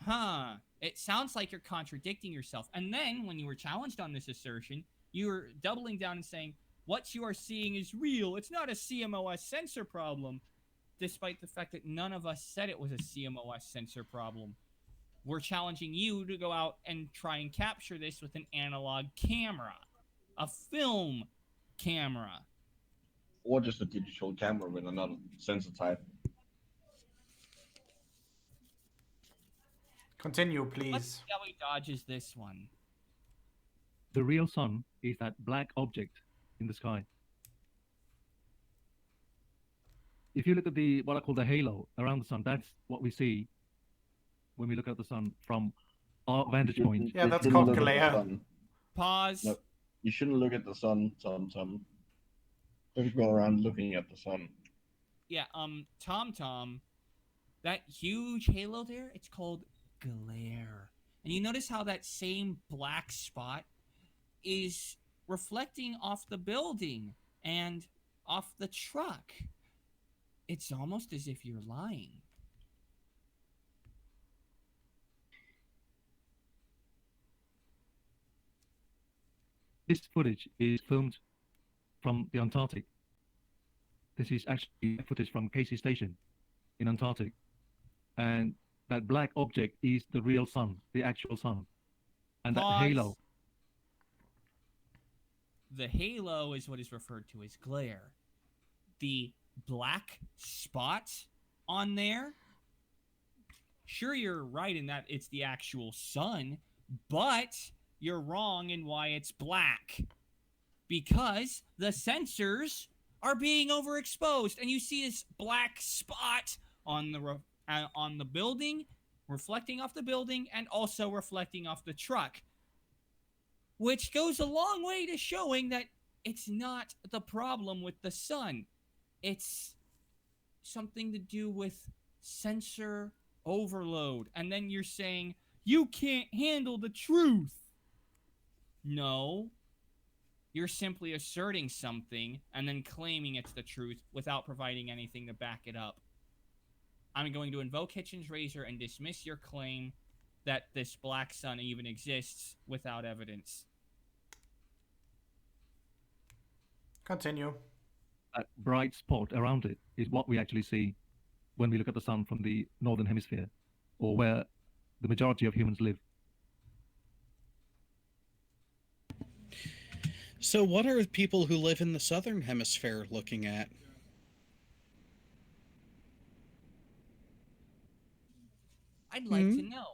Huh. It sounds like you're contradicting yourself. And then, when you were challenged on this assertion, you were doubling down and saying, what you are seeing is real. It's not a CMOS sensor problem, despite the fact that none of us said it was a CMOS sensor problem. We're challenging you to go out and try and capture this with an analog camera, a film camera. Or just a digital camera with another sensor type. Continue, Let's please. see how he dodges this one. The real sun is that black object in the sky. If you look at what I call the halo around the sun, that's what we see when we look at the sun from our vantage point. Yeah, that's You called shouldn't look at the glare. sun. Pause. No, you shouldn't look at the sun, Tom. Don't go around looking at the sun. Yeah, TomTom, that huge halo there, it's called glare. And you notice how that same black spot is reflecting off the building and off the truck. It's almost as if you're lying. This footage is filmed from the Antarctic. This is actually footage from Casey Station in Antarctic. And that black object is the real sun, the actual sun. And that Pause. halo. The halo is what is referred to as glare. The black spot on there, sure, you're right in that it's the actual sun, but you're wrong in why it's black. Because the sensors are being overexposed, and you see this black spot on the building, reflecting off the building, and also reflecting off the truck. Which goes a long way to showing that it's not the problem with the sun. It's something to do with sensor overload. And then you're saying, you can't handle the truth. No. You're simply asserting something and then claiming it's the truth without providing anything to back it up. I'm going to invoke Hitchens Razor and dismiss your claim that this black sun even exists without evidence. Continue. That bright spot around it is what we actually see when we look at the sun from the northern hemisphere, or where the majority of humans live. So what are people who live in the southern hemisphere looking at? I'd like to know.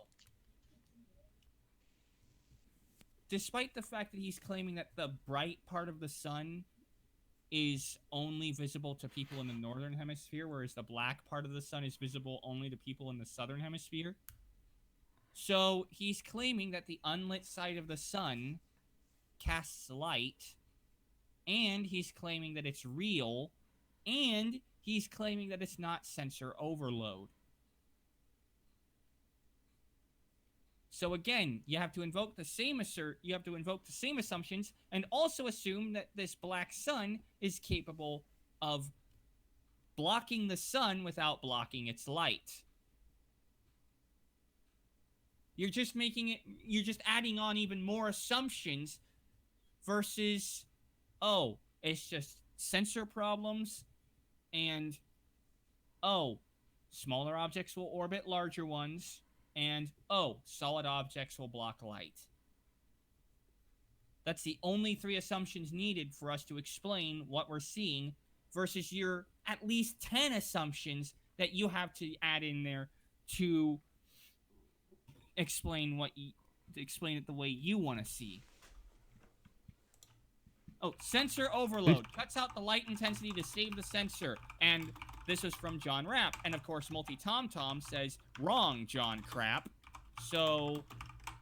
Despite the fact that he's claiming that the bright part of the sun is only visible to people in the northern hemisphere, whereas the black part of the sun is visible only to people in the southern hemisphere. So he's claiming that the unlit side of the sun casts light, and he's claiming that it's real, and he's claiming that it's not sensor overload. So again, you have to invoke the same assumptions, and also assume that this black sun is capable of blocking the sun without blocking its light. You're just adding on even more assumptions versus, oh, it's just sensor problems, and oh, smaller objects will orbit larger ones, and oh, solid objects will block light. That's the only 3 assumptions needed for us to explain what we're seeing, versus your at least 10 assumptions that you have to add in there to explain it the way you want to see. Oh, sensor overload. Cuts out the light intensity to save the sensor. And this is from John Rapp. And of course, MultiT0mt0m says, wrong, John Crap. So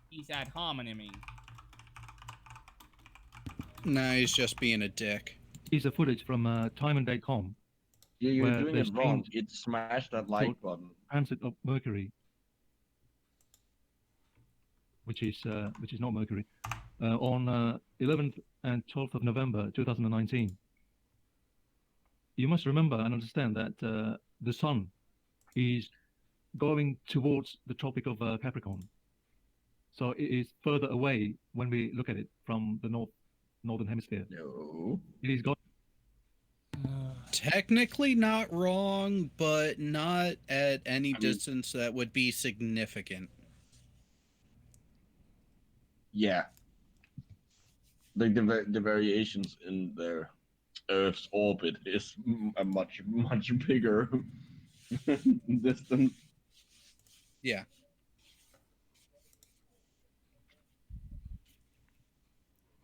he's ad hominiming. Nah, he's just being a dick. Piece of footage from timeand.com. Yeah, you're where doing they it wrong. changed It smashed that like button. transit of Mercury, which is not Mercury, on 11th and 12th of November 2019. You must remember and understand that the sun is going towards the Tropic of Capricorn, so it is further away when we look at it from the northern hemisphere. No. It is going. Technically not wrong, but not at any distance that would be significant. Yeah. Like the variations in their Earth's orbit is a much bigger distance. Yeah.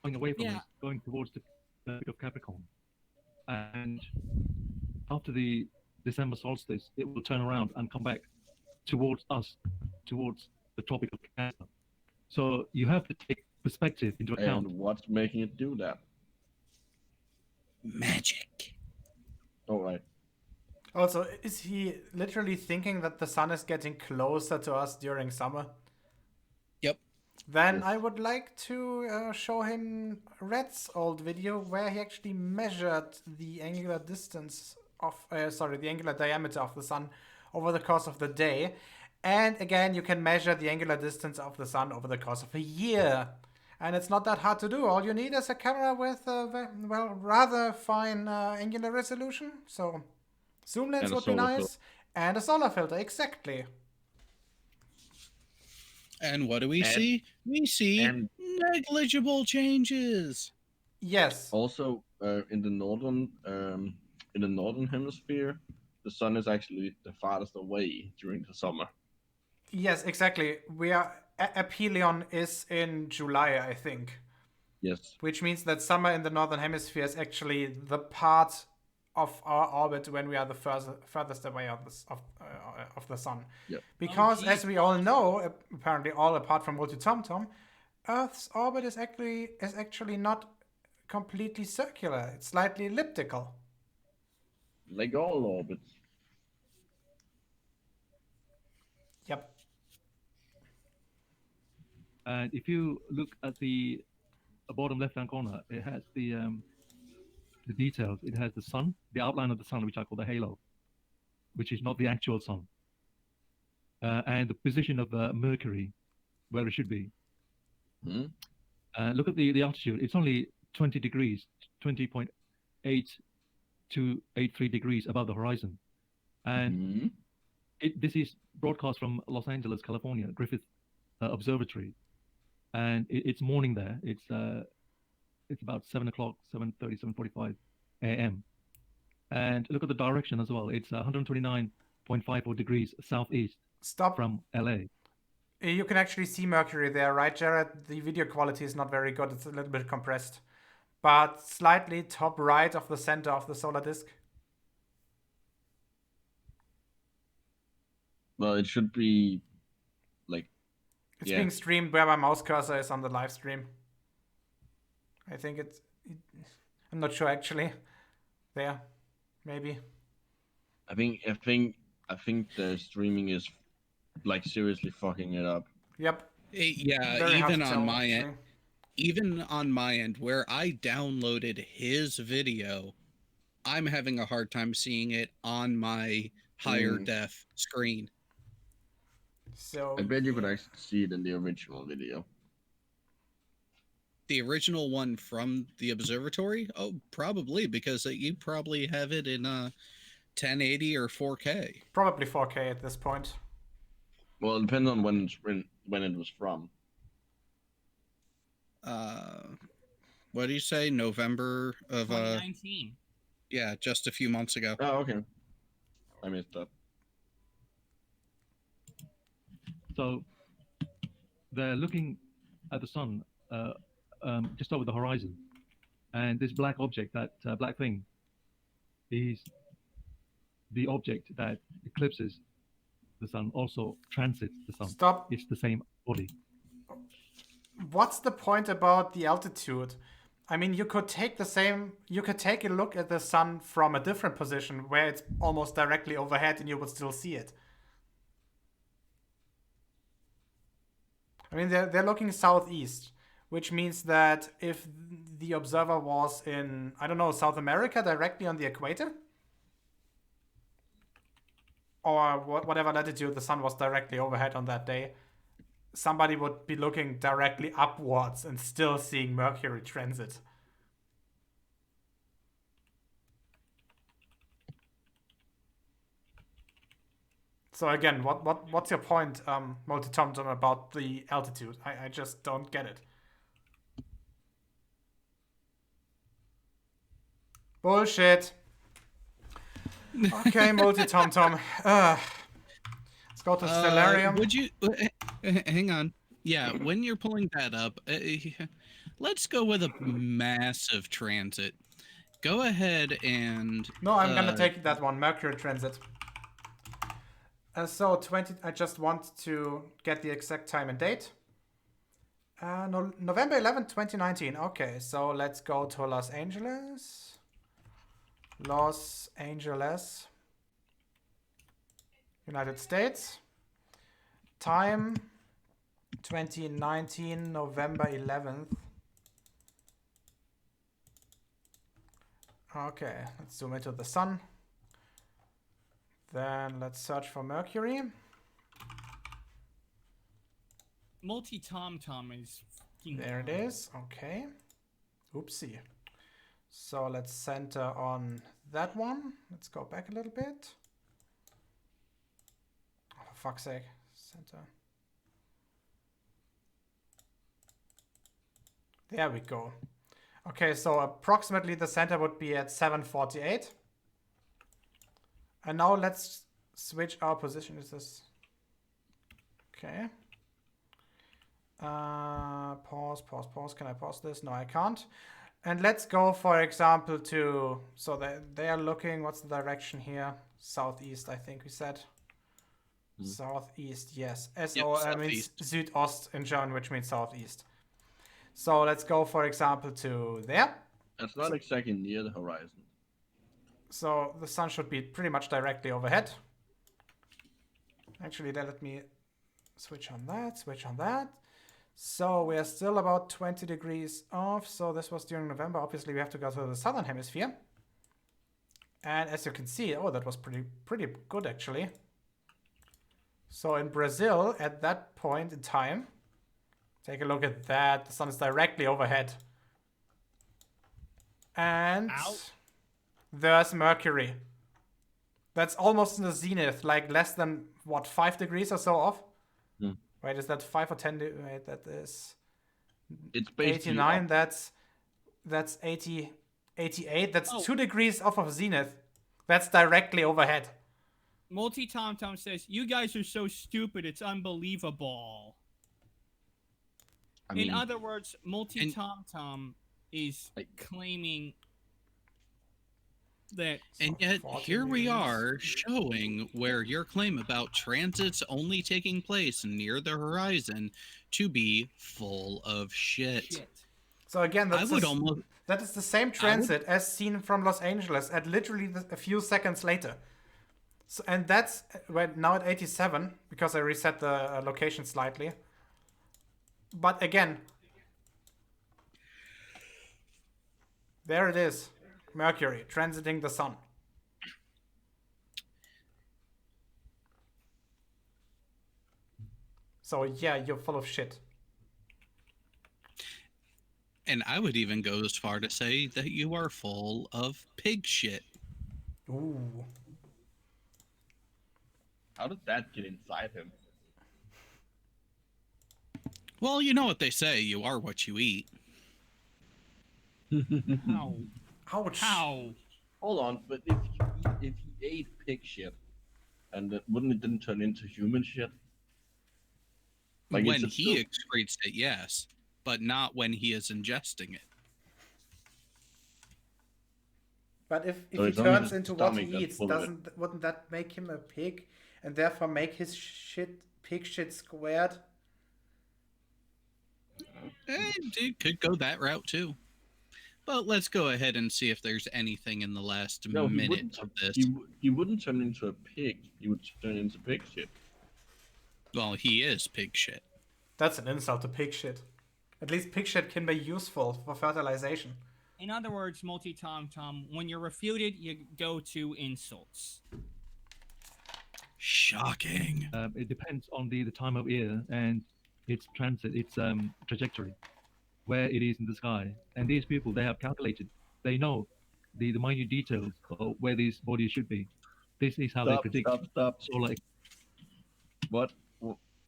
Going away from us, going towards the Tropic of Capricorn. And after the December solstice, it will turn around and come back towards us, towards the Tropic of Cancer. So you have to take perspective into account. And what's making it do that? Magic. All right. Also, is he literally thinking that the sun is getting closer to us during summer? Yep. Then Yes. I would like to show him Red's old video where he actually measured the angular distance of, the angular diameter of the sun over the course of the day. And again, you can measure the angular distance of the sun over the course of a year. And it's not that hard to do. All you need is a camera with rather fine angular resolution. So zoom lens And a would be solar nice. filter. And a solar filter, exactly. And what do we see? We see negligible changes. Yes. Also, in the northern hemisphere, the sun is actually the farthest away during the summer. Yes, exactly. Aphelion is in July, I think. Yes. Which means that summer in the northern hemisphere is actually the part of our orbit when we are the furthest away of the sun. Yep. Because as we all know, apparently all apart from MultiT0mt0m, Earth's orbit is actually not completely circular. It's slightly elliptical. Like all orbits. Yep. And if you look at the bottom left-hand corner, it has the details. It has the sun, the outline of the sun, which I call the halo, which is not the actual sun, and the position of Mercury, where it should be. Look at the altitude. It's only 20 degrees, 20.8 to 83 degrees above the horizon. And this is broadcast from Los Angeles, California, Griffith Observatory. And it's morning there. It's about 7 o'clock, 7:30, 7:45 a.m. And look at the direction as well. It's 129.54 degrees southeast. Stop. from LA. You can actually see Mercury there, right, Jared? The video quality is not very good. It's a little bit compressed. But slightly top right of the center of the solar disk. Well, it should be like. It's Yeah. being streamed where my mouse cursor is on the live stream. I think it's... I'm not sure, actually. There. Maybe. I think the streaming is like seriously fucking it up. Yep. Yeah, Very hard even to on tell, my actually. end, even on my end, where I downloaded his video, I'm having a hard time seeing it on my higher def screen. So I bet you could actually see it in the original video. The original one from the observatory? Oh, probably, because you probably have it in 1080 or 4K. probably 4K at this point. Well, it depends on when it was from. What do you say? November of 2019. yeah, just a few months ago. Oh, okay. I missed that. So they're looking at the sun just over the horizon, and this black object, that black thing, is the object that eclipses the sun, also transits the sun. Stop. It's the same body. What's the point about the altitude? I mean, you could take a look at the sun from a different position where it's almost directly overhead and you would still see it. I mean, they're looking southeast, which means that if the observer was in, I don't know, South America, directly on the equator, or whatever latitude the sun was directly overhead on that day, somebody would be looking directly upwards and still seeing Mercury transit. So again, what's your point, MultiT0mt0m, about the altitude? I just don't get it. Bullshit. Okay, MultiT0mt0m. Let's go to Stellarium. Would you hang on? Yeah, when you're pulling that up, let's go with a massive transit. Go ahead and No, I'm gonna take that one, Mercury transit. So 20. I just want to get the exact time and date. No, November 11th, 2019. Okay, so let's go to Los Angeles. Los Angeles, United States. Time 2019, November 11th. Okay, let's zoom into the sun. Then let's search for Mercury. MultiT0mt0m is fucking There it is. Okay. Oopsie. So let's center on that one. Let's go back a little bit. Oh, for fuck's sake. Center. There we go. Okay, so approximately the center would be at 748. And now let's switch our position. Is this... Okay. Pause. Can I pause this? No, I can't. And let's go, for example, to... So they are looking... What's the direction here? Southeast, I think we said. Southeast, yes. S-O means Südost in German, which means southeast. So let's go, for example, to there. That's not exactly near the horizon. So the sun should be pretty much directly overhead. Actually, let me switch on that. So we are still about 20 degrees off. So this was during November. Obviously, we have to go to the southern hemisphere. And as you can see, oh, that was pretty good, actually. So in Brazil, at that point in time, take a look at that. The sun is directly overhead. And there's Mercury. That's almost in the zenith, like less than, what, 5 degrees or so off? Wait, is that 5 or 10? Wait, that is... It's basically 89, up. that's 88. That's 2 degrees off of zenith. That's directly overhead. MultiT0mt0m says, "You guys are so stupid, it's unbelievable." I In mean, other words, MultiT0mt0m is Like- claiming that And So yet, 40 here we meters. are showing where your claim about transits only taking place near the horizon to be full of shit. So again, I would almost. that is the same transit as seen from Los Angeles at literally a few seconds later. So, and that's now at 87 because I reset the location slightly. But again, there it is. Mercury transiting the sun. So yeah, you're full of shit. And I would even go as far to say that you are full of pig shit. Ooh. how did that get inside him? Well, you know what they say, you are what you eat. how? Ouch. How? Hold on, but if he ate pig shit, and wouldn't it then turn into human shit? Like, When is it he still- excretes it, yes, but not when he is ingesting it. But if So he it's only turns the into what he stomach that's eats, full of it. wouldn't that make him a pig, and therefore make his pig shit squared? It could go that route too. But let's go ahead and see if there's anything in the last No, he minute wouldn't. of this. He wouldn't turn into a pig. He would turn into pig shit. Well, he is pig shit. That's an insult to pig shit. At least pig shit can be useful for fertilization. In other words, MultiT0mt0m, when you're refuted, you go to insults. Shocking. It depends on the time of year and its transit, its trajectory, where it is in the sky. And these people, they have calculated, they know the minute details of where these bodies should be. This is how they predict Stop. solar. What?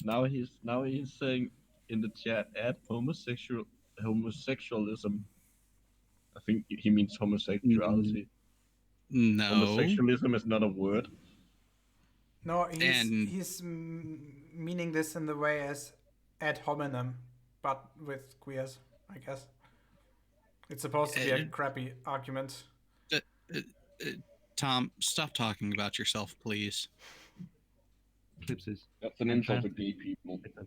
Now he's saying in the chat, add homosexualism. I think he means homosexuality. No. Homosexualism is not a word. No, And- he's meaning this in the way as ad hominem, but with queers, I guess. It's supposed to be a crappy argument. Tom, stop talking about yourself, please. Eclipses. That's an insult to gay people. etc.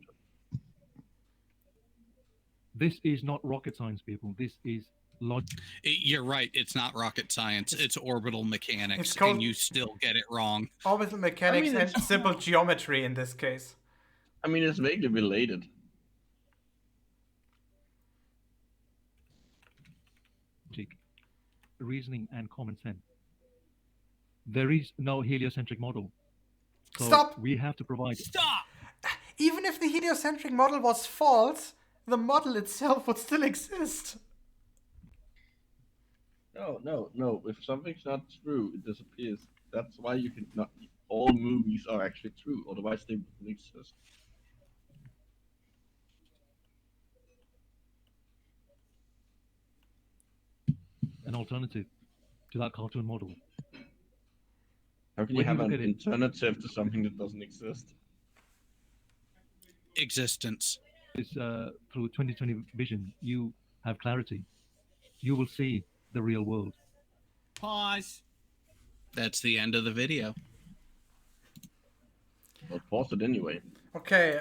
This is not rocket science, people. This is logic. You're right. It's not rocket science. It's orbital mechanics, It's called- and you still get it wrong. Orbital mechanics and it's- simple geometry in this case. I mean, it's vaguely related. Reasoning and common sense. There is no heliocentric model. So Stop! We have to provide. Stop! Even if the heliocentric model was false, the model itself would still exist. No. If something's not true, it disappears. That's why you can not. All movies are actually true, otherwise they wouldn't exist. An alternative to that cartoon model. How can you When you have look an at it- alternative to something that doesn't exist? Existence. Is through 2020 vision, you have clarity. You will see the real world. Pause. That's the end of the video. Well, pause it anyway. Okay,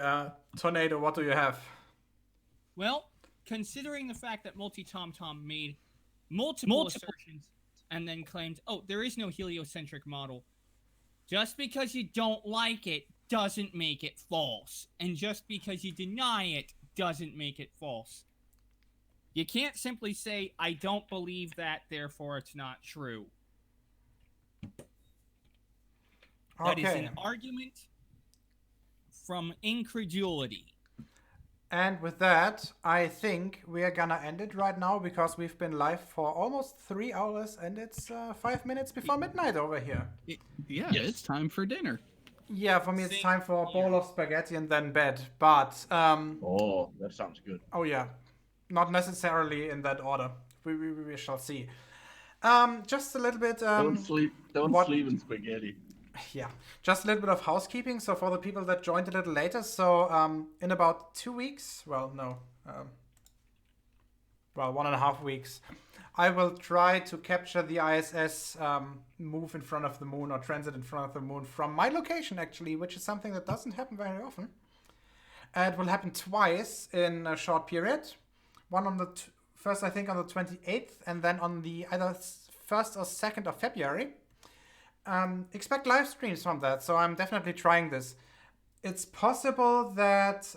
Tornado, what do you have? Well, considering the fact that MultiT0mt0m made multiple assertions and then claimed, oh, there is no heliocentric model, just because you don't like it doesn't make it false. And just because you deny it doesn't make it false. You can't simply say, I don't believe that, therefore it's not true. That is Okay, an argument from incredulity. and with that, I think we are gonna end it right now because we've been live for almost 3 hours and it's 5 minutes before midnight over here. Yeah, Yes. it's time for dinner. Yeah, for me it's Same time for a bowl here. of spaghetti and then bed. But Oh, that sounds good. oh yeah, not necessarily in that order. We shall see. Just a little bit. Don't sleep what- in spaghetti. Yeah, just a little bit of housekeeping. So for the people that joined a little later, so in about 2 weeks, well, no, 1.5 weeks, I will try to capture the ISS move in front of the moon or transit in front of the moon from my location, actually, which is something that doesn't happen very often. It will happen twice in a short period. One on the first, I think, on the 28th, and then on the either 1st or 2nd of February. Expect live streams from that, so I'm definitely trying this. It's possible that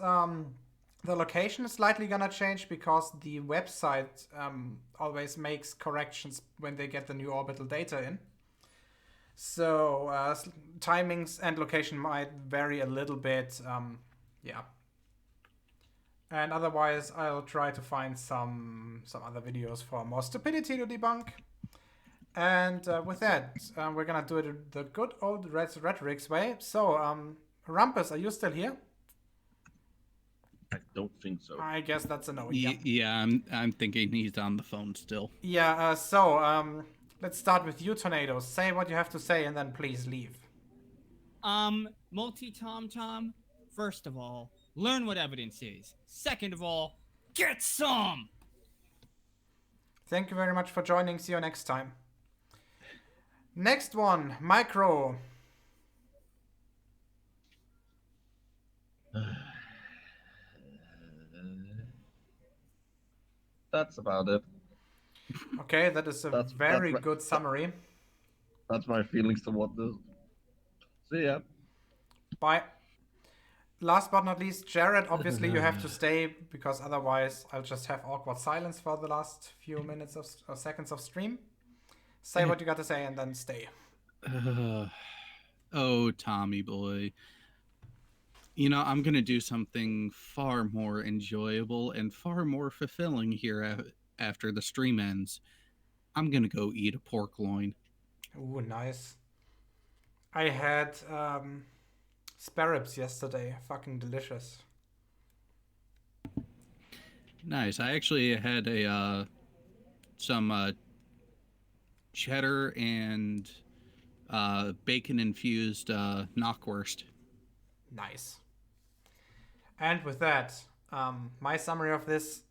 the location is slightly gonna change because the website always makes corrections when they get the new orbital data in. So timings and location might vary a little bit. Yeah. And otherwise, I'll try to find some other videos for more stupidity to debunk. And with that, we're gonna do it the good old Rhetoric's way. So, Rumpus, are you still here? I don't think so. I guess that's a no. Yeah. Yeah, I'm thinking he's on the phone still. Yeah. Let's start with you, Tornado. Say what you have to say, and then please leave. MultiT0mt0m, first of all, learn what evidence is. Second of all, get some! Thank you very much for joining. See you next time. Next one, Micro. That's about it. Okay, that is a very that's good summary. That's my feelings toward this. See ya. Bye. Last but not least, Jared, obviously you have to stay because otherwise I'll just have awkward silence for the last few minutes or seconds of stream. Say what you got to say and then stay. Oh, Tommy boy. You know, I'm going to do something far more enjoyable and far more fulfilling here after the stream ends. I'm going to go eat a pork loin. Ooh, nice. I had spare ribs yesterday. Fucking delicious. Nice. I actually had some cheddar and bacon-infused knockwurst. Nice. And with that, my summary of this,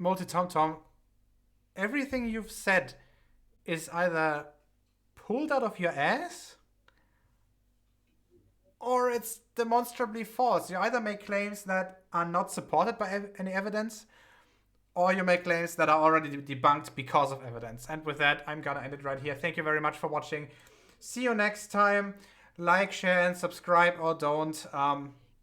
MultiT0mt0m, everything you've said is either pulled out of your ass or it's demonstrably false. You either make claims that are not supported by any evidence, or you make claims that are already debunked because of evidence. And with that, I'm gonna end it right here. Thank you very much for watching. See you next time. Like, share, and subscribe, or don't,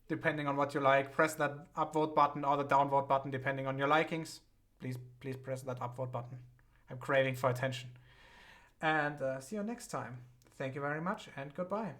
depending on what you like. Press that upvote button or the downvote button, depending on your likings. Please press that upvote button. I'm craving for attention. And see you next time. Thank you very much, and goodbye.